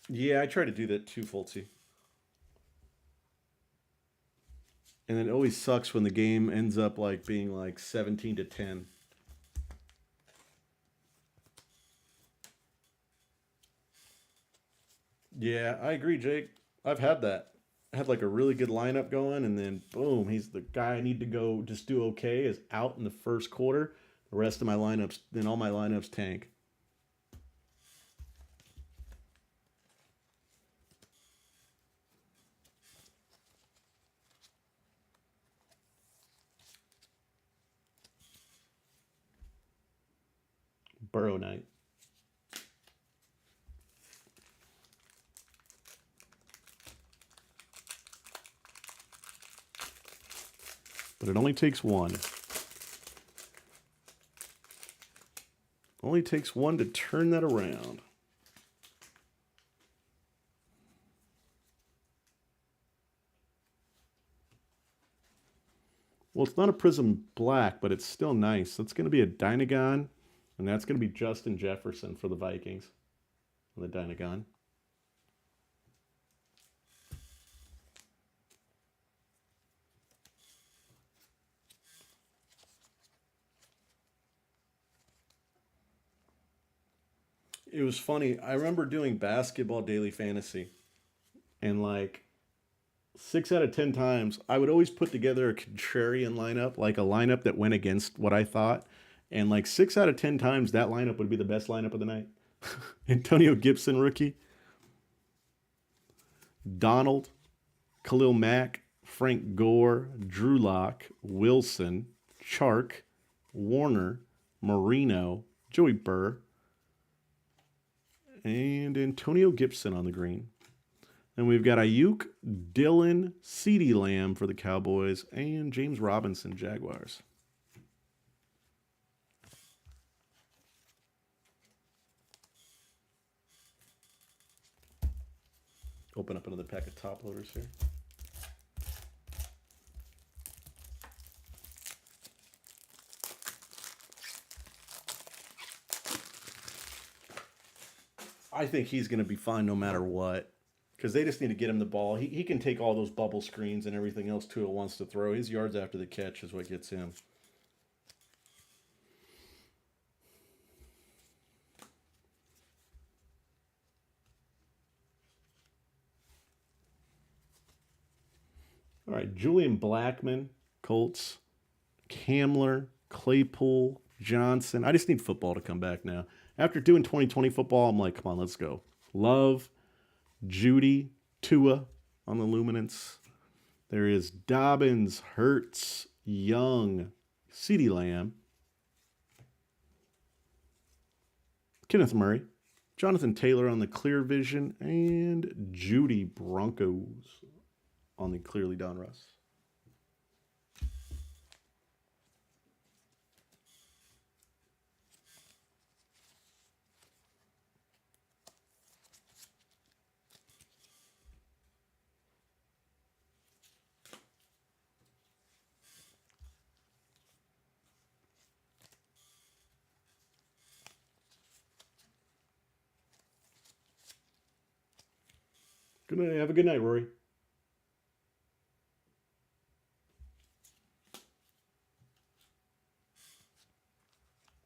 Yeah, I try to do that too, Fultzy. And it always sucks when the game ends up like being like 17-10. Yeah, I agree, Jake. I've had that. I had like a really good lineup going, and then boom, he's the guy I need to go just do okay is out in the first quarter. The rest of my lineups, then all my lineups tank. Burrow night. But it only takes one. Only takes one to turn that around. Well, it's not a Prism Black, but it's still nice. That's going to be a Dynagon, and that's going to be Justin Jefferson for the Vikings on the Dynagon. it was funny. I remember doing basketball daily fantasy, and like 6 out of 10 times, I would always put together a contrarian lineup, like a lineup that went against what I thought. And like 6 out of 10 times, that lineup would be the best lineup of the night. Antonio Gibson, rookie. Donald, Khalil Mack, Frank Gore, Drew Lock, Wilson, Chark, Warner, Marino, Joey Burr, and Antonio Gibson on the green. And we've got Ayuk, Dillon, CeeDee Lamb for the Cowboys, and James Robinson, Jaguars. Open up another pack of top loaders here. I think he's going to be fine no matter what. Because they just need to get him the ball. He can take all those bubble screens and everything else Tua wants to throw. His yards after the catch is what gets him. All right, Julian Blackman, Colts, Camler, Claypool, Johnson. I just need football to come back now. After doing 2020 football, I'm like, come on, let's go. Love, Judy, Tua on the Luminance. There is Dobbins, Hurts, Young, CeeDee Lamb, Kenneth Murray, Jonathan Taylor on the Clear Vision, and Judy Broncos on the Clearly Donruss. Good night. Have a good night, Rory.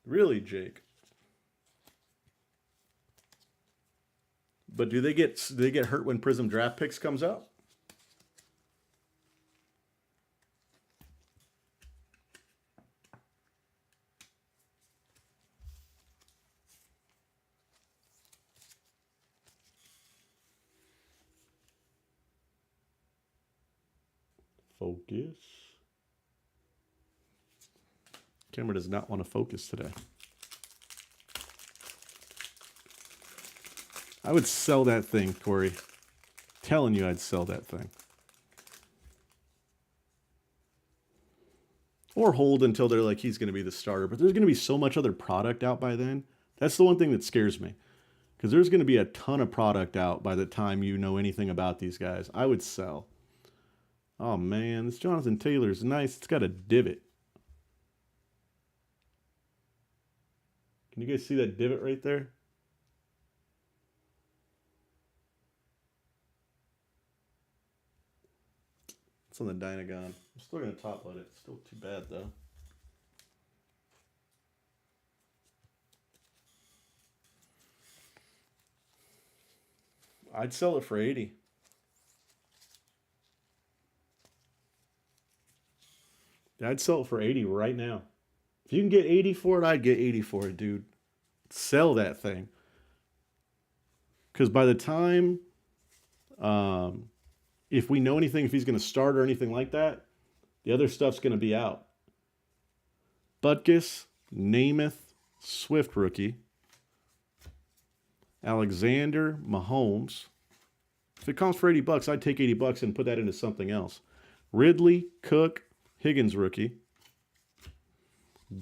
Really, Jake? But do they get hurt when Prism Draft Picks comes out? Focus. Camera does not want to focus today. I would sell that thing, Corey. Telling you I'd sell that thing. Or hold until they're like, he's going to be the starter. But there's going to be so much other product out by then. That's the one thing that scares me. Because there's going to be a ton of product out by the time you know anything about these guys. I would sell. Oh, man. This Jonathan Taylor's nice. It's got a divot. Can you guys see that divot right there? It's on the Dynagon. I'm still going to top load it. Still too bad, though. I'd sell it for 80. I'd sell it for 80 right now. If you can get 80 for it, I'd get 80 for it, dude. Sell that thing. Because by the time, if we know anything, if he's going to start or anything like that, the other stuff's going to be out. Butkus, Namath, Swift rookie. Alexander, Mahomes. If it comes for $80, I'd take $80 and put that into something else. Ridley, Cook, Higgins rookie.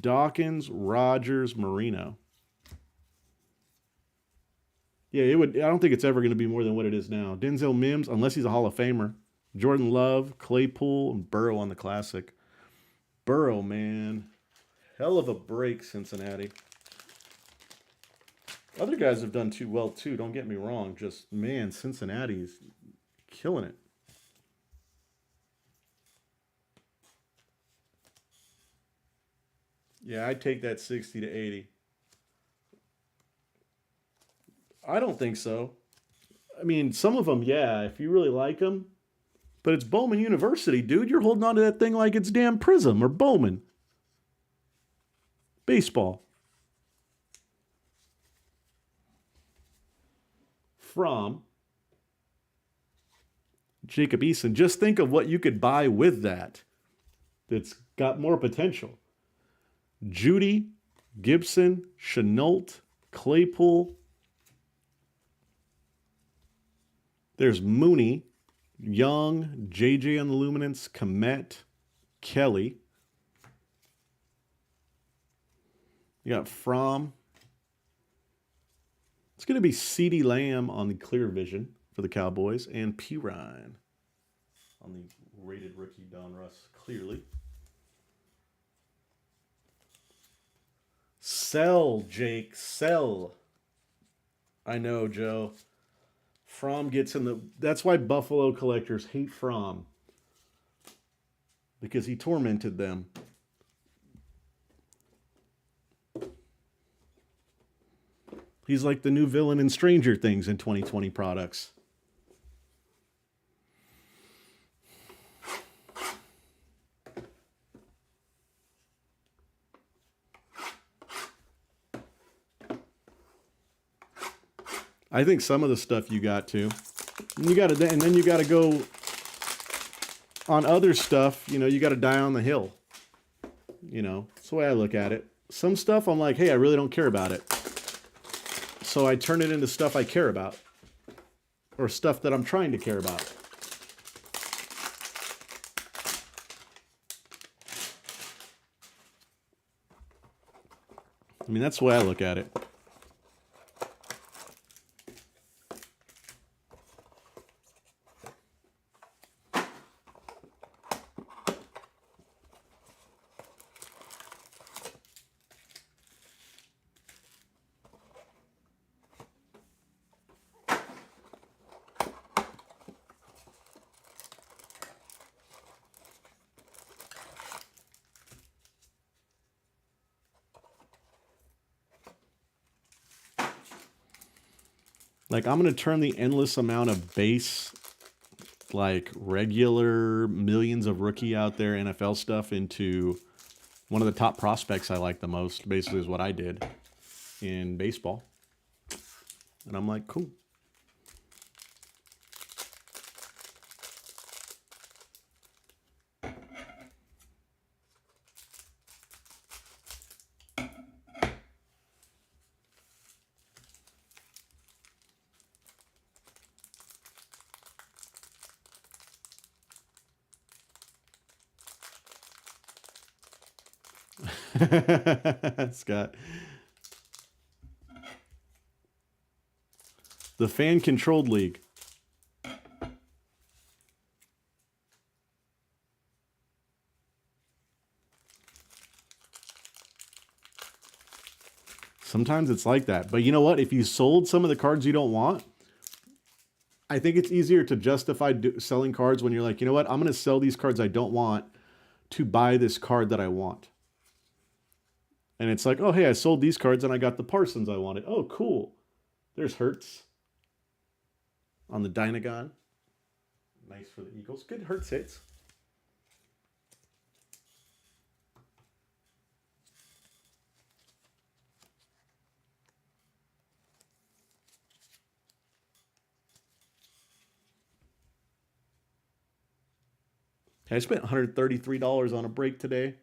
Dawkins, Rogers, Marino. Yeah, I don't think it's ever going to be more than what it is now. Denzel Mims, unless he's a Hall of Famer. Jordan Love, Claypool, and Burrow on the Classic. Burrow, man. Hell of a break, Cincinnati. Other guys have done too well, too. Don't get me wrong. Just, man, Cincinnati's killing it. Yeah, I'd take that 60 to 80. I don't think so. I mean, some of them, yeah, if you really like them. But it's Bowman University, dude. You're holding on to that thing like it's damn Prism or Bowman. Baseball. From Jacob Eason. Just think of what you could buy with that that's got more potential. Judy, Gibson, Chenault, Claypool. There's Mooney, Young, JJ on the Luminance, Komet, Kelly. You got Fromm. It's going to be CeeDee Lamb on the Clear Vision for the Cowboys and P. Ryan on the rated rookie Don Russ clearly. Sell, Jake, sell. I know, Joe. Fromm gets in the... That's why Buffalo collectors hate Fromm. Because he tormented them. He's like the new villain in Stranger Things in 2020 products. I think some of the stuff you got to. And then you got to go on other stuff, you got to die on the hill. That's the way I look at it. Some stuff I'm like, hey, I really don't care about it. So I turn it into stuff I care about. Or stuff that I'm trying to care about. I mean, that's the way I look at it. Like, I'm going to turn the endless amount of base, like, regular millions of rookie out there NFL stuff into one of the top prospects I like the most, basically is what I did in baseball. And I'm like, cool. Scott. The fan-controlled league. Sometimes it's like that. But you know what? If you sold some of the cards you don't want, I think it's easier to justify selling cards when you're like, you know what? I'm going to sell these cards I don't want to buy this card that I want. And it's like, oh, hey, I sold these cards and I got the Parsons I wanted. Oh, cool. There's Hurts on the Dynagon. Nice for the Eagles. Good Hurts hits. I spent $133 on a break today,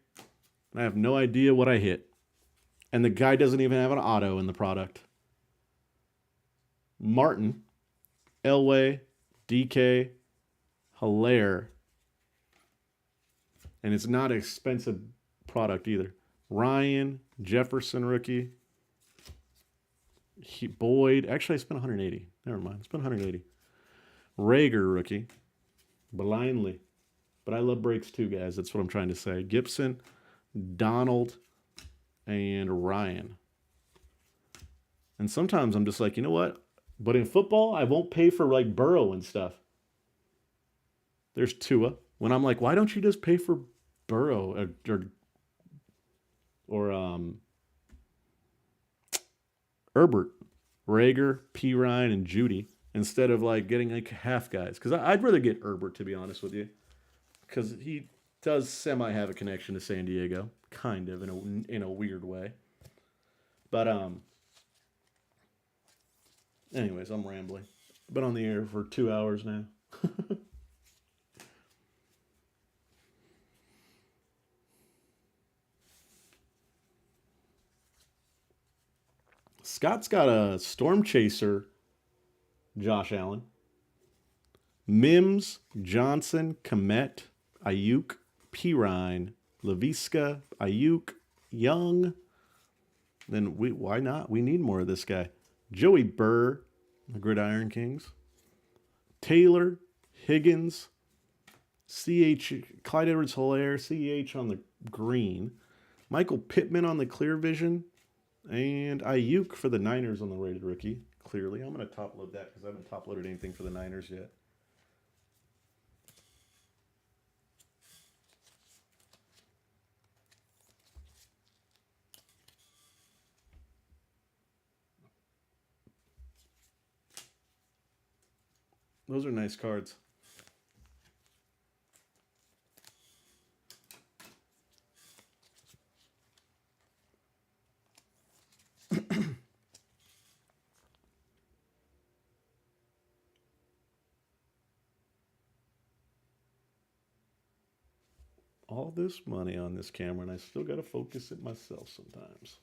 and I have no idea what I hit. And the guy doesn't even have an auto in the product. Martin, Elway, DK, Hilaire. And it's not an expensive product either. Ryan, Jefferson rookie. Boyd. Actually, I spent 180. Never mind. I spent 180. Rager rookie. Blindly. But I love breaks too, guys. That's what I'm trying to say. Gibson, Donald, and Ryan. And sometimes I'm just like, you know what? But in football, I won't pay for like Burrow and stuff. There's Tua. When I'm like, why don't you just pay for Burrow or Herbert? Rager, P. Ryan, and Judy instead of like getting like half guys. Because I'd rather get Herbert, to be honest with you, because he does semi have a connection to San Diego, kind of in a weird way. But anyways, I'm rambling. Been on the air for 2 hours now. Scott's got a Storm Chaser, Josh Allen, Mims, Johnson, Komet, Ayuk, Pirine, Laviska, Ayuk, Young. Then why not? We need more of this guy. Joey Burr, the Gridiron Kings. Taylor, Higgins, CH, Clyde Edwards-Helaire, CH on the green. Michael Pittman on the clear vision. And Ayuk for the Niners on the rated rookie. Clearly, I'm going to top load that because I haven't top loaded anything for the Niners yet. Those are nice cards. All this money on this camera, and I still got to focus it myself sometimes.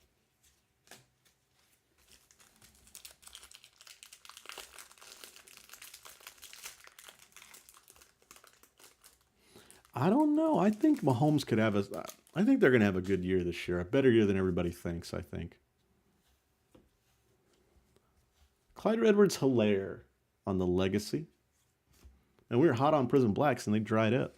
I don't know. I think Mahomes could have a. I think they're going to have a good year this year. A better year than everybody thinks, I think. Clyde Edwards-Helaire on the legacy. And we were hot on Prism Blacks, and they dried up.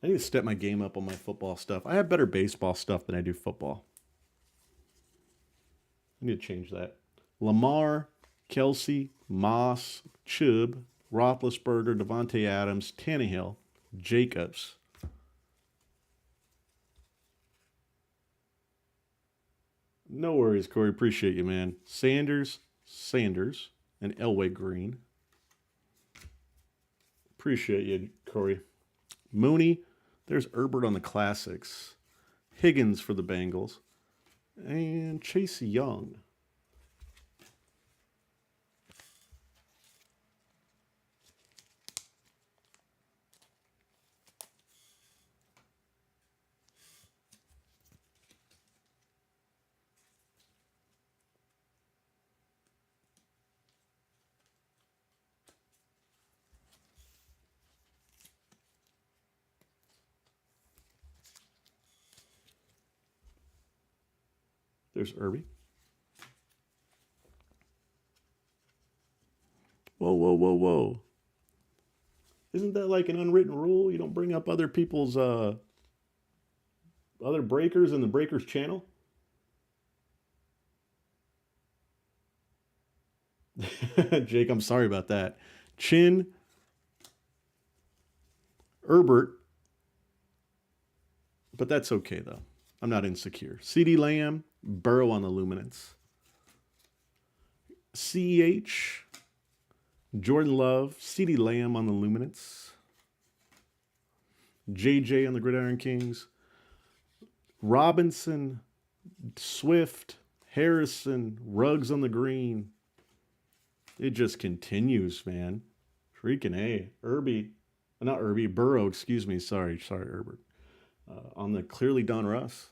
I need to step my game up on my football stuff. I have better baseball stuff than I do football. I need to change that. Lamar, Kelsey, Moss, Chubb, Roethlisberger, Devontae Adams, Tannehill, Jacobs. No worries, Corey. Appreciate you, man. Sanders, and Elway Green. Appreciate you, Corey. Mooney. There's Herbert on the classics. Higgins for the Bengals. And Chase Young. There's Irby. Whoa. Isn't that like an unwritten rule? You don't bring up other people's, other breakers in the Breakers channel? Jake, I'm sorry about that. Chin, Herbert, but that's okay, though. I'm not insecure. CeeDee Lamb, Burrow on the Luminance. CEH, Jordan Love, CeeDee Lamb on the Luminance. JJ on the Gridiron Kings. Robinson, Swift, Harrison, Ruggs on the green. It just continues, man. Freaking A. Burrow, excuse me. Sorry, Herbert. On the clearly Don Russ.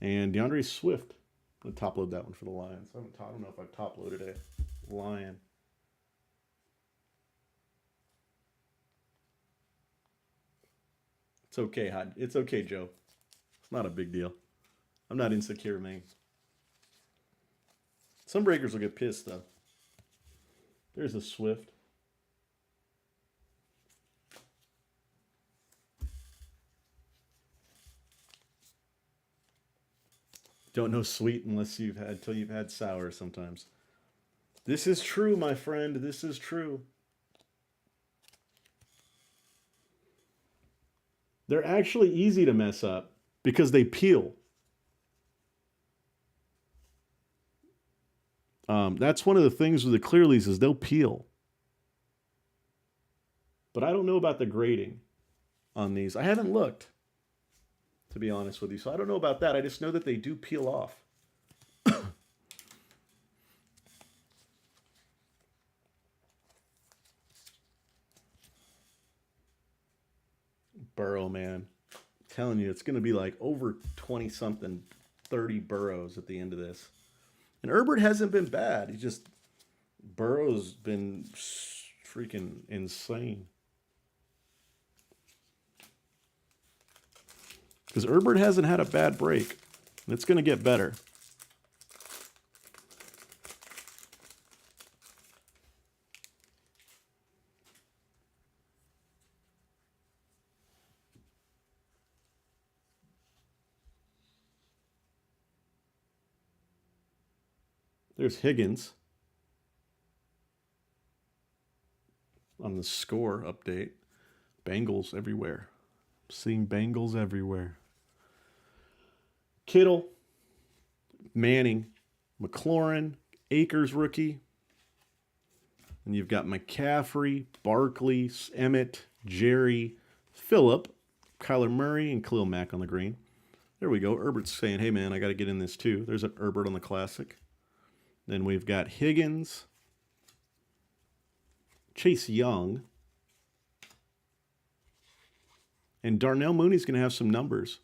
And DeAndre Swift. I'm going to top load that one for the Lions. I don't know if I've top loaded a Lion. It's okay, It's okay, Joe. It's not a big deal. I'm not insecure, man. Some breakers will get pissed, though. There's a Swift. Don't know sweet unless till you've had sour sometimes. This is true, my friend. This is true. They're actually easy to mess up because they peel. That's one of the things with the Clearleys is they'll peel. But I don't know about the grading on these. I haven't looked, to be honest with you. So I don't know about that. I just know that they do peel off. Burrow, man. I'm telling you, it's going to be like over 20 something, 30 burrows at the end of this. And Herbert hasn't been bad. He just, Burrow's been freaking insane. Because Herbert hasn't had a bad break. And it's going to get better. There's Higgins on the score update. Bengals everywhere. Seeing Bengals everywhere. Kittle, Manning, McLaurin, Akers rookie. And you've got McCaffrey, Barkley, Emmett, Jerry, Phillip, Kyler Murray, and Khalil Mack on the green. There we go. Herbert's saying, hey, man, I got to get in this too. There's an Herbert on the classic. Then we've got Higgins, Chase Young, and Darnell Mooney's going to have some numbers.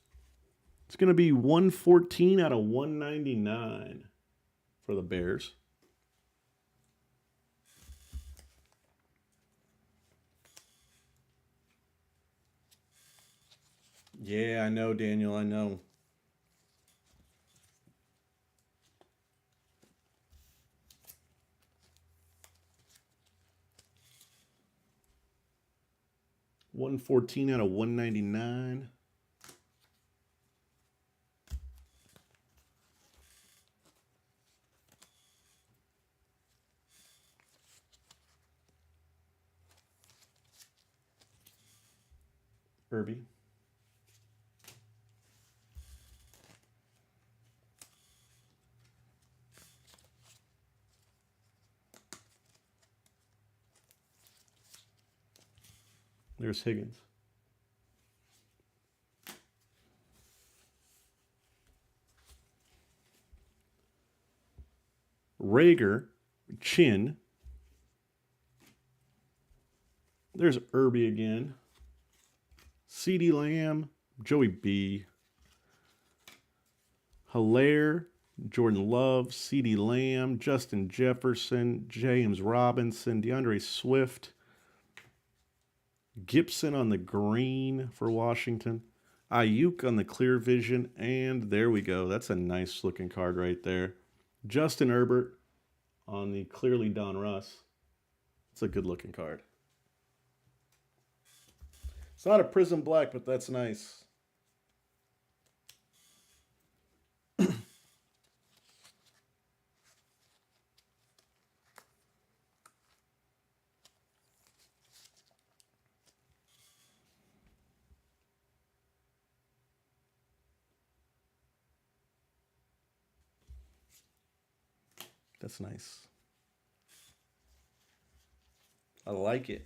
It's going to be 114 out of 199 for the Bears. Yeah, I know, Daniel, I know. $114 out of 199. Herbie. There's Higgins. Rager, Chin. There's Herbie again. CeeDee Lamb, Joey B. Hilaire, Jordan Love, CeeDee Lamb, Justin Jefferson, James Robinson, DeAndre Swift, Gibson on the green for Washington, Ayuk on the clear vision, and there we go. That's a nice looking card right there. Justin Herbert on the clearly Don Russ. It's a good looking card. It's not a prism black, but that's nice. That's nice. I like it.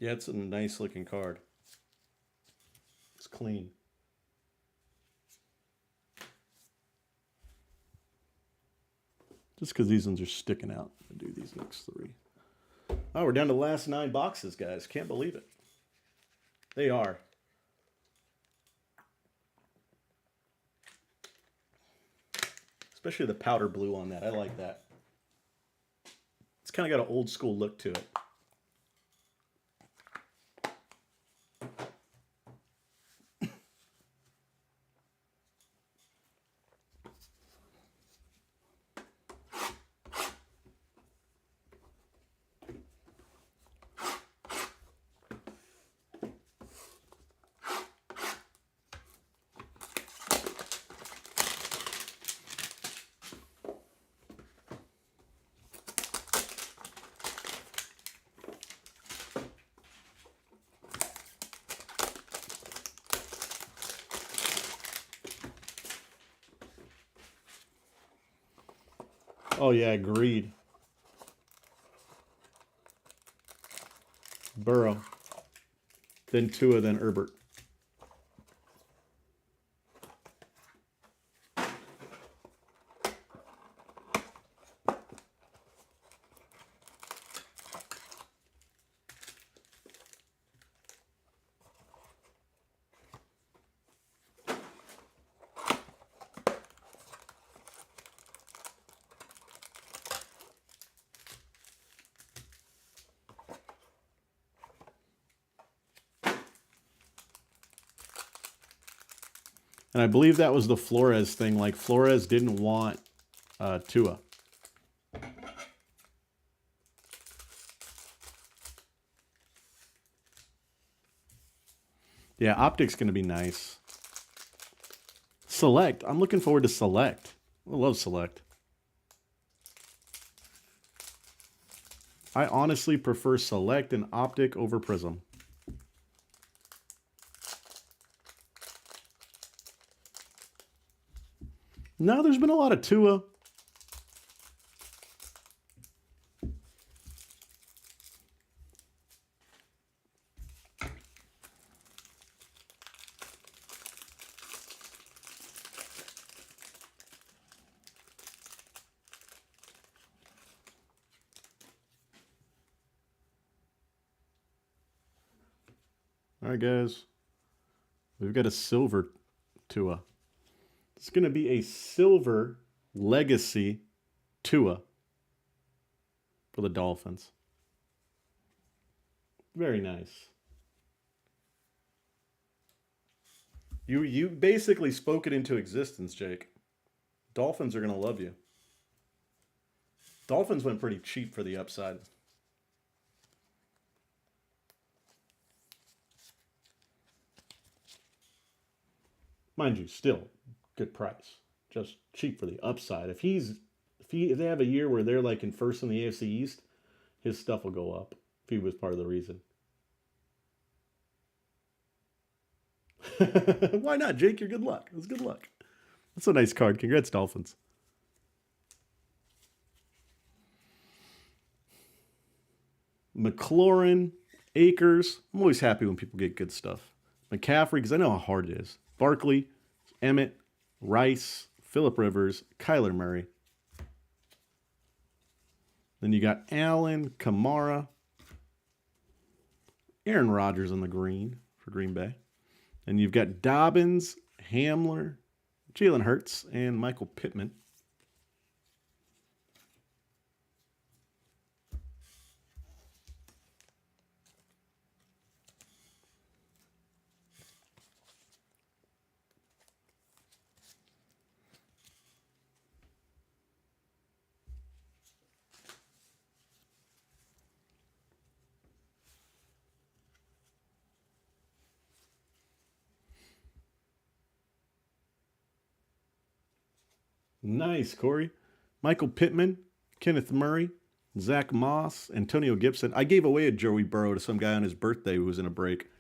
Yeah, it's a nice looking card. It's clean. Just because these ones are sticking out. I'll do these next three. Oh, we're down to the last 9 boxes, guys. Can't believe it. They are. Especially the powder blue on that. I like that. It's kind of got an old school look to it. Oh, yeah, agreed. Burrow. Then Tua, then Herbert. And I believe that was the Flores thing. Like, Flores didn't want Tua. Yeah, Optic's going to be nice. Select. I'm looking forward to Select. I love Select. I honestly prefer Select and Optic over Prism. No, there's been a lot of Tua. All right, guys. We've got a silver Tua. It's going to be a silver legacy Tua for the Dolphins. Very nice. You basically spoke it into existence, Jake. Dolphins are going to love you. Dolphins went pretty cheap for the upside. Mind you, still good price. Just cheap for the upside. If they have a year where they're like in first in the AFC East, his stuff will go up. If he was part of the reason. Why not, Jake? You're good luck. It was good luck. That's a nice card. Congrats, Dolphins. McLaurin, Akers. I'm always happy when people get good stuff. McCaffrey, because I know how hard it is. Barkley, Emmett, Rice, Phillip Rivers, Kyler Murray. Then you got Allen, Kamara, Aaron Rodgers on the green for Green Bay. And you've got Dobbins, Hamler, Jalen Hurts, and Michael Pittman. Nice, Corey. Michael Pittman, Kenneth Murray, Zach Moss, Antonio Gibson. I gave away a Joey Burrow to some guy on his birthday who was in a break.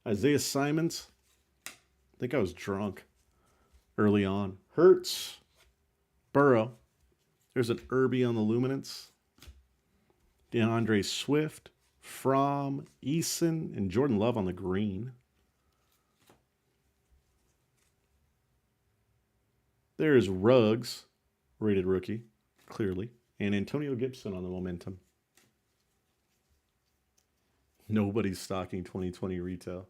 Isaiah Simons. I think I was drunk early on. Hurts, Burrow. There's an Irby on the Luminance. DeAndre Swift, Fromm, Eason, and Jordan Love on the green. There's Ruggs, rated rookie, clearly, and Antonio Gibson on the momentum. Nobody's stocking 2020 retail.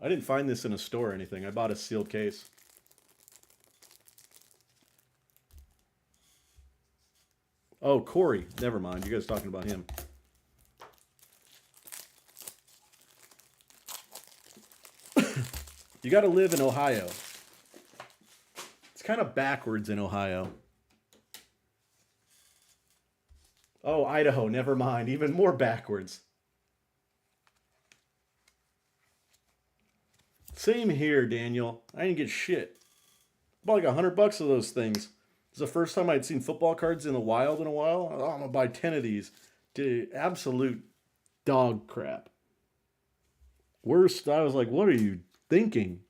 I didn't find this in a store or anything. I bought a sealed case. Oh, Corey. Never mind. You guys talking about him. You got to live in Ohio. It's kind of backwards in Ohio. Oh, Idaho. Never mind. Even more backwards. Same here, Daniel. I didn't get shit. Bought like $100 of those things. It's the first time I'd seen football cards in the wild in a while. Oh, I'm gonna buy 10 of these. Dude, absolute dog crap. Worst, I was like, what are you thinking?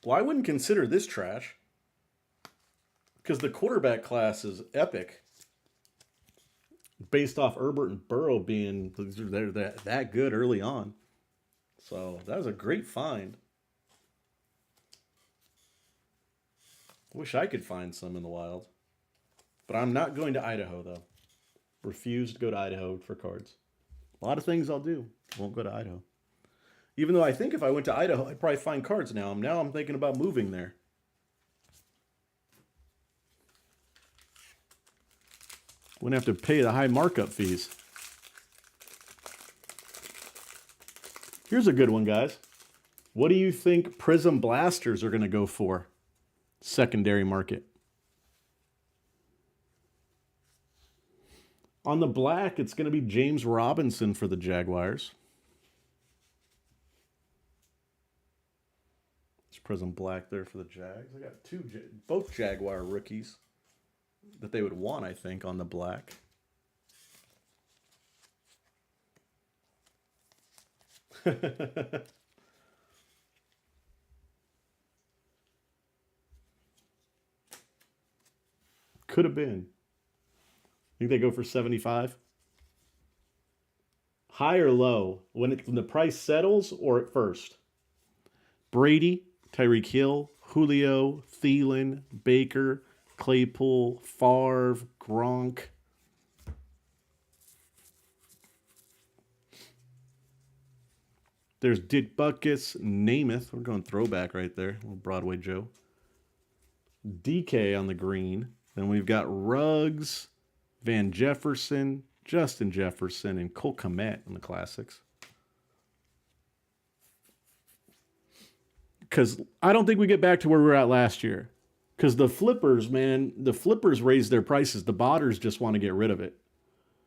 Well, I wouldn't consider this trash because the quarterback class is epic. Based off Herbert and Burrow being they're that good early on. So that was a great find. Wish I could find some in the wild. But I'm not going to Idaho, though. Refuse to go to Idaho for cards. A lot of things I'll do. Won't go to Idaho. Even though I think if I went to Idaho, I'd probably find cards now. Now I'm thinking about moving there. Wouldn't have to pay the high markup fees. Here's a good one, guys. What do you think Prism Blasters are going to go for? Secondary market. On the black, it's going to be James Robinson for the Jaguars. It's Prism Black there for the Jags. I got both Jaguar rookies that they would want, I think, on the black. Could have been. Think they go for 75? High or low? When the price settles or at first? Brady, Tyreek Hill, Julio, Thielen, Baker, Claypool, Favre, Gronk. There's Dick Butkus, Namath. We're going throwback right there. Little Broadway Joe. DK on the green. Then we've got Ruggs, Van Jefferson, Justin Jefferson, and Cole Kmet in the classics. Because I don't think we get back to where we were at last year. Because the flippers, man, the flippers raised their prices. The botters just want to get rid of it.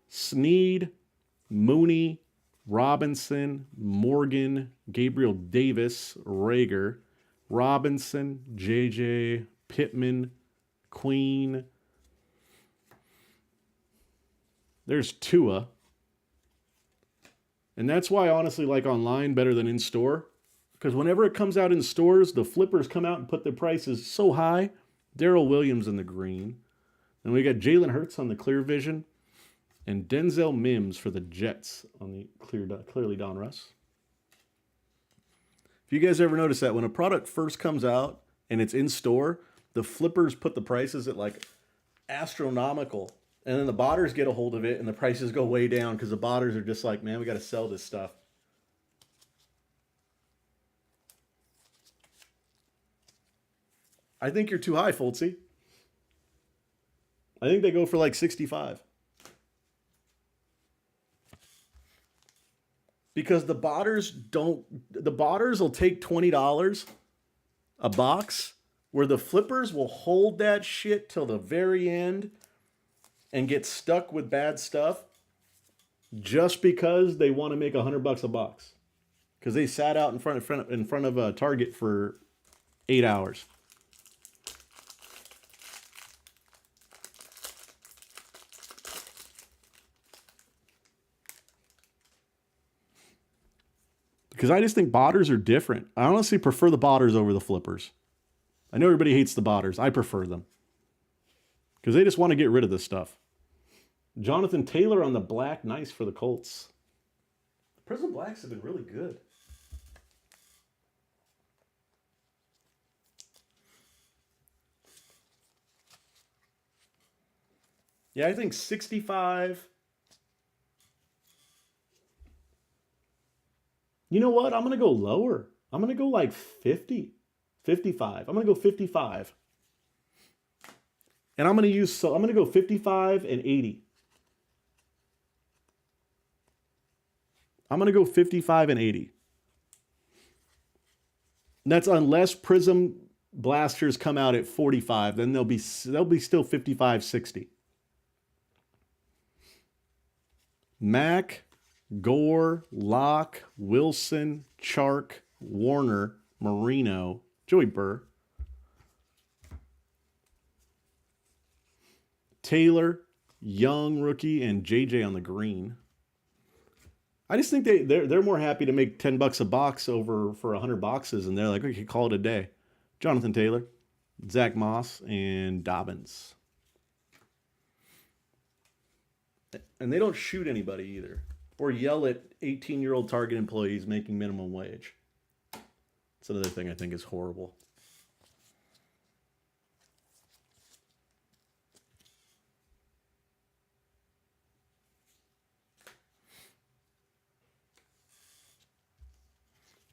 Snead, Mooney, Robinson, Morgan, Gabriel Davis, Rager, Robinson, JJ, Pittman, Queen. There's Tua. And that's why I honestly like online better than in store. Because whenever it comes out in stores, the flippers come out and put their prices so high. Darrell Williams in the green. And we got Jalen Hurts on the clear vision. And Denzel Mims for the Jets on the clearly Donruss. If you guys ever notice that when a product first comes out and it's in store, the flippers put the prices at like astronomical. And then the botters get a hold of it and the prices go way down because the botters are just like, man, we got to sell this stuff. I think you're too high, Foltzy. I think they go for like 65. Because the botters will take $20 a box, where the flippers will hold that shit till the very end and get stuck with bad stuff just because they want to make $100 a box. Because they sat out in front of a Target for 8 hours. Because I just think botters are different. I honestly prefer the botters over the flippers. I know everybody hates the botters. I prefer them. Because they just want to get rid of this stuff. Jonathan Taylor on the black. Nice for the Colts. The Prism Blacks have been really good. Yeah, I think 65... You know what? I'm going to go lower. I'm going to go like 50, 55. I'm going to go 55. And I'm going to go 55 and 80. I'm going to go 55 and 80. And that's unless Prism Blasters come out at 45, then they'll be still 55, 60. Mac, Gore, Locke, Wilson, Chark, Warner, Marino, Joey Burr, Taylor, Young rookie, and JJ on the green. I just think they're more happy to make $10 a box over for 100 boxes, and they're like, we can call it a day. Jonathan Taylor, Zach Moss, and Dobbins. And they don't shoot anybody either, or yell at 18-year-old Target employees making minimum wage. That's another thing I think is horrible.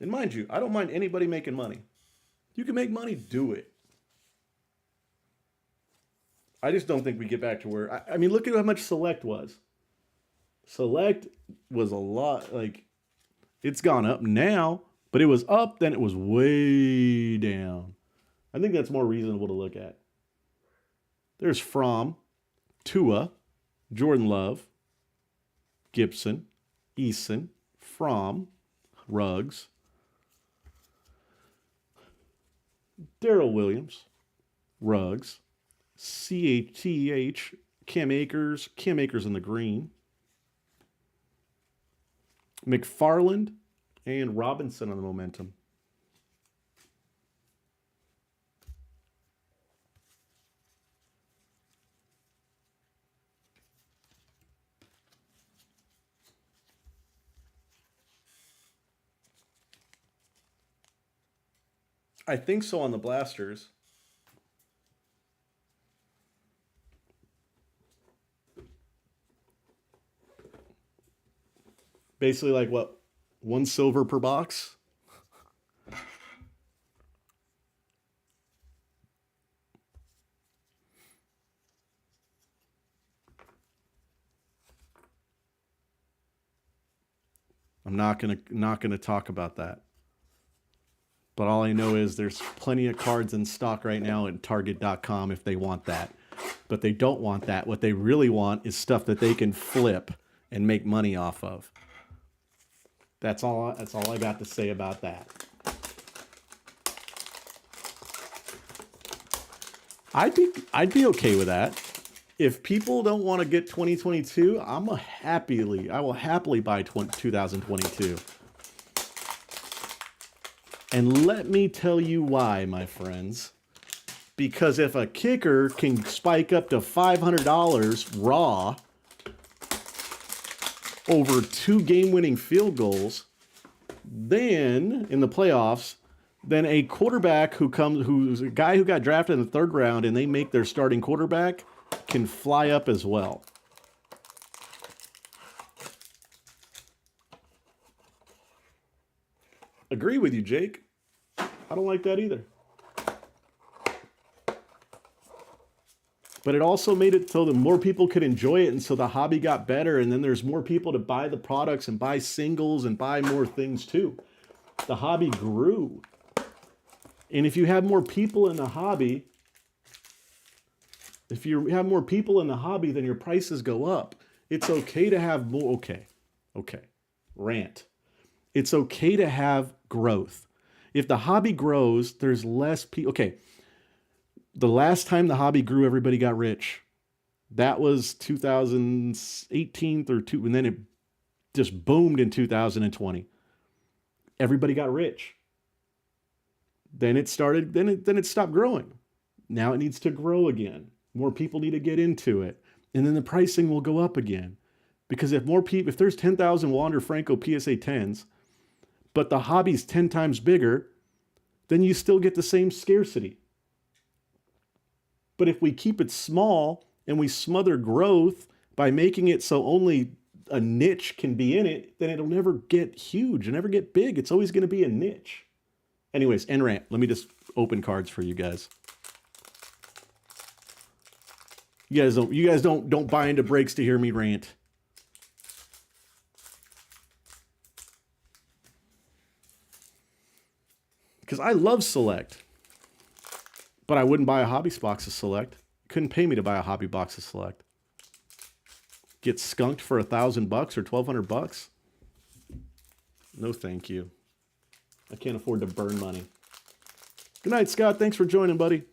And mind you, I don't mind anybody making money. You can make money, do it. I just don't think we get back to where. I mean, look at how much Select was. Select was a lot. Like, it's gone up now, but it was up, then it was way down. I think that's more reasonable to look at. There's Fromm, Tua, Jordan Love, Gibson, Eason, Fromm, Ruggs, Darrell Williams, Ruggs, CATH, Cam Akers in the green, McFarland, and Robinson on the momentum. I think so on the blasters. Basically, like what? 1 silver per box? I'm not gonna talk about that. But all I know is there's plenty of cards in stock right now at Target.com if they want that. But they don't want that. What they really want is stuff that they can flip and make money off of. That's all I got to say about that. I'd be okay with that. If people don't want to get 2022, I will happily buy 2022. And let me tell you why, my friends. Because if a kicker can spike up to $500 raw over 2 game-winning field goals, then in the playoffs, then a quarterback who's a guy who got drafted in the 3rd round and they make their starting quarterback can fly up as well. Agree with you, Jake. I don't like that either. But it also made it so that more people could enjoy it, and so the hobby got better, and then there's more people to buy the products and buy singles and buy more things too. The hobby grew. And if you have more people in the hobby, then your prices go up. It's okay to have more. Okay. Rant. It's okay to have growth. If the hobby grows, there's less people. Okay. The last time the hobby grew, everybody got rich. That was 2018 and then it just boomed in 2020. Everybody got rich. Then it stopped growing. Now it needs to grow again. More people need to get into it. And then the pricing will go up again. Because if there's 10,000 Wander Franco PSA 10s, but the hobby's 10 times bigger, then you still get the same scarcity. But if we keep it small and we smother growth by making it so only a niche can be in it, then it'll never get huge and never get big. It's always going to be a niche. Anyways, end rant. Let me just open cards for you guys. You guys don't buy into breaks to hear me rant. Because I love Select. But I wouldn't buy a hobby box of Select. Couldn't pay me to buy a hobby box of Select. Get skunked for $1,000 or $1,200? No, thank you. I can't afford to burn money. Good night, Scott. Thanks for joining, buddy.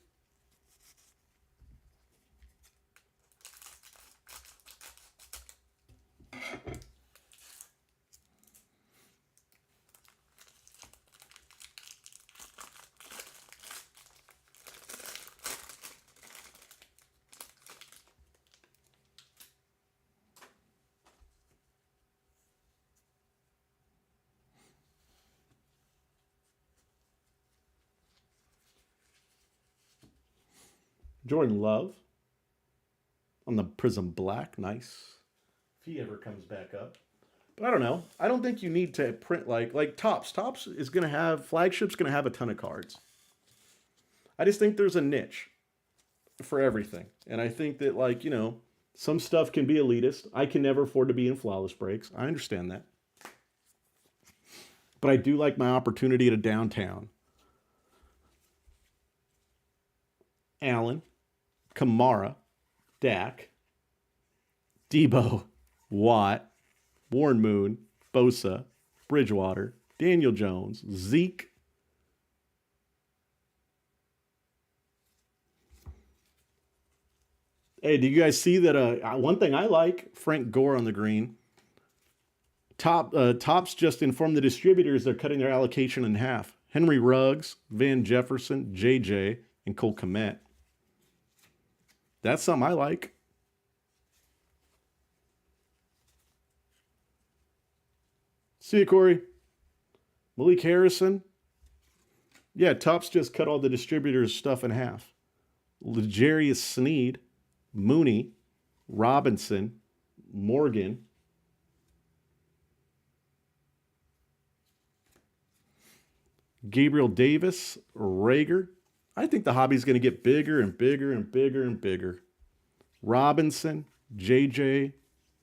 Jordan Love on the Prism Black. Nice. If he ever comes back up. But I don't know. I don't think you need to print like Tops. Tops is gonna have flagship's gonna have a ton of cards. I just think there's a niche for everything. And I think that some stuff can be elitist. I can never afford to be in flawless breaks. I understand that. But I do like my opportunity at a downtown. Allen, Kamara, Dak, Debo, Watt, Warren Moon, Bosa, Bridgewater, Daniel Jones, Zeke. Hey, do you guys see that? One thing I like, Frank Gore on the green. Tops just informed the distributors they're cutting their allocation in half. Henry Ruggs, Van Jefferson, JJ, and Cole Kmet. That's something I like. See you, Corey. Malik Harrison. Yeah, Tops just cut all the distributors' stuff in half. L'Jarius Sneed, Mooney, Robinson, Morgan. Gabriel Davis, Rager. I think the hobby's going to get bigger and bigger and bigger and bigger. Robinson, JJ,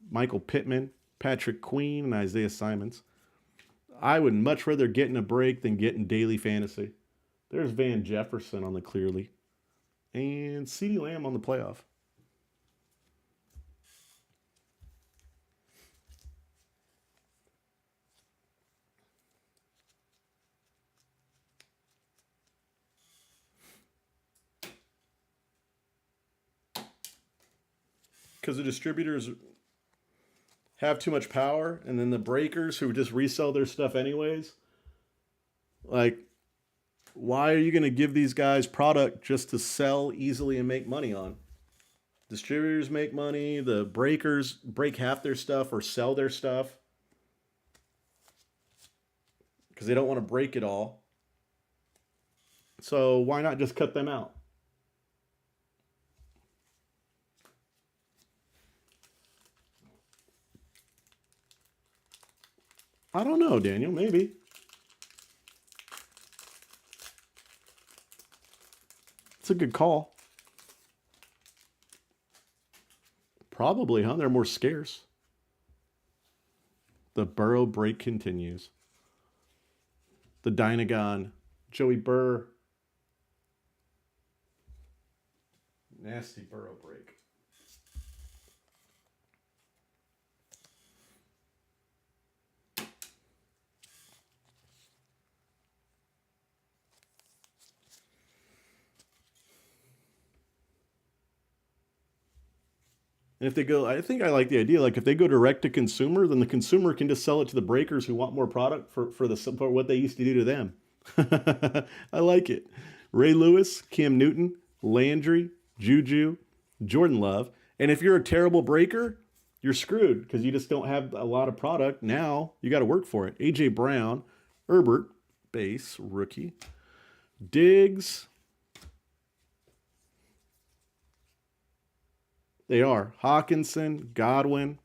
Michael Pittman, Patrick Queen, and Isaiah Simons. I would much rather get in a break than get in daily fantasy. There's Van Jefferson on the clearly. And CeeDee Lamb on the playoff. Because the distributors have too much power, and then the breakers who just resell their stuff anyways. Like, why are you going to give these guys product just to sell easily and make money on? Distributors make money. The breakers break half their stuff or sell their stuff because they don't want to break it all. So why not just cut them out? I don't know, Daniel. Maybe. It's a good call. Probably, huh? They're more scarce. The Burrow break continues. The Dynagon. Joey Burr. Nasty Burrow break. And if they go, I think I like the idea. Like if they go direct to consumer, then the consumer can just sell it to the breakers who want more product for what they used to do to them. I like it. Ray Lewis, Cam Newton, Landry, Juju, Jordan Love. And if you're a terrible breaker, you're screwed because you just don't have a lot of product. Now you got to work for it. AJ Brown, Herbert, base, rookie. Diggs. They are Hawkinson, Godwin,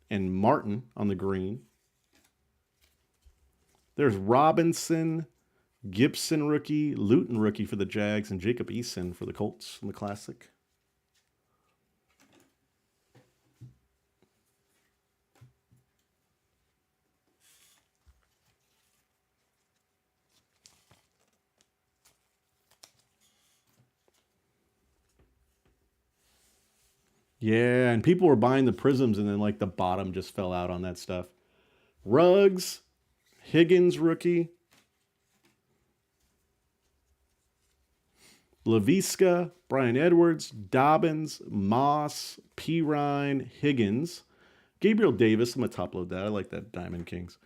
and Martin on the green. There's Robinson, Gibson rookie, Luton rookie for the Jags, and Jacob Eason for the Colts in the Classic. Yeah, and people were buying the prisms, and then like the bottom just fell out on that stuff. Ruggs, Higgins rookie, Laviska, Brian Edwards, Dobbins, Moss, Pirine, Higgins, Gabriel Davis. I'm gonna top load that. I like that Diamond Kings.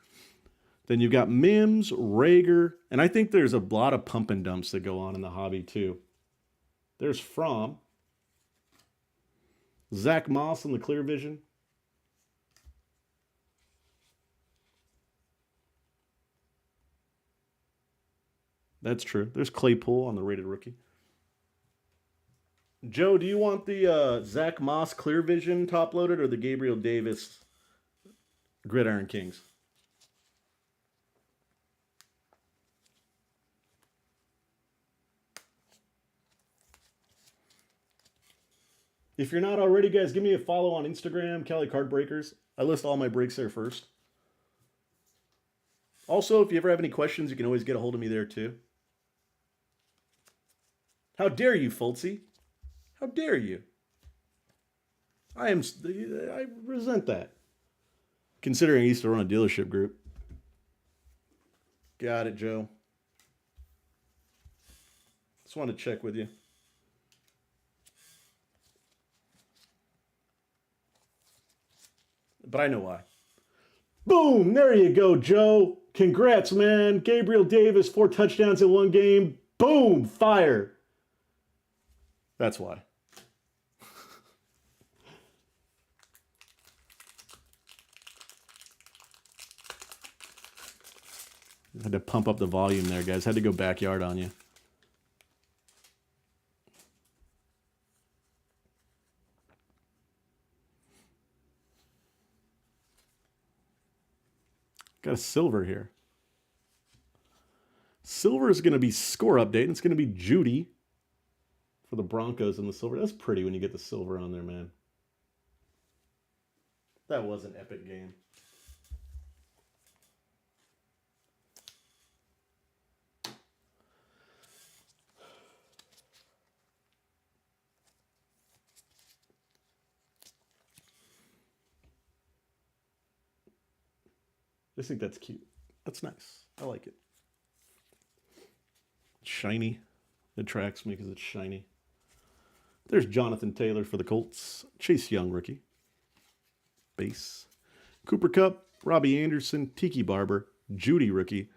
Then you've got Mims, Rager, and I think there's a lot of pump and dumps that go on in the hobby too. There's Fromm. Zach Moss on the clear vision. That's true. There's Claypool on the rated rookie. Joe, do you want the Zach Moss Clear Vision top loaded or the Gabriel Davis Gridiron Kings? If you're not already, guys, give me a follow on Instagram, Cali Card Breakers. I list all my breaks there first. Also, if you ever have any questions, you can always get a hold of me there too. How dare you, Fultzy? How dare you? I resent that. Considering I used to run a dealership group. Got it, Joe. Just wanted to check with you. But I know why. Boom! There you go, Joe. Congrats, man. Gabriel Davis, 4 touchdowns in 1 game. Boom! Fire. That's why. Had to pump up the volume there, guys. Had to go backyard on you. Got a silver here. Silver is going to be score update, and it's going to be Judy for the Broncos in the silver. That's pretty when you get the silver on there, man. That was an epic game. I just think that's cute. That's nice. I like it. Shiny. It attracts me because it's shiny. There's Jonathan Taylor for the Colts. Chase Young, rookie. Base. Cooper Kupp, Robbie Anderson, Tiki Barber, Judy, rookie.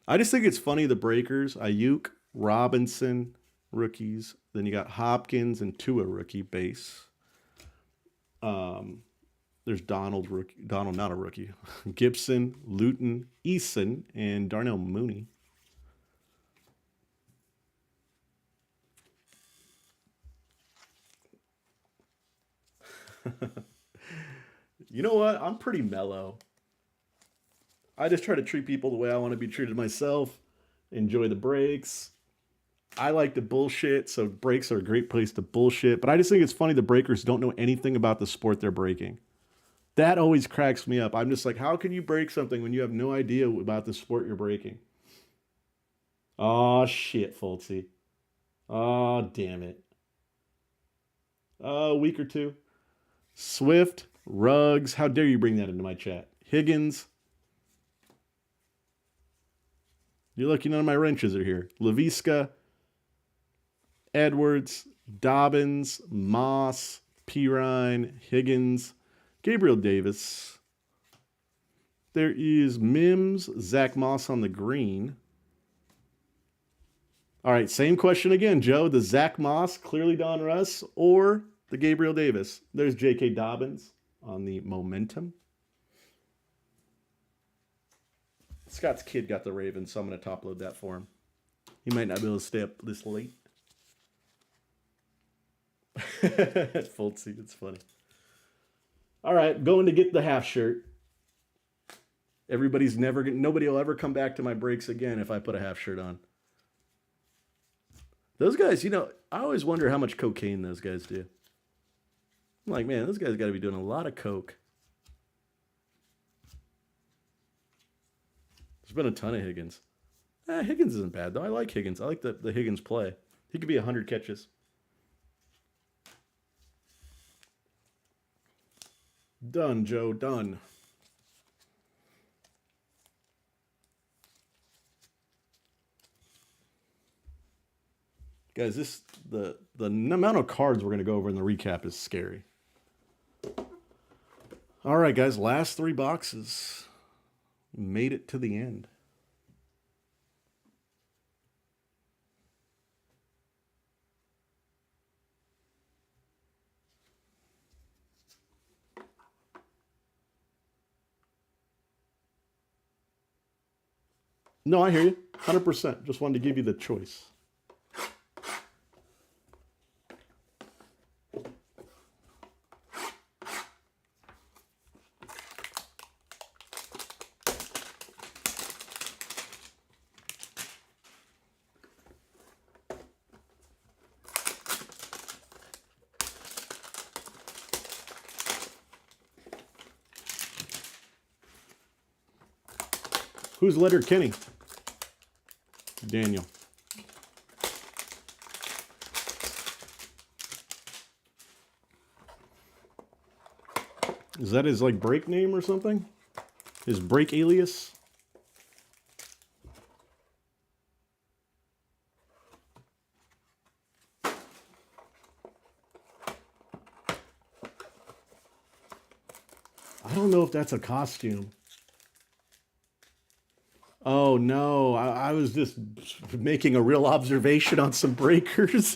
I just think it's funny, the breakers. Ayuk, Robinson, rookies. Then you got Hopkins and Tua, rookie, base. There's Donald, not a rookie. Gibson, Luton, Eason, and Darnell Mooney. You know what? I'm pretty mellow. I just try to treat people the way I want to be treated myself. Enjoy the breaks. I like to bullshit, so breaks are a great place to bullshit. But I just think it's funny the breakers don't know anything about the sport they're breaking. That always cracks me up. I'm just like, how can you break something when you have no idea about the sport you're breaking? Oh, shit, Fultzy. Oh, damn it. A week or two. Swift, Ruggs. How dare you bring that into my chat? Higgins. You're lucky none of my wrenches are here. Laviska, Edwards, Dobbins, Moss, Pirine, Higgins, Gabriel Davis. There is Mims, Zach Moss on the green. All right, same question again, Joe. The Zach Moss, clearly Don Russ, or the Gabriel Davis? There's J.K. Dobbins on the momentum. Scott's kid got the Ravens, so I'm going to top load that for him. He might not be able to stay up this late. Fultzy, it's funny. All right, going to get the half shirt. Nobody will ever come back to my breaks again if I put a half shirt on. Those guys, I always wonder how much cocaine those guys do. I'm like, man, those guys got to be doing a lot of coke. There's been a ton of Higgins. Higgins isn't bad, though. I like Higgins. I like the Higgins play. He could be 100 catches. Done, Joe, done. Guys, the amount of cards we're going to go over in the recap is scary. All right, guys, last 3 boxes. Made it to the end. No, I hear you. 100%. Just wanted to give you the choice. Who's Letter Kenny? Daniel. Is that his like break name or something? His break alias? I don't know if that's a costume. Oh no, I was just making a real observation on some breakers.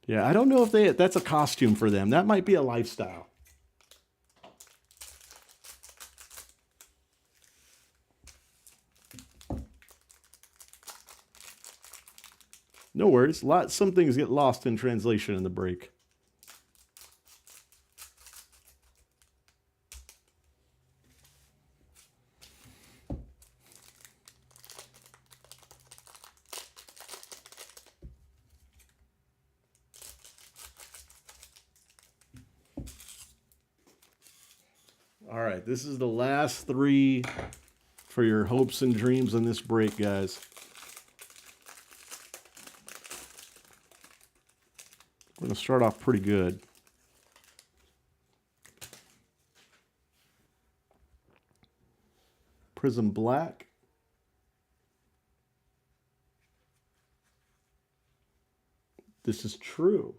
Yeah, I don't know if that's a costume for them. That might be a lifestyle. No worries. Some things get lost in translation in the break. All right, this is the last three for your hopes and dreams in this break, guys. We're going to start off pretty good. Prism Black. This is true.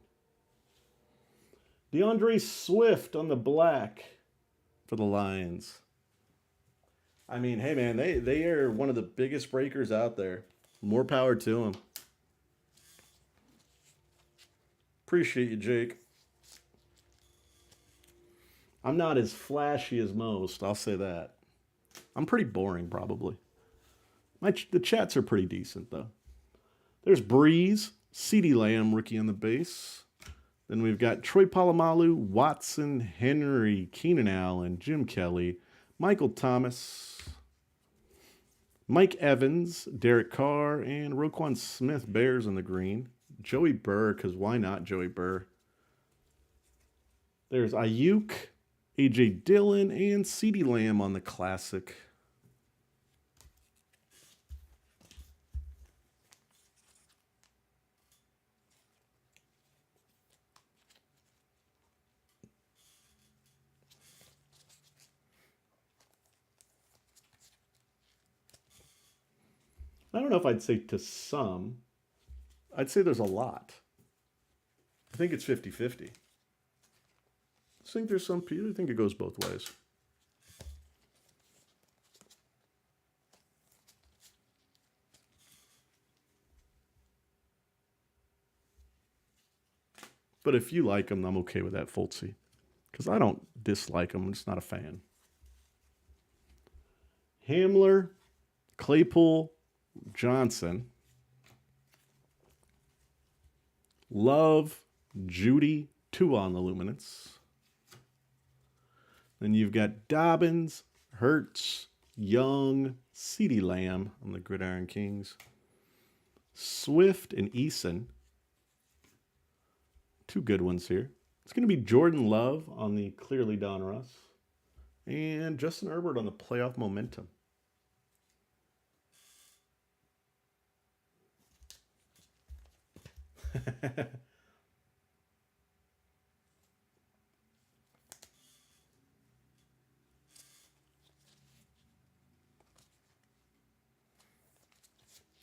DeAndre Swift on the black for the Lions. I mean, hey man, they are one of the biggest breakers out there. More power to them. Appreciate you, Jake. I'm not as flashy as most, I'll say that. I'm pretty boring, probably. The chats are pretty decent, though. There's Breeze, CeeDee Lamb, rookie on the base. Then we've got Troy Polamalu, Watson, Henry, Keenan Allen, Jim Kelly, Michael Thomas, Mike Evans, Derek Carr, and Roquan Smith, Bears in the green. Joey Burr, because why not Joey Burr? There's Ayuk, A.J. Dillon, and CeeDee Lamb on the classic. I don't know if I'd say to some. I'd say there's a lot. I think it's 50-50. I think there's some people. I think it goes both ways. But if you like them, I'm okay with that, Fultzy. Because I don't dislike them. I'm just not a fan. Hamler, Claypool, Johnson, Love, Judy, two on the Luminance. Then you've got Dobbins, Hurts, Young, CeeDee Lamb on the Gridiron Kings, Swift and Eason. Two good ones here. It's going to be Jordan Love on the Clearly Donruss and Justin Herbert on the Playoff Momentum.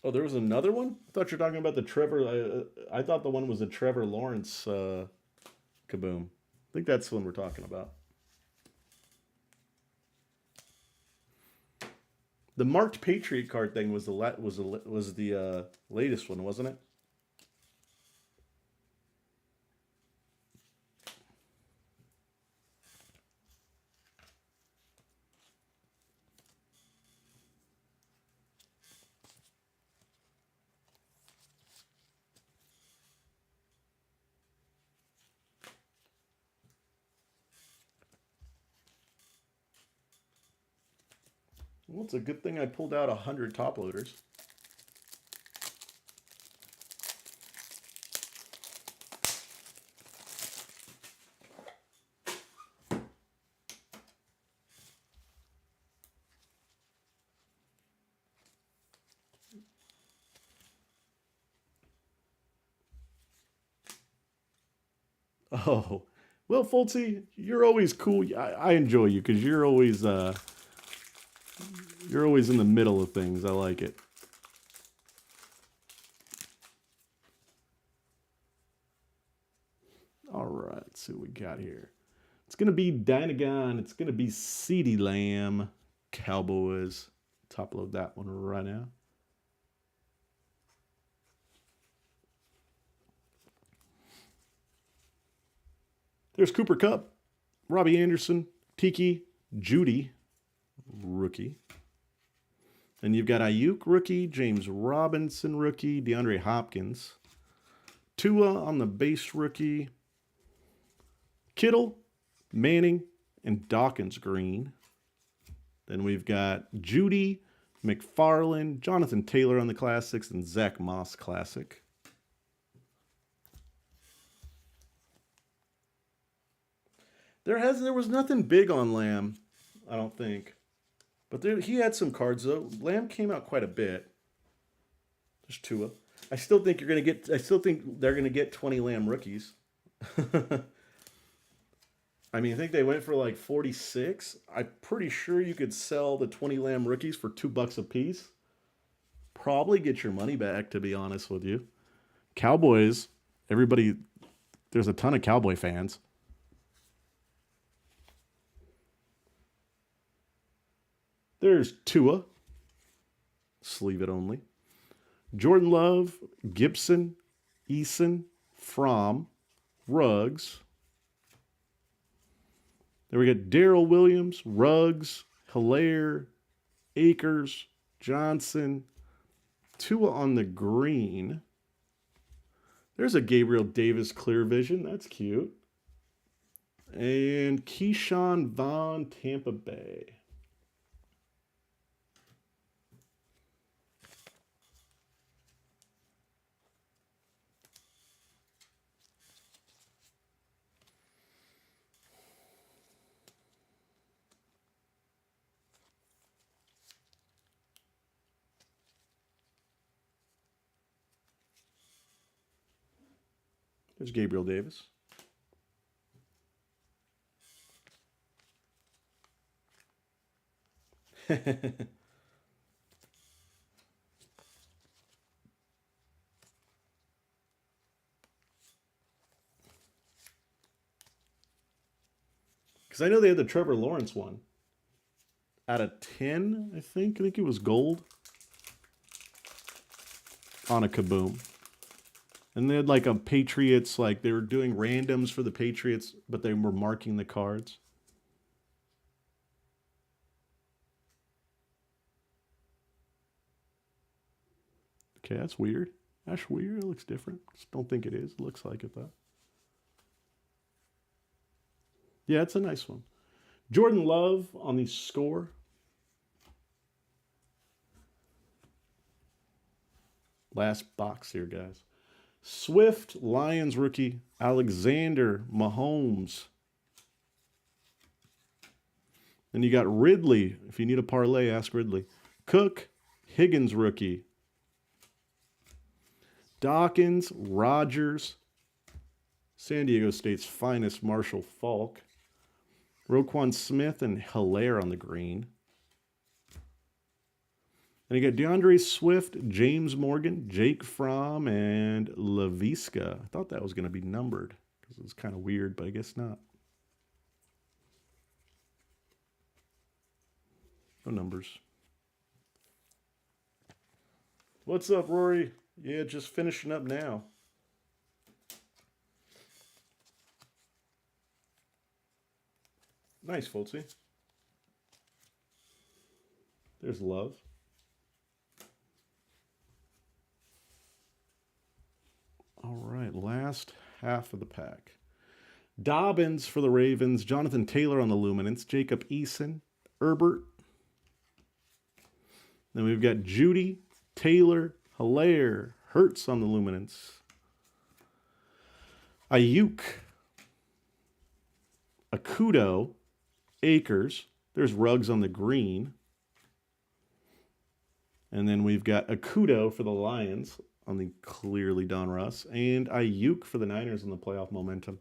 Oh, there was another one? I thought you were talking about the Trevor. I thought the one was the Trevor Lawrence kaboom. I think that's the one we're talking about. The marked Patriot card thing was the latest one, wasn't it? Well, it's a good thing I pulled out 100 top loaders. Oh, well, Fultzy, you're always cool. I enjoy you because you're always in the middle of things. I like it. All right, let's see what we got here. It's gonna be Dynagon. It's gonna be CeeDee Lamb, Cowboys. Top load that one right now. There's Cooper Kupp, Robbie Anderson, Tiki, Judy, rookie. And you've got Ayuk, rookie, James Robinson, rookie, DeAndre Hopkins, Tua on the base, rookie, Kittle, Manning, and Dawkins green. Then we've got Judy, McFarland, Jonathan Taylor on the classics, and Zach Moss classic. There was nothing big on Lamb, I don't think. But he had some cards though. Lamb came out quite a bit. There's Tua. I still think they're gonna get 20 Lamb rookies. I mean, I think they went for like 46. I'm pretty sure you could sell the 20 Lamb rookies for $2 a piece. Probably get your money back, to be honest with you. Cowboys, everybody, there's a ton of Cowboy fans. There's Tua, sleeve it only. Jordan Love, Gibson, Eason, Fromm, Ruggs. Then we got Darrell Williams, Ruggs, Hilaire, Akers, Johnson, Tua on the green. There's a Gabriel Davis clear vision. That's cute. And Keyshawn Vaughn, Tampa Bay. There's Gabriel Davis. Because I know they had the Trevor Lawrence one. Out of 10, I think. I think it was gold. On a Kaboom. And they had like a Patriots, like they were doing randoms for the Patriots, but they were marking the cards. Okay, that's weird. That's weird. It looks different. Just don't think it is. It looks like it though. Yeah, it's a nice one. Jordan Love on the score. Last box here, guys. Swift, Lions rookie, Alexander, Mahomes. Then you got Ridley. If you need a parlay, ask Ridley. Cook, Higgins rookie. Dawkins, Rodgers, San Diego State's finest Marshall Faulk. Roquan Smith and Hilaire on the green. And you got DeAndre Swift, James Morgan, Jake Fromm, and Laviska. I thought that was going to be numbered because it was kind of weird, but I guess not. No numbers. What's up, Rory? Yeah, just finishing up now. Nice, Fultzy. There's Love. All right, last half of the pack. Dobbins for the Ravens, Jonathan Taylor on the Luminance, Jacob Eason, Herbert. Then we've got Judy, Taylor, Hilaire, Hurts on the Luminance. Ayuk, Akudo, Akers. There's Ruggs on the green. And then we've got Akudo for the Lions on the clearly Don Russ. And Ayuk for the Niners on the playoff momentum.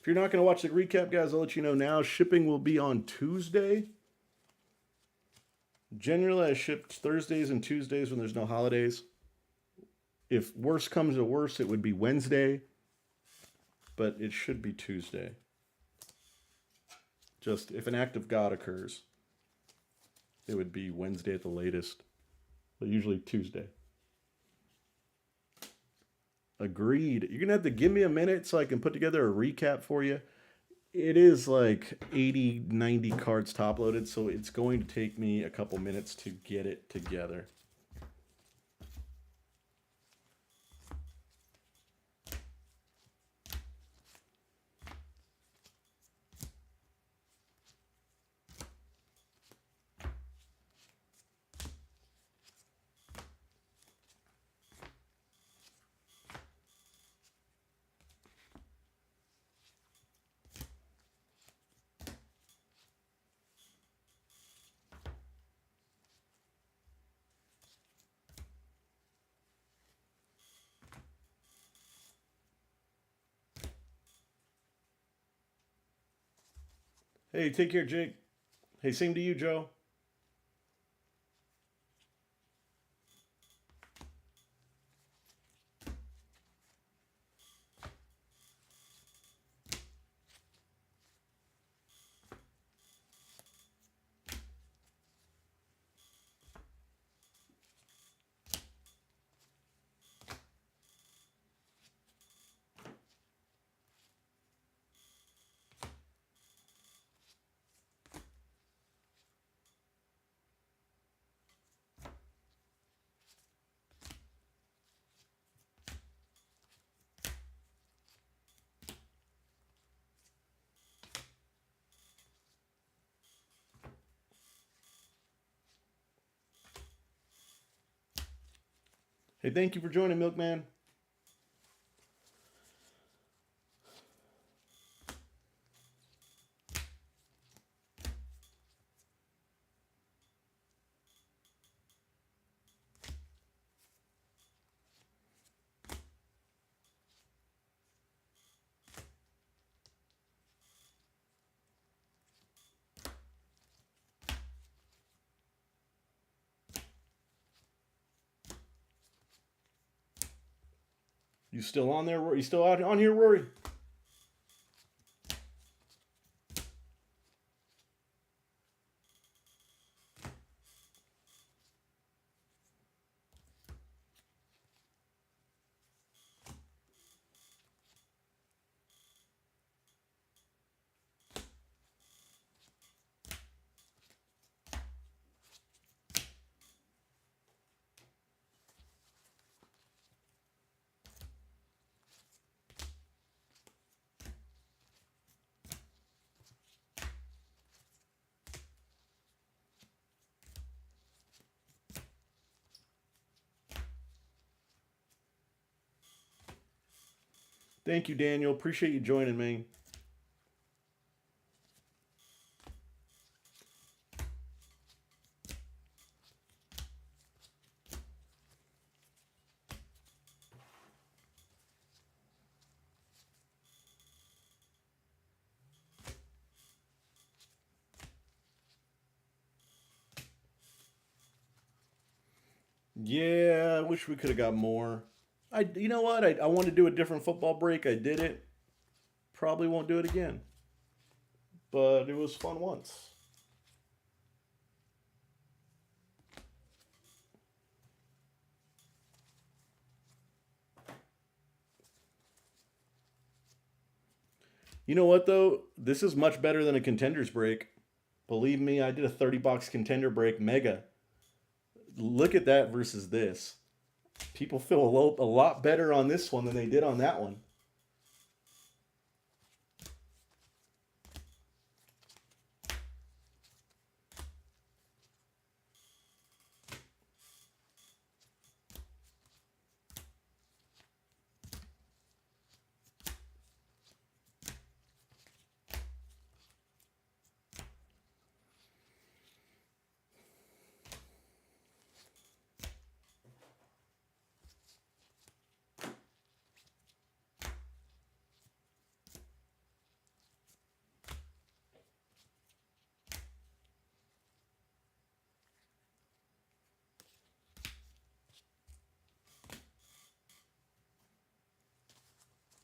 If you're not going to watch the recap, guys, I'll let you know now. Shipping will be on Tuesday. Generally, I ship Thursdays and Tuesdays when there's no holidays. If worse comes to worse, it would be Wednesday, but it should be Tuesday. Just if an act of God occurs, it would be Wednesday at the latest, but usually Tuesday. Agreed. You're going to have to give me a minute so I can put together a recap for you. It is like 80, 90 cards top loaded, so it's going to take me a couple minutes to get it together. Hey, take care, Jake. Hey, same to you, Joe. Hey, thank you for joining, Milkman. You still on there? You still out on here, Rory? Thank you, Daniel. Appreciate you joining me. Yeah, I wish we could have got more. You know what? I want to do a different football break. I did it. Probably won't do it again. But it was fun once. You know what though? This is much better than a contenders break. Believe me, I did a 30 box contender break mega. Look at that versus this. People feel a lot better on this one than they did on that one.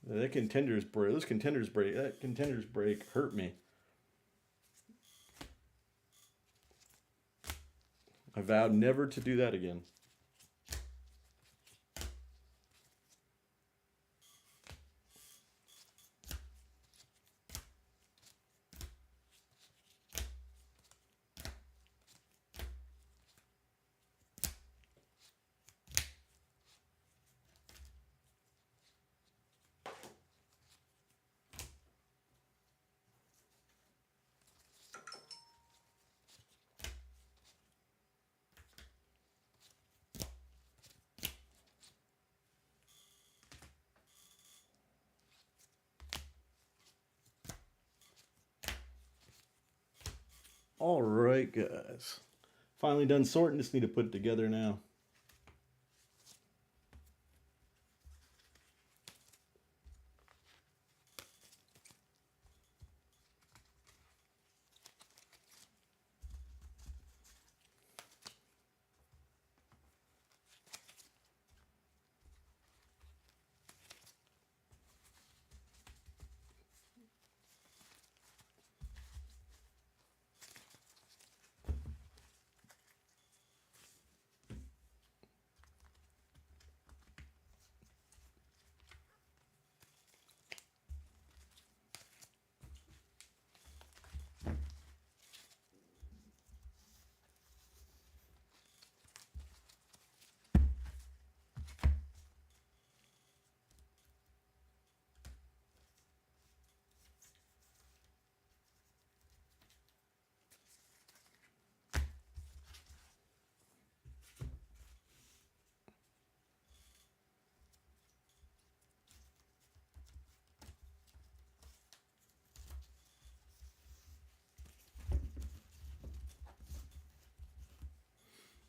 That contenders break. Those contenders break. That contenders break hurt me. I vowed never to do that again. All right, guys. Finally done sorting. Just need to put it together now.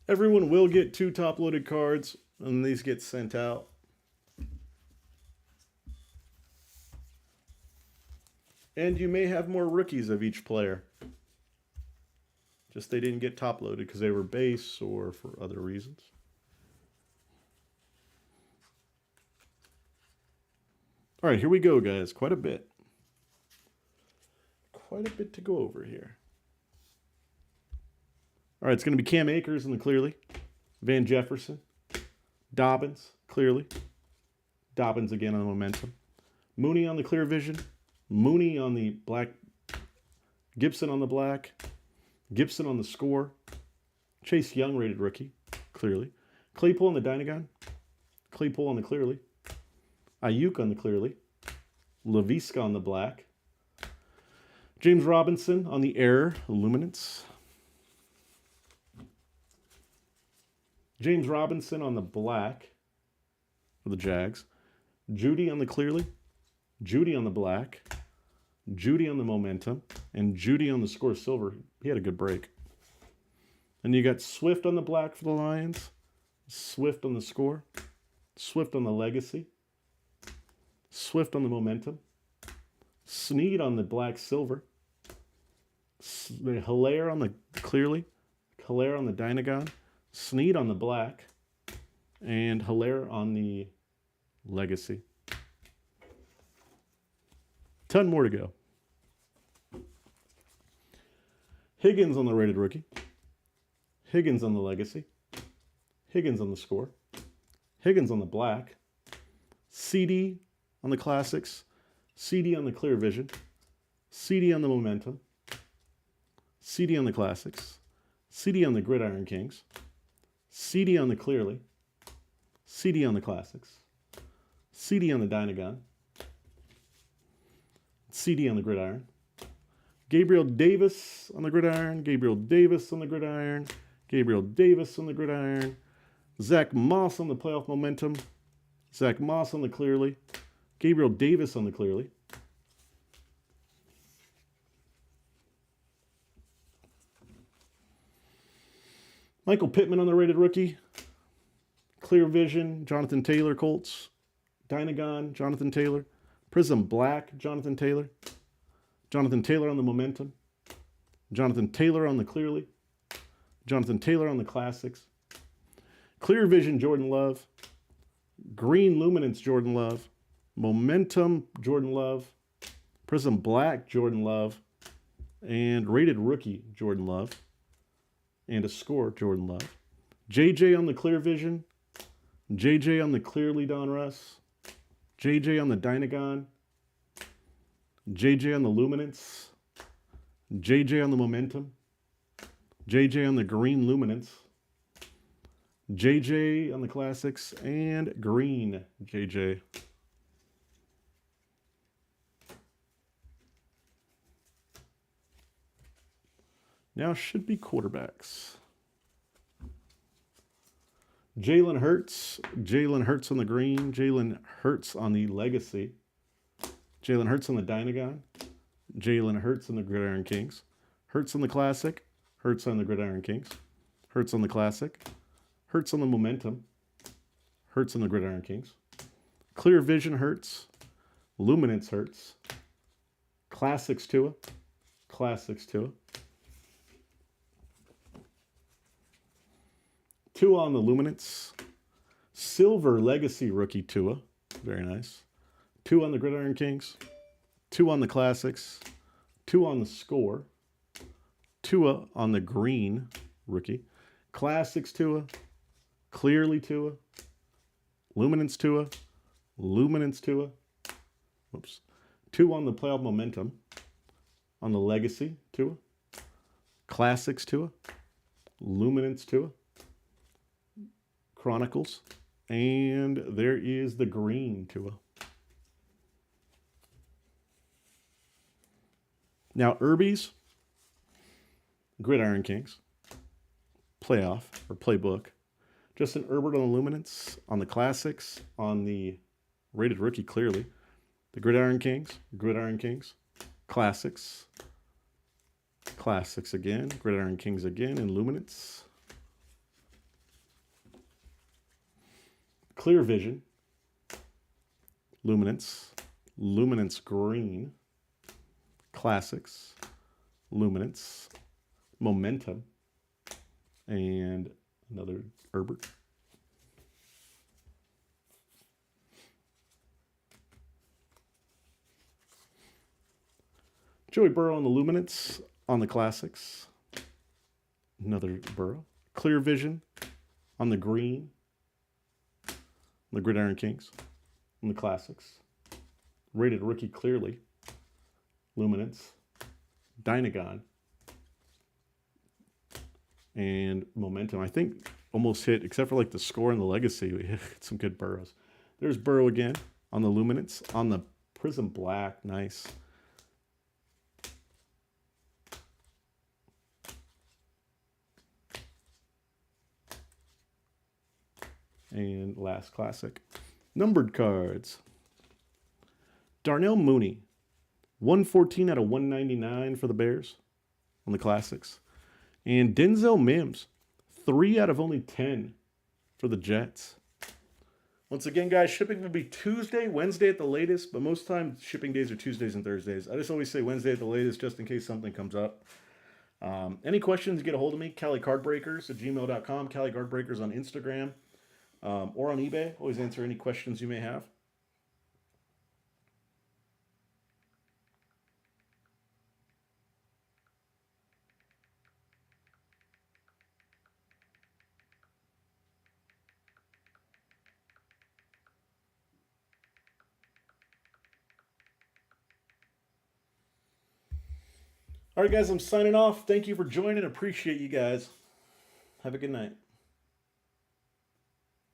Everyone will get 2 top-loaded cards, and these get sent out. And you may have more rookies of each player. Just they didn't get top-loaded because they were base or for other reasons. All right, here we go, guys. Quite a bit. Quite a bit to go over here. All right, it's going to be Cam Akers on the clearly. Van Jefferson. Dobbins, clearly. Dobbins again on the momentum. Mooney on the clear vision. Mooney on the black. Gibson on the black. Gibson on the score. Chase Young rated rookie, clearly. Claypool on the Dynagon. Claypool on the clearly. Ayuk on the clearly. Laviska on the black. James Robinson on the air, luminance. James Robinson on the black for the Jags. Judy on the clearly. Judy on the black. Judy on the momentum. And Judy on the score silver. He had a good break. And you got Swift on the black for the Lions. Swift on the score. Swift on the legacy. Swift on the momentum. Snead on the black silver. Hilaire on the clearly. Hilaire on the Dynagon. Snead on the black. And Hilaire on the legacy. Ton more to go. Higgins on the rated rookie. Higgins on the legacy. Higgins on the score. Higgins on the black. CD on the classics. CD on the clear vision. CD on the momentum. CD on the classics. CD on the gridiron kings. CD on the clearly. CD on the classics. CD on the Dynagon. CD on the gridiron. Gabriel Davis on the gridiron. Gabriel Davis on the gridiron. Gabriel Davis on the gridiron. Zach Moss on the playoff momentum. Zach Moss on the clearly. Gabriel Davis on the clearly. Michael Pittman on the rated rookie. Clear Vision, Jonathan Taylor, Colts. Dynagon, Jonathan Taylor. Prism Black, Jonathan Taylor. Jonathan Taylor on the momentum. Jonathan Taylor on the clearly. Jonathan Taylor on the classics. Clear Vision, Jordan Love. Green Luminance, Jordan Love. Momentum, Jordan Love. Prism Black, Jordan Love. And rated rookie, Jordan Love. And a score, Jordan Love. JJ on the Clear Vision. JJ on the Clearly Donruss. JJ on the Dynagon. JJ on the Luminance. JJ on the Momentum. JJ on the Green Luminance. JJ on the Classics. And Green JJ. Now should be quarterbacks. Jalen Hurts. Jalen Hurts on the green. Jalen Hurts on the Legacy. Jalen Hurts on the Dynagon. Jalen Hurts on the Gridiron Kings. Hurts on the Classic. Hurts on the Gridiron Kings. Hurts on the Classic. Hurts on the Momentum. Hurts on the Gridiron Kings. Clear Vision Hurts. Luminance Hurts. Classics Tua. Classics Tua. Tua on the Luminance. Silver Legacy Rookie Tua. Very nice. 2 on the Gridiron Kings. 2 on the Classics. 2 on the Score. Tua on the Green Rookie. Classics Tua. Clearly Tua. Luminance Tua. Luminance Tua. Whoops. 2 on the Playoff Momentum. On the Legacy Tua. Classics Tua. Luminance Tua. Chronicles. And there is the green Tua. Now, Irby's Gridiron Kings. Playoff or Playbook. Justin Herbert on the Luminance. On the Classics. On the rated rookie, clearly. The Gridiron Kings. Gridiron Kings. Classics. Classics again. Gridiron Kings again. And Luminance. Clear Vision, Luminance, Luminance Green, Classics, Luminance, Momentum, and another Herbert. Joey Burrow on the Luminance, on the Classics, another Burrow. Clear Vision on the Green, the Gridiron Kings, and the Classics. Rated rookie, clearly. Luminance. Dynagon. And Momentum. I think almost hit, except for like the Score and the Legacy, we hit some good Burrows. There's Burrow again on the Luminance. On the Prism Black. Nice. And last Classic. Numbered cards. Darnell Mooney. 114 out of 199 for the Bears on the Classics. And Denzel Mims. 3 out of only 10 for the Jets. Once again, guys, shipping will be Tuesday, Wednesday at the latest. But most times, shipping days are Tuesdays and Thursdays. I just always say Wednesday at the latest just in case something comes up. Any questions, get a hold of me. CaliCardBreakers@gmail.com. CaliCardBreakers on Instagram. Or on eBay. Always answer any questions you may have. All right, guys, I'm signing off. Thank you for joining. Appreciate you guys. Have a good night.